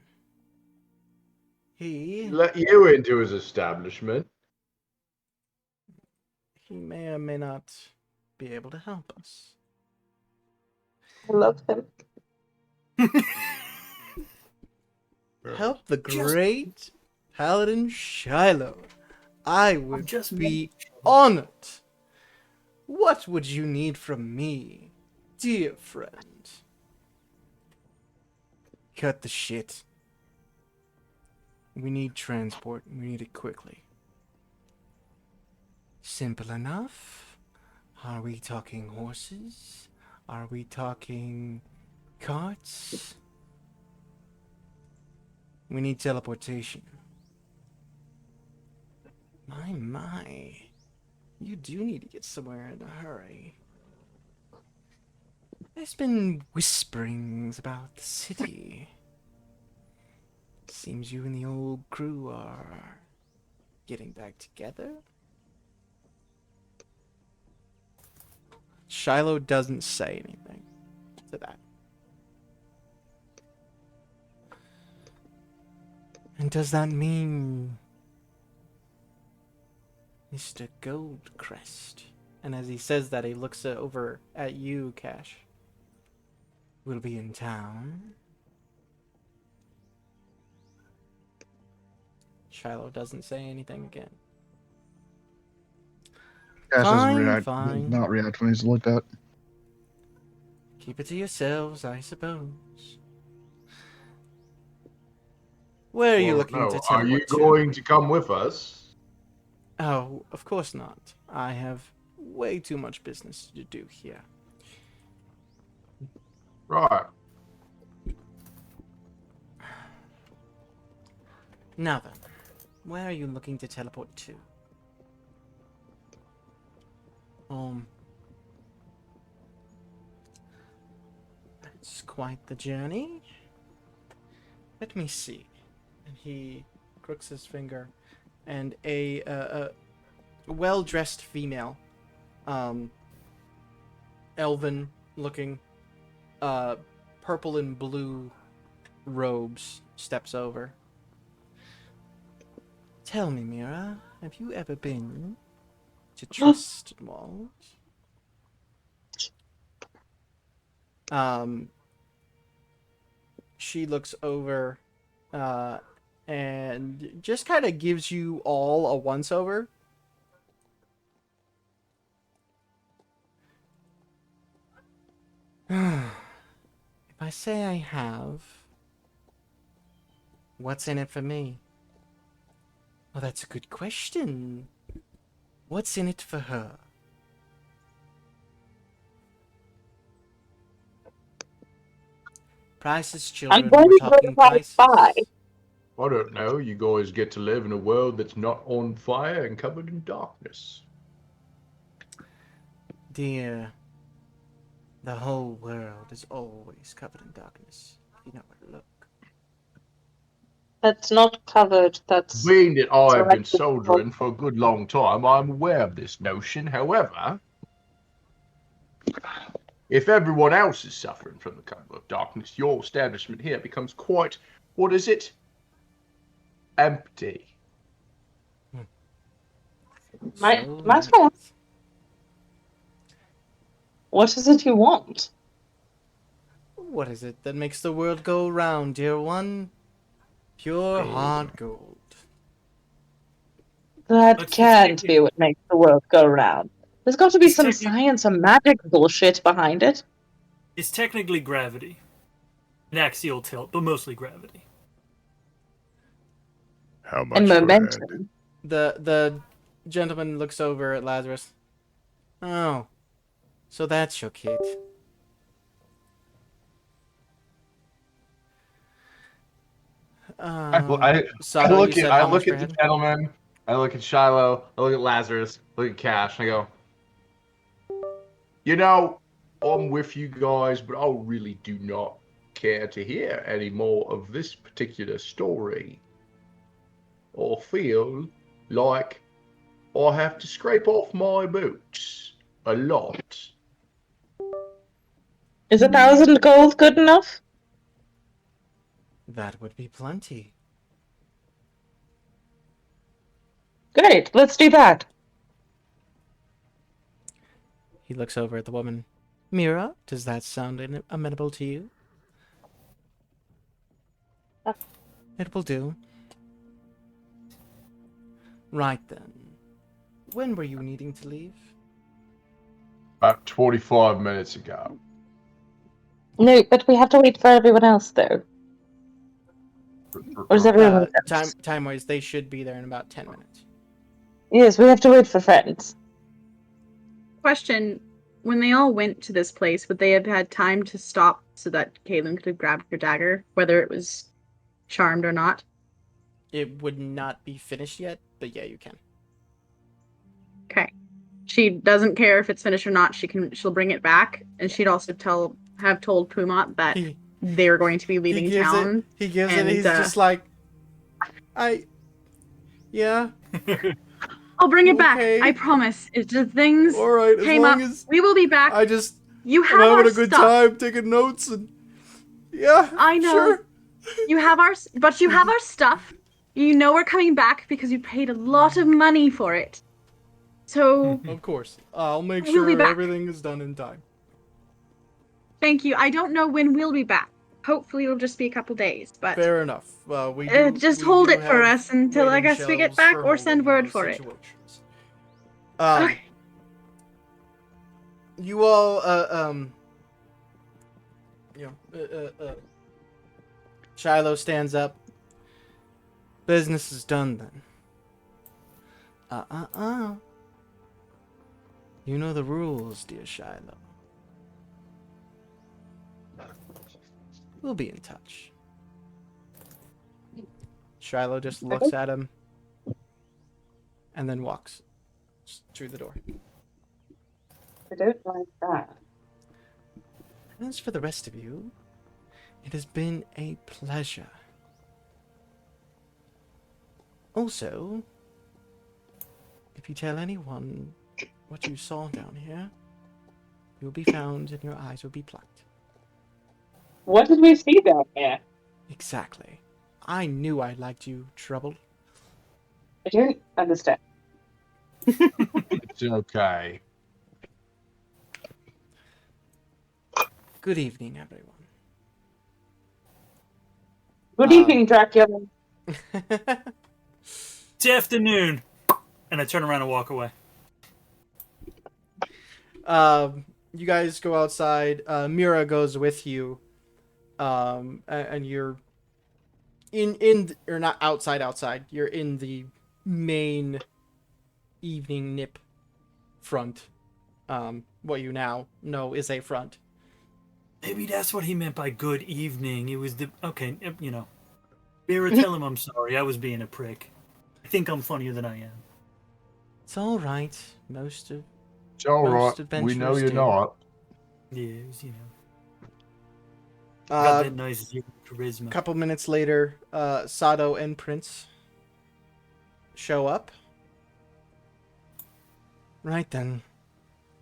He Let you into his establishment. may or may not be able to help us. I love him. Help the great Paladin Shiloh. I would just be honored. What would you need from me, dear friend? Cut the shit. We need transport. We need it quickly. Simple enough. Are we talking horses? Are we talking carts? We need teleportation. My. You do need to get somewhere in a hurry. There's been whisperings about the city. Seems you and the old crew are getting back together. Shiloh doesn't say anything to that. And does that mean Mr. Goldcrest And as he says that, he looks over at you, Cash. We'll be in town. Shiloh doesn't say anything again. Cash doesn't Fine, fine. not react when he's looked at. Keep it to yourselves, I suppose. Where are you looking to teleport Are you to? going to come with us? Oh, of course not. I have way too much business to do here. Right. Now then, where are you looking to teleport to? It's quite the journey. Let me see. And he crooks his finger, and a well-dressed female, elven-looking, purple and blue robes steps over. Tell me, Mira, have you ever been to Trusted Walls? She looks over, and just kind of gives you all a once-over. If I say I have, what's in it for me? Well, that's a good question. What's in it for her? Prices, children. I'm going We're to go talking right prices. by. I don't know. You guys get to live in a world that's not on fire and covered in darkness. Dear, the whole world is always covered in darkness. You know where to look. That's not covered. That's Being that I have been Directed soldiering for a good long time, I'm aware of this notion. However, if everyone else is suffering from the cover of darkness, your establishment here becomes quite, what is it? Empty. My So lord. What is it you want? what is it that makes the world go round, dear one? Pure Gold. hard gold. That Let's can't just- be what makes the world go round. There's got to be It's some technically- science or magic bullshit behind it. It's technically gravity. An axial tilt, but mostly gravity. How much And for a head? momentum. The gentleman looks over at Lazarus. Oh, so that's your kid. I Sato, look you said at how much per the head? gentleman, I look at Shiloh, I look at Lazarus, I look at Cash, and I go, you know, I'm with you guys, but I really do not care to hear any more of this particular story. Or feel like I have to scrape off my boots a lot. Is 1,000 gold good enough? That would be plenty. Great, let's do that. He looks over at the woman. Mira, does that sound amenable to you? It will do. Right then. When were you needing to leave? About 25 minutes ago. No, but we have to wait for everyone else, though. Or is everyone Time-wise, they should be there in about 10 minutes. Yes, we have to wait for friends. Question: when they all went to this place, would they have had time to stop so that Caitlin could have grabbed her dagger, whether it was charmed or not? It would not be finished yet, but yeah, you can. Okay. She doesn't care if it's finished or not. She'll bring it back, and she'd also have told Pumot that He they were going to be leaving gives town. it. He gives it. and, He's just like, yeah. I'll bring it back. Okay. I promise. It's just things All right, as came long up. as We will be back. You have I'm our having a good stuff. time taking notes and yeah. I know. Sure. You have our stuff. You know we're coming back because you paid a lot of money for it. So Of course. I'll make We'll be sure back. everything is done in time. thank you. I don't know when we'll be back. Hopefully it'll just be a couple days, but Fair enough. We just we hold do it for have us until I waiting guess we get shelves back for or send holding word those for it. situations. Okay. You all, Shiloh stands up. Business is done then. You know the rules, dear Shiloh. We'll be in touch. Shiloh just looks at him and then walks through the door. I don't like that. As for the rest of you, it has been a pleasure. Also, if you tell anyone what you saw down here, you'll be found and your eyes will be plucked. What did we see down here? Exactly. I knew I liked you, Trouble. I don't understand. It's okay. Good evening, everyone. Good evening, Dracula. It's afternoon. And I turn around and walk away. You guys go outside. Mira goes with you. And you're or not outside. You're in the main evening nip front. What you now know is a front. Maybe that's what he meant by good evening. It was the... Okay, you know. Mira, tell him I'm sorry. I was being a prick. I think I'm funnier than I am. It's all right. Most It's all Most right. We know adventurers you're do. not. Yeah, it was, you know. Got that nice zero charisma. couple minutes later, Sato and Prince show up. Right then.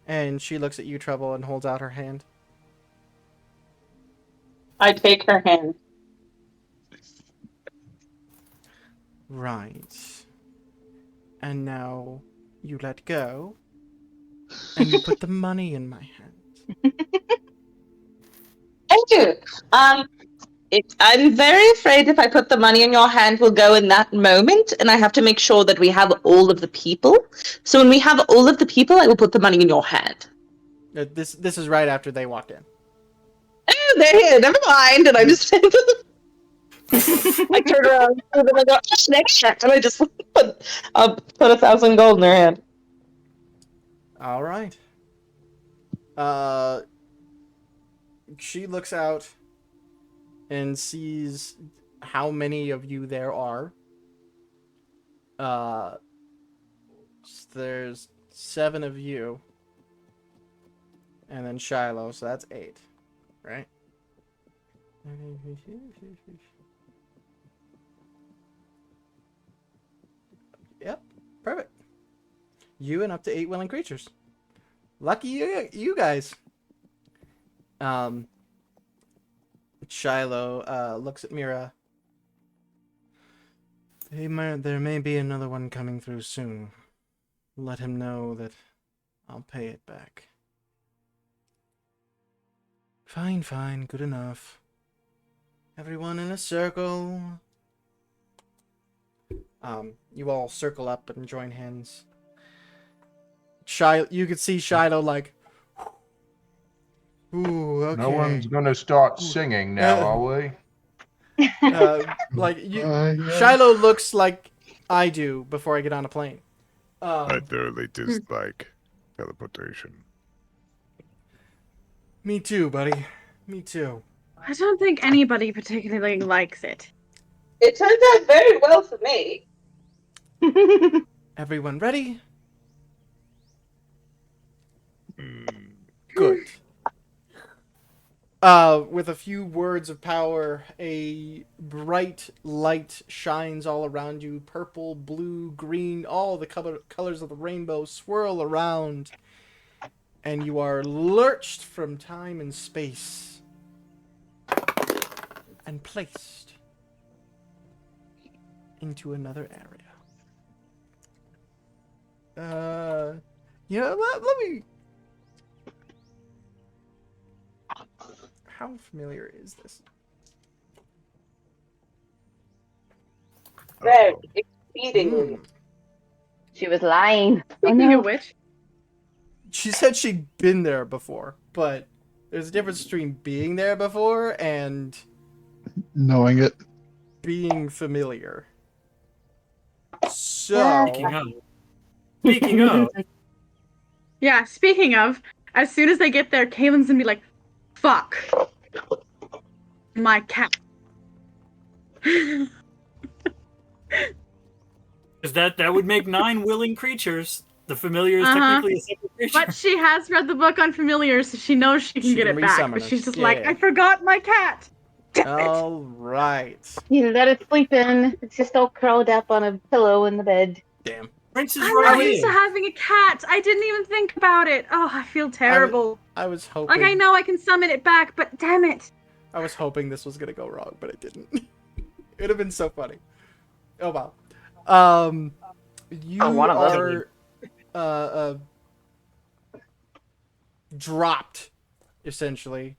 And she looks at you, Trouble, and holds out her hand. I take her hand. Right. And now you let go, and you put the money in my hand. Thank you. I'm very afraid if I put the money in your hand, we'll go in that moment, and I have to make sure that we have all of the people. So when we have all of the people, I will put the money in your hand. This is right after they walked in. Oh, they're here. Never mind. And I just I turn around and I go, and I just put 1,000 gold in their hand. All right. She looks out and sees how many of you there are. There's 7 of you. And then Shiloh, so that's 8. Right? Yep, perfect. You and up to 8 willing creatures. Lucky you guys. Shiloh looks at Mira. There may be another one coming through soon. Let him know that I'll pay it back. Fine, good enough. Everyone in a circle. You all circle up and join hands. You could see Shiloh like, ooh, okay. No one's gonna start singing now, are we? Shiloh looks like I do before I get on a plane. I thoroughly dislike teleportation. Me too, buddy. Me too. I don't think anybody particularly likes it. It turns out very well for me. Everyone ready? Mm. Good. With a few words of power, a bright light shines all around you. Purple, blue, green, all the colors of the rainbow swirl around. And you are lurched from time and space. And placed into another area. Let me. How familiar is this? Very Uh-oh. exceedingly. Hmm. She was lying. Oh Speaking no. of which, She said she'd been there before, but there's a difference between being there before and Knowing it. being familiar. Yeah. So, Speaking of, yeah, speaking of, as soon as they get there, Kaylin's gonna be like, fuck. My cat. because that would make 9 willing creatures. The familiar is Uh-huh. technically a separate creature. But she has read the book on familiars, so she knows she can She get can it back. resummon But it. she's just Yeah, like, yeah. I forgot my cat. Damn it. all right. You let it sleep in. It's just all curled up on a pillow in the bed. Damn. Prince is I'm right not used to here. having a cat. I didn't even think about it. Oh, I feel terrible. I was hoping. Like, I know I can summon it back, but damn it. I was hoping this was gonna go wrong, but it didn't. It'd have been so funny. Oh wow. You one of those. are dropped essentially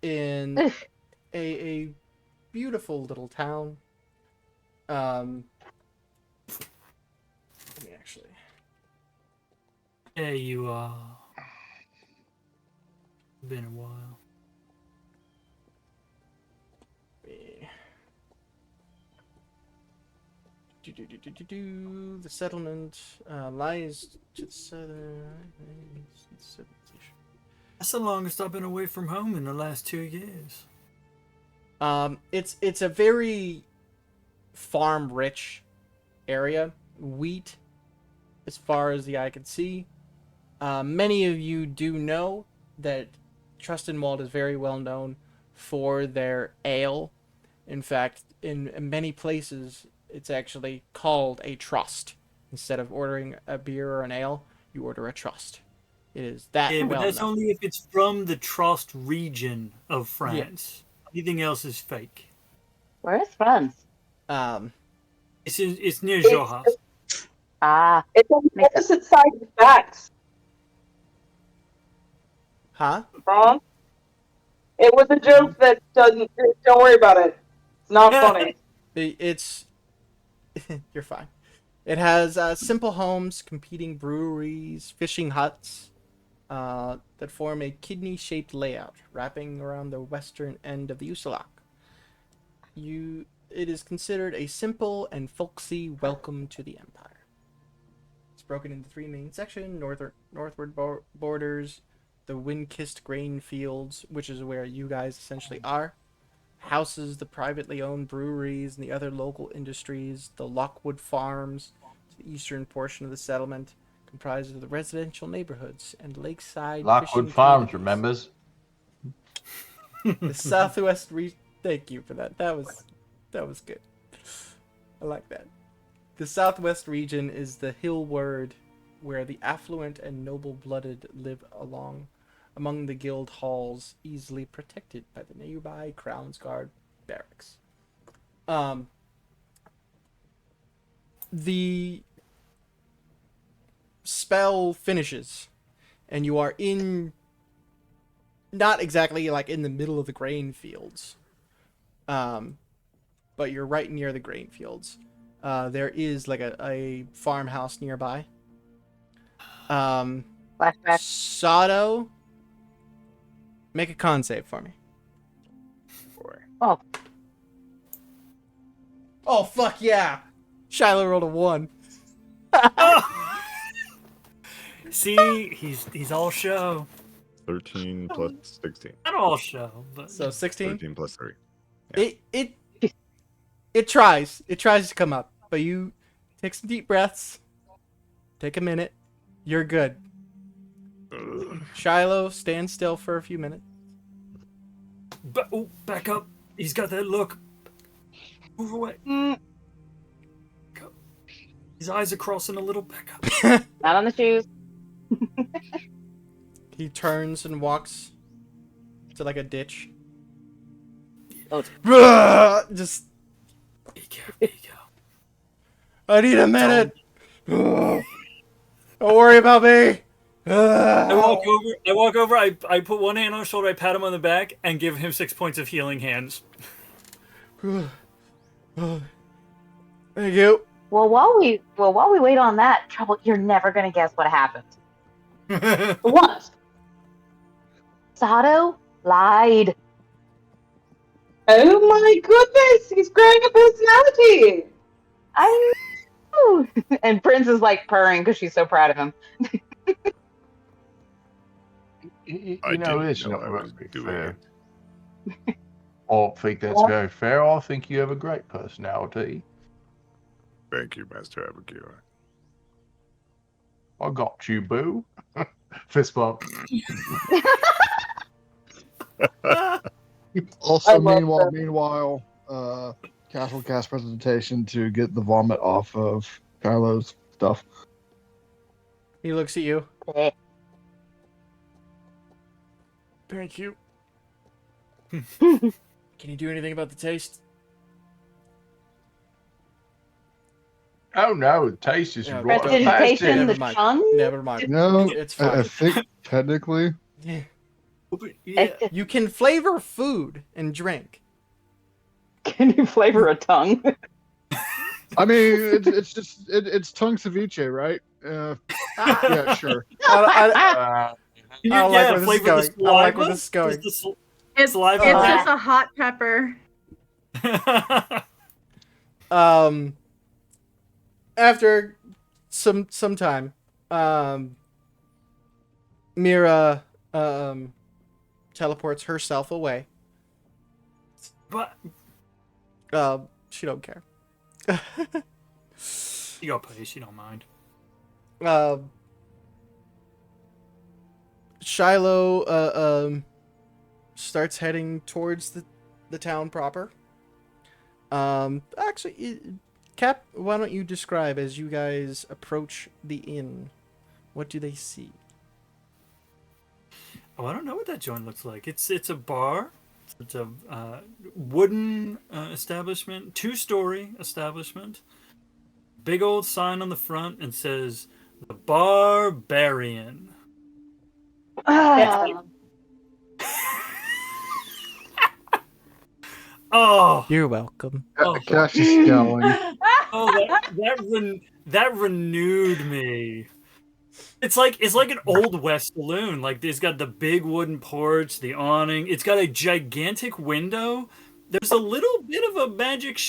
in a beautiful little town. Let me actually. Hey, you been a while. The settlement lies to the southern. That's the longest I've been away from home in the last 2 years. It's a very farm-rich area. Wheat, as far as the eye can see. Many of you do know that Trustenwald is very well known for their ale. In fact, in many places, it's actually called a trust. Instead of ordering a beer or an ale, you order a trust. It is that Yeah, but well that's known. only if it's from the Trust region of France. Anything else is fake. Where is France? It's near Joras. Ah, It's on the Makes sense. opposite side of the facts, Huh? Ron. It was a joke that doesn't. Don't worry about it. It's not funny. It's you're fine. It has simple homes, competing breweries, fishing huts that form a kidney-shaped layout, wrapping around the western end of the Usalak. It is considered a simple and folksy welcome to the Empire. It's broken into 3 main sections: northward borders, the wind-kissed grain fields, which is where you guys essentially are. Houses, the privately owned breweries, and the other local industries, the Lockwood Farms, the eastern portion of the settlement, comprised of the residential neighborhoods and lakeside Lockwood fishing Farms, communities. remembers? The southwest region. Thank you for that. That was good. I like that. The southwest region is the hill ward, where the affluent and noble-blooded live among the guild halls, easily protected by the nearby Crown's Guard barracks. The spell finishes, and you are not exactly like in the middle of the grain fields, but you're right near the grain fields. There is like a farmhouse nearby. flashback. Sato, make a con save for me. Oh, Oh, fuck yeah! Shiloh rolled a 1. See, he's all show. 13 plus 16. Not all show, but So 16? 13 plus 3. It tries. It tries to come up, but you take some deep breaths. Take a minute. You're good. Shiloh, stand still for a few minutes. back up. He's got that look. Move away. Go. His eyes are crossing a little. Back up. not on the shoes. He turns and walks to like a ditch. Oh. Just, Here you go. I need a minute. Don't worry about me. I walk over. I put one hand on his shoulder. I pat him on the back and give him 6 points of healing hands. Thank you. Well, while we wait on that, Trouble, you're never gonna guess what happened. What? Sato lied. Oh my goodness, he's growing a personality. I know. And Prince is like purring because she's so proud of him. You I know, didn't it's know not I was very doing fair. it. I don't think that's very fair. I think you have a great personality. Thank you, Master Abagir. I got you, boo. Fist bump. Also, love meanwhile, Cass will cast presentation to get the vomit off of Kylo's stuff. He looks at you. Eh. Thank you. Can you do anything about the taste? Oh no, the taste is Yeah, right. Prestidigitation, Never the mind. tongue. Never mind. No, It's I fine. think technically, Yeah. Yeah. You can flavor food and drink. Can you flavor a tongue? I mean, it's tongue ceviche, right? Yeah, sure. I You, don't like where this is flavor the going. I don't like where saliva? this is going. Just the It's Saliva. just a hot pepper. After some time, Mira teleports herself away. But She don't care. you go place, you don't mind. Shiloh starts heading towards the town proper. Cap, why don't you describe as you guys approach the inn? What do they see? Oh, I don't know what that joint looks like. It's a bar. It's a wooden establishment, 2-story establishment. Big old sign on the front and says the Barbarian. Ah, Oh, You're welcome. Oh. Cash is scowling. that renewed me. It's like an old west saloon. Like it's got the big wooden porch, the awning. It's got a gigantic window. There's a little bit of a magic,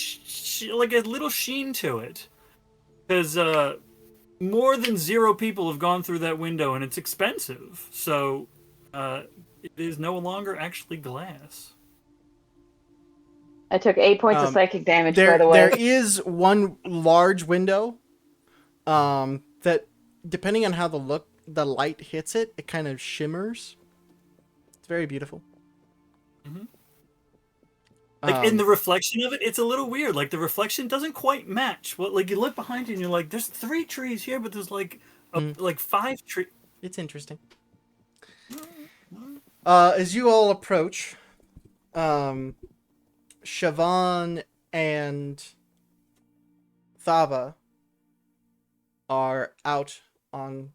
like a little sheen to it, because more than 0 people have gone through that window, and it's expensive. So it is no longer actually glass. I took 8 points of psychic damage, by There the way. is one large window, that depending on how the light hits it, it kind of shimmers. It's very beautiful. Mhm. Like in the reflection of it, it's a little weird. Like the reflection doesn't quite match. Well, like you look behind you and you're like, "There's 3 trees here, but there's like like 5 trees." It's interesting. As you all approach, Siobhan and Thava are out on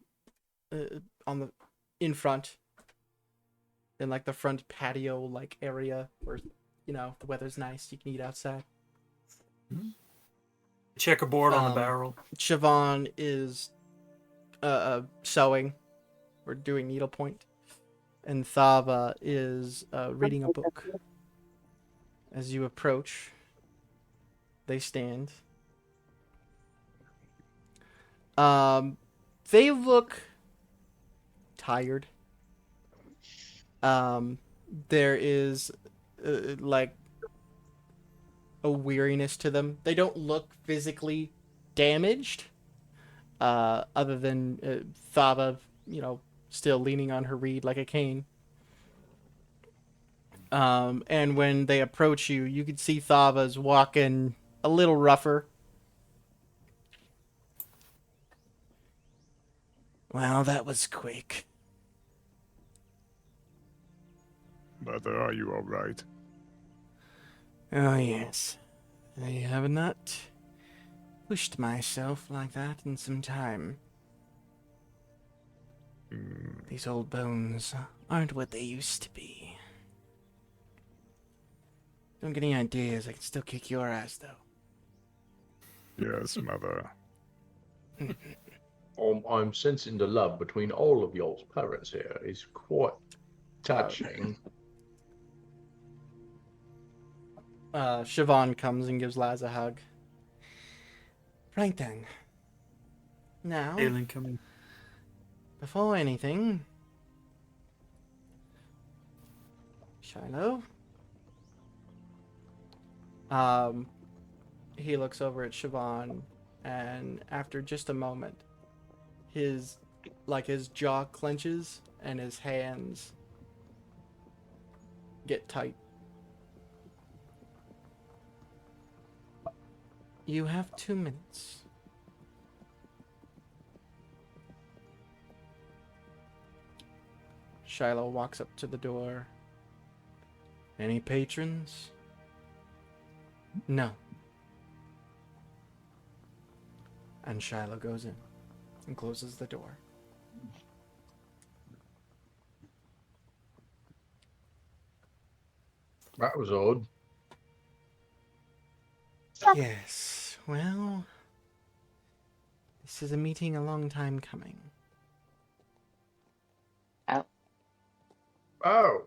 the in front, in like the front patio like area where the weather's nice, you can eat outside. Checkerboard on the barrel. Siobhan is sewing or doing needlepoint, and Thava is reading a book. As you approach, they stand. They look tired. There is like a weariness to them. They don't look physically damaged, other than Thava, still leaning on her reed like a cane. And when they approach you, you can see Thava's walking a little rougher. Well, that was quick. Mother, are you all right? Oh, yes. I have not pushed myself like that in some time. These old bones aren't what they used to be. Don't get any ideas. I can still kick your ass, though. Yes, mother. I'm sensing the love between all of y'all's parents here. It's quite touching. Siobhan comes and gives Laz a hug. Right then. Now, Aelin coming. before anything, Shiloh. He looks over at Siobhan, and after just a moment, his jaw clenches and his hands get tight. You have 2 minutes. Shiloh walks up to the door. Any patrons? No. And Shiloh goes in and closes the door. That was odd. Yes, well, this is a meeting a long time coming. Oh,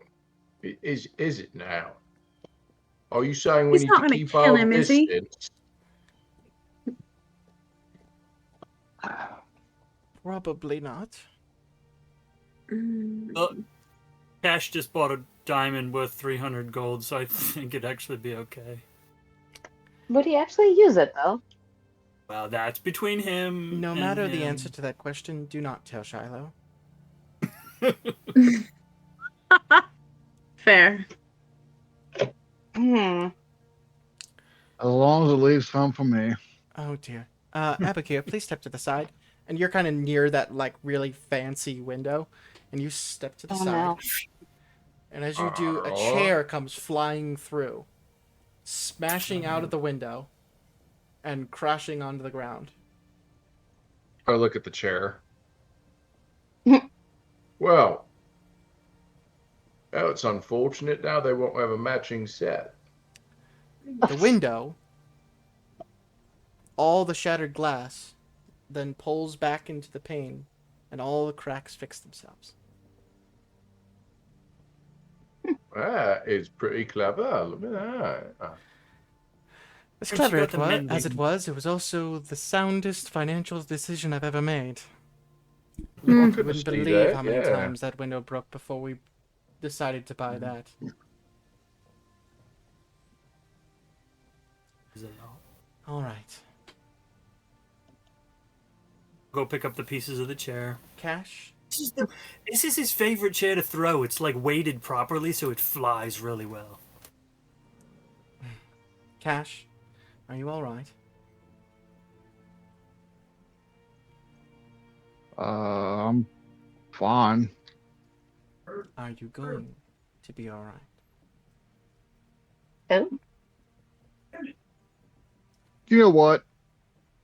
is it now? Are you saying we He's need not to gonna keep kill our him, is he? distance? Probably not. Cash just bought a diamond worth 300 gold, so I think it'd actually be okay. Would he actually use it though? Well, that's between him. No and matter the him. answer to that question, do not tell Shiloh. Fair. Hmm. As long as it leaves some for me. Oh dear. Abakir, please step to the side. And you're kind of near that, like, really fancy window. And you step to the Oh side. no. And as you do, a chair comes flying through, smashing out of the window, and crashing onto the ground. I look at the chair. Well, it's unfortunate now they won't have a matching set. The window, all the shattered glass, then pulls back into the pane, and all the cracks fix themselves. That is pretty clever. Look at that. As And she clever got it the was, mending. as it was also the soundest financial decision I've ever made. I You could wouldn't see believe that, how many yeah. times that window broke before we decided to buy that. Is it not? All right. Go pick up the pieces of the chair. Cash? This is his favorite chair to throw. It's like weighted properly, so it flies really well. Cash? Are you all right? I'm fine. Are you going to be all right? Oh. You know what?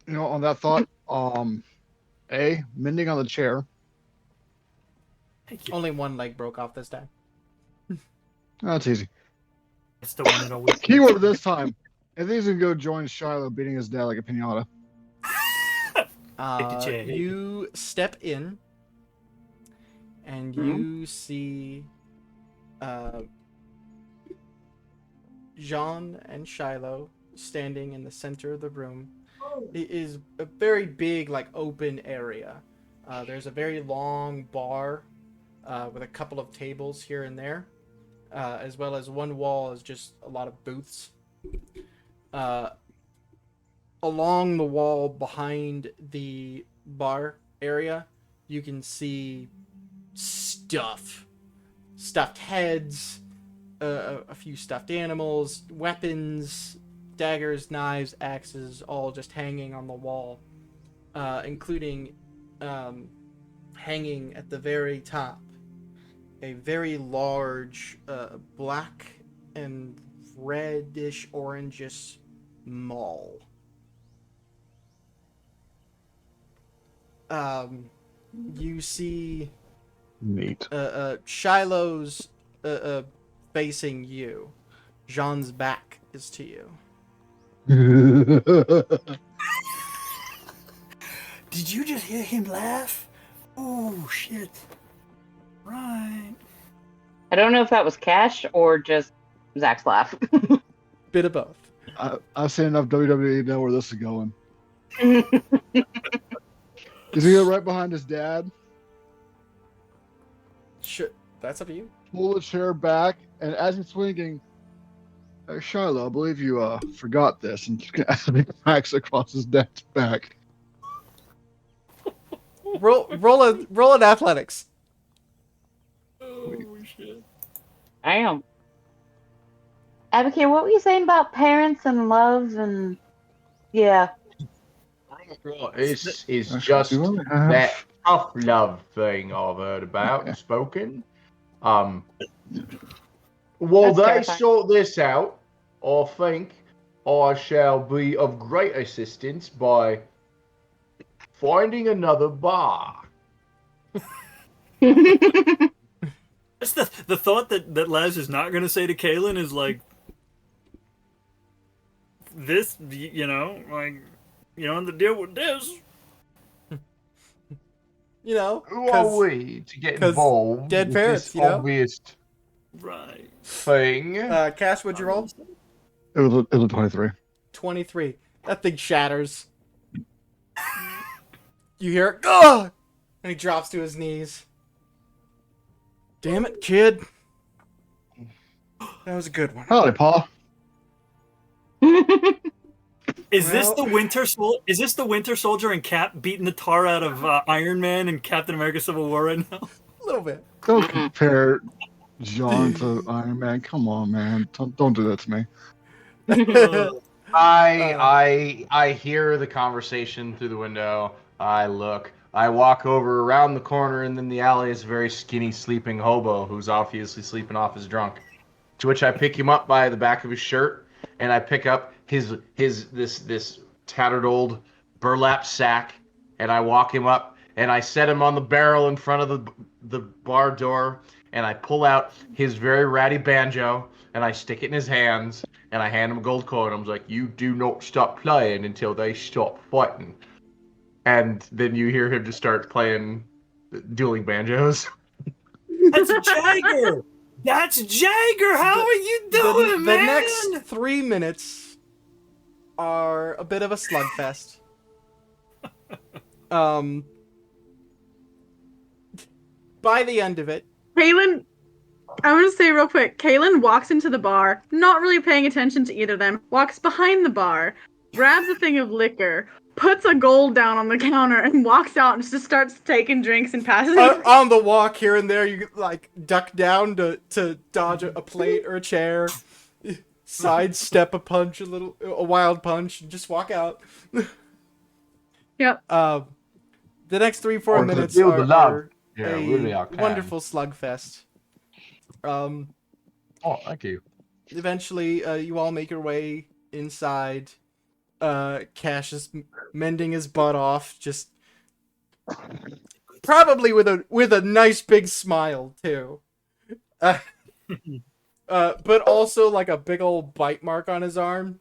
You know, on that thought, mending on the chair. Thank you. Only one leg broke off this time. That's easy. That's the one that always. Keyword this time. I think he's gonna go join Shiloh beating his dad like a pinata. chair. You step in, and you see Jean and Shiloh standing in the center of the room. It is a very big, like, open area. There's a very long bar with a couple of tables here and there, as well as one wall is just a lot of booths. Along the wall behind the bar area, you can see stuff. Stuffed heads, a few stuffed animals, weapons, daggers, knives, axes, all just hanging on the wall, including hanging at the very top a very large black and reddish orangish maul. You see Neat. Shiloh's facing you. Jean's back is to you. Did you just hear him laugh? Oh shit! Right. I don't know if that was Cash or just Zach's laugh. Bit of both. I've seen enough WWE to know where this is going. Is he right behind his dad? Sure, that's up to you. Pull the chair back, and as he's swinging, Shiloh, I believe you forgot this, and as he cracks across his dad's back. Roll an athletics. Oh shit! I am. Abigail, what were you saying about parents and love and yeah? It's Actually, just do I have- that tough love thing I've heard about and spoken. While That's they terrifying. sort this out, I think I shall be of great assistance by finding another bar. Just the thought that Laz is not going to say to Kaylin is like, this, you know, like, you don't have to deal with this. You know, Who are we to get 'cause involved dead with parents, this you know? obvious Right. thing? Cash, what'd you roll? It was a 23. 23. That thing shatters. You hear it, "Ugh!" And he drops to his knees. Damn it, kid. That was a good one. Howdy, Paul. Is this Well- the Is this the Winter Soldier and Cap beating the tar out of Iron Man and Captain America: Civil War right now? A little bit. Don't compare John to Iron Man. Come on, man. Don't do that to me. I hear the conversation through the window. I look. I walk over around the corner, and in the alley is a very skinny sleeping hobo who's obviously sleeping off his drunk. To which I pick him up by the back of his shirt, and I pick up this tattered old burlap sack, and I walk him up, and I set him on the barrel in front of the bar door, and I pull out his very ratty banjo, and I stick it in his hands, and I hand him a gold coin. I'm like, you do not stop playing until they stop fighting. And then you hear him just start playing dueling banjos. That's Jagger. That's Jagger. How are you doing, The man? next 3 minutes are a bit of a slugfest. By the end of it, Kaylin, I want to say real quick, Kaylin walks into the bar, not really paying attention to either of them, walks behind the bar, grabs a thing of liquor, puts a gold down on the counter, and walks out and just starts taking drinks and passing it. on the walk here and there, you like duck down to dodge a plate or a chair, sidestep a wild punch, and just walk out. Yep. The next 3-4 Or to minutes feel the love. are Yeah, a really I can. wonderful slugfest. Oh, thank you. Eventually, you all make your way inside. Cash is mending his butt off, just probably with a nice big smile too. But also like a big old bite mark on his arm,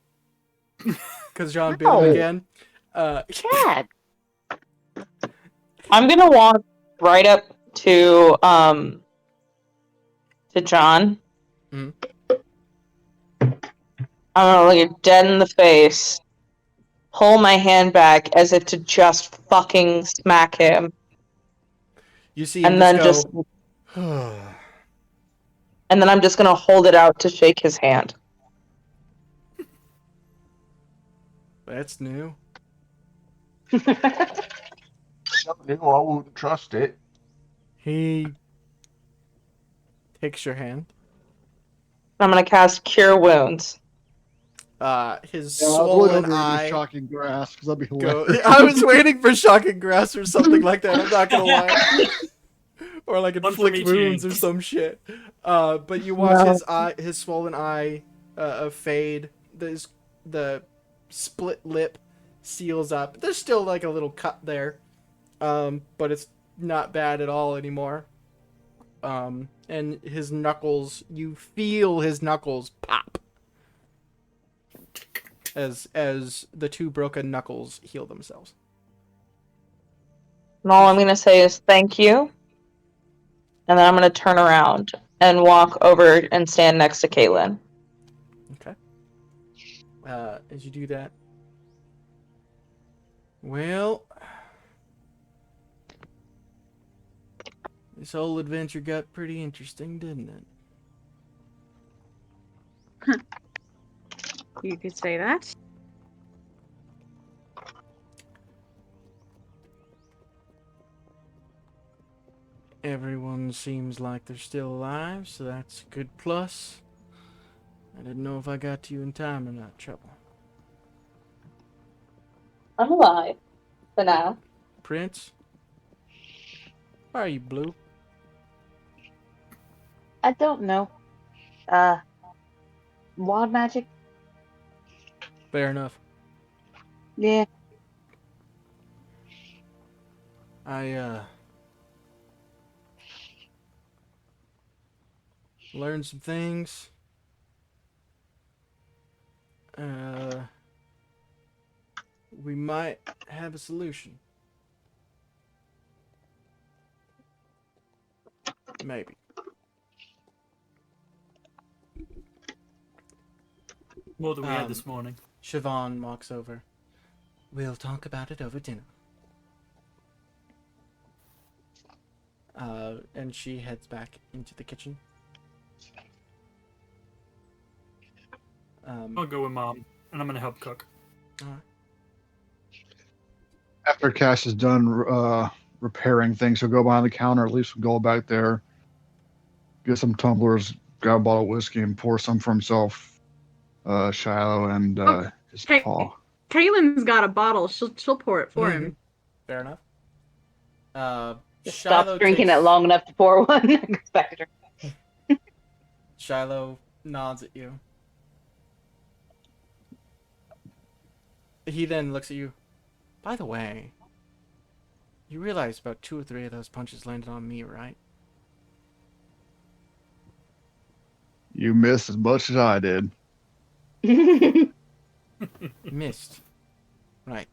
because John bit him No. again. Chad. I'm gonna walk right up to John. Mhm. I'm gonna look it dead in the face, pull my hand back as if to just fucking smack him, You see him and then go, and then I'm just gonna hold it out to shake his hand. That's new. Something I wouldn't trust it. He takes your hand. I'm gonna cast Cure Wounds. His I was swollen waiting for eye. shocking grass because that'd be Go, hilarious. I was waiting for shocking grass or something like that. I'm not gonna lie. Or like One from inflict each wounds hand. or some shit. But you watch his swollen eye fade. The split lip seals up. There's still like a little cut there, but it's not bad at all anymore. and his knuckles, you feel his knuckles pop as the two broken knuckles heal themselves. And all I'm going to say is thank you. And then I'm going to turn around and walk over and stand next to Caitlin. Okay. As you do that, well, this whole adventure got pretty interesting, didn't it? You could say that. Everyone seems like they're still alive, so that's a good plus. I didn't know if I got to you in time or not, Trouble. I'm alive. For now. Prince? Why are you blue? I don't know. Wild magic? Fair enough. Yeah. I, learned some things. We might have a solution. Maybe. What do we have this morning? Siobhan walks over. We'll talk about it over dinner. And she heads back into the kitchen. I'll go with Mom, and I'm gonna help cook. Alright. After Cash is done repairing things, he'll go behind the counter, at least go back there, get some tumblers, grab a bottle of whiskey, and pour some for himself, Shiloh, and his Okay. paw. Kaylin's got a bottle. She'll pour it for him. Fair enough. Just Shiloh stops drinking takes- it long enough to pour one. Goes back to her. Shiloh nods at you. He then looks at you. By the way, you realize about 2 or 3 of those punches landed on me, right? You missed as much as I did. Missed. Right.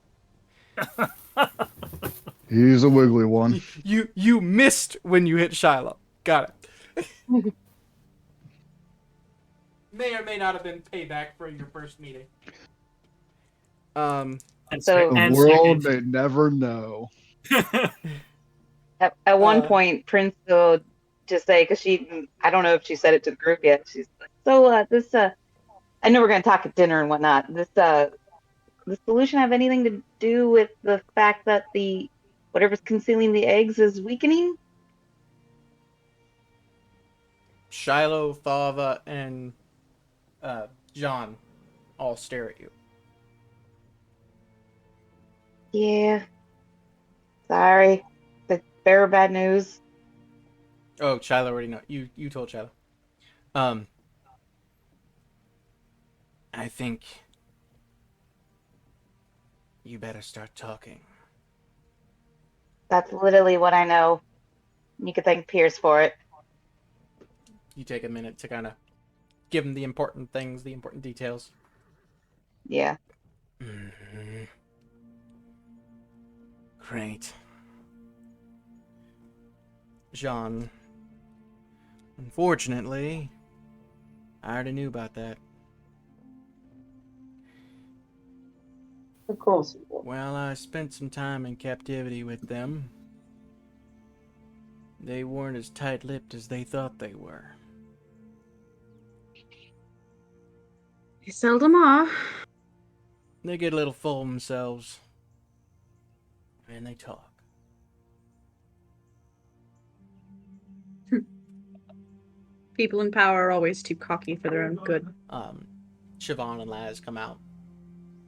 He's a wiggly one. You missed when you hit Shiloh. Got it. May or may not have been payback for your first meeting. And So- The and world second. may never know. At one Uh, point, Prince will just say, because I don't know if she said it to the group yet. She's like, so I know we're going to talk at dinner and whatnot. The solution have anything to do with the fact that whatever's concealing the eggs is weakening? Shiloh, Thava, and John all stare at you. Yeah. Sorry. The bearer bad news. Oh, Shiloh already know. You told Shiloh. I think you better start talking. That's literally what I know. You could thank Pierce for it. You take a minute to kind of give him the important things, the important details. Yeah. Mhm. Great. Jean. Unfortunately, I already knew about that. Of course. Well, I spent some time in captivity with them. They weren't as tight-lipped as they thought they were. They seldom are. They get a little full of themselves. And they talk. People in power are always too cocky for their own good. Siobhan and Laz come out.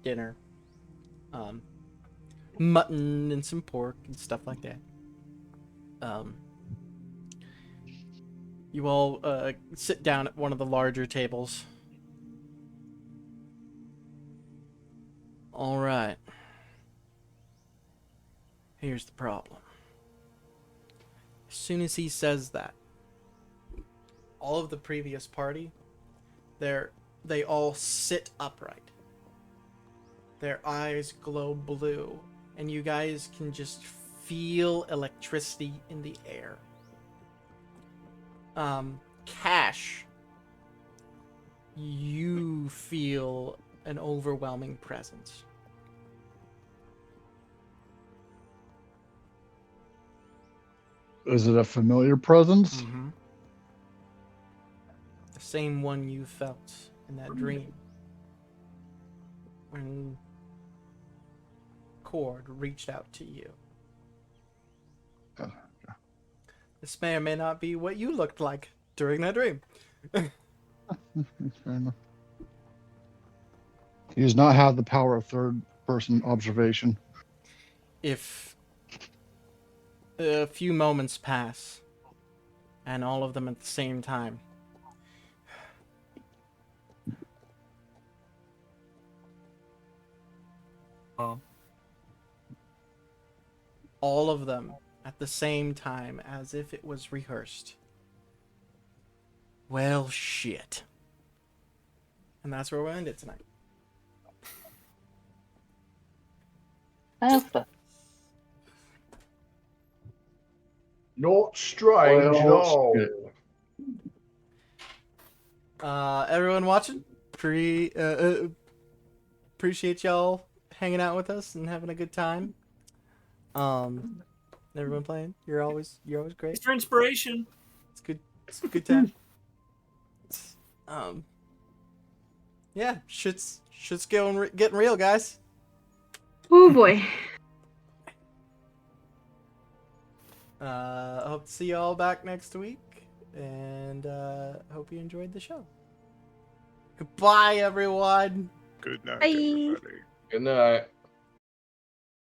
Dinner. Mutton and some pork and stuff like that. You all sit down at one of the larger tables. All right. Here's the problem. As soon as he says that, all of the previous party, they all sit upright. Their eyes glow blue, and you guys can just feel electricity in the air. Cash, you feel an overwhelming presence. Is it a familiar presence? The same one you felt in that dream when Cord reached out to you. Oh, This may or may not be what you looked like during that dream. Fair enough. He does not have the power of third-person observation. If a few moments pass, and all of them at the same time, Oh. all of them at the same time, as if it was rehearsed. Well, shit. And that's where we'll end it tonight. Alpha. Not strange, Well, no. Everyone watching, appreciate y'all hanging out with us and having a good time. Everyone playing, you're always great. Thanks for inspiration. It's good. It's a good time. Yeah, shit's getting real, guys. Oh boy. I hope to see you all back next week, and hope you enjoyed the show. Goodbye, everyone. Good night, Bye. everybody. Good night.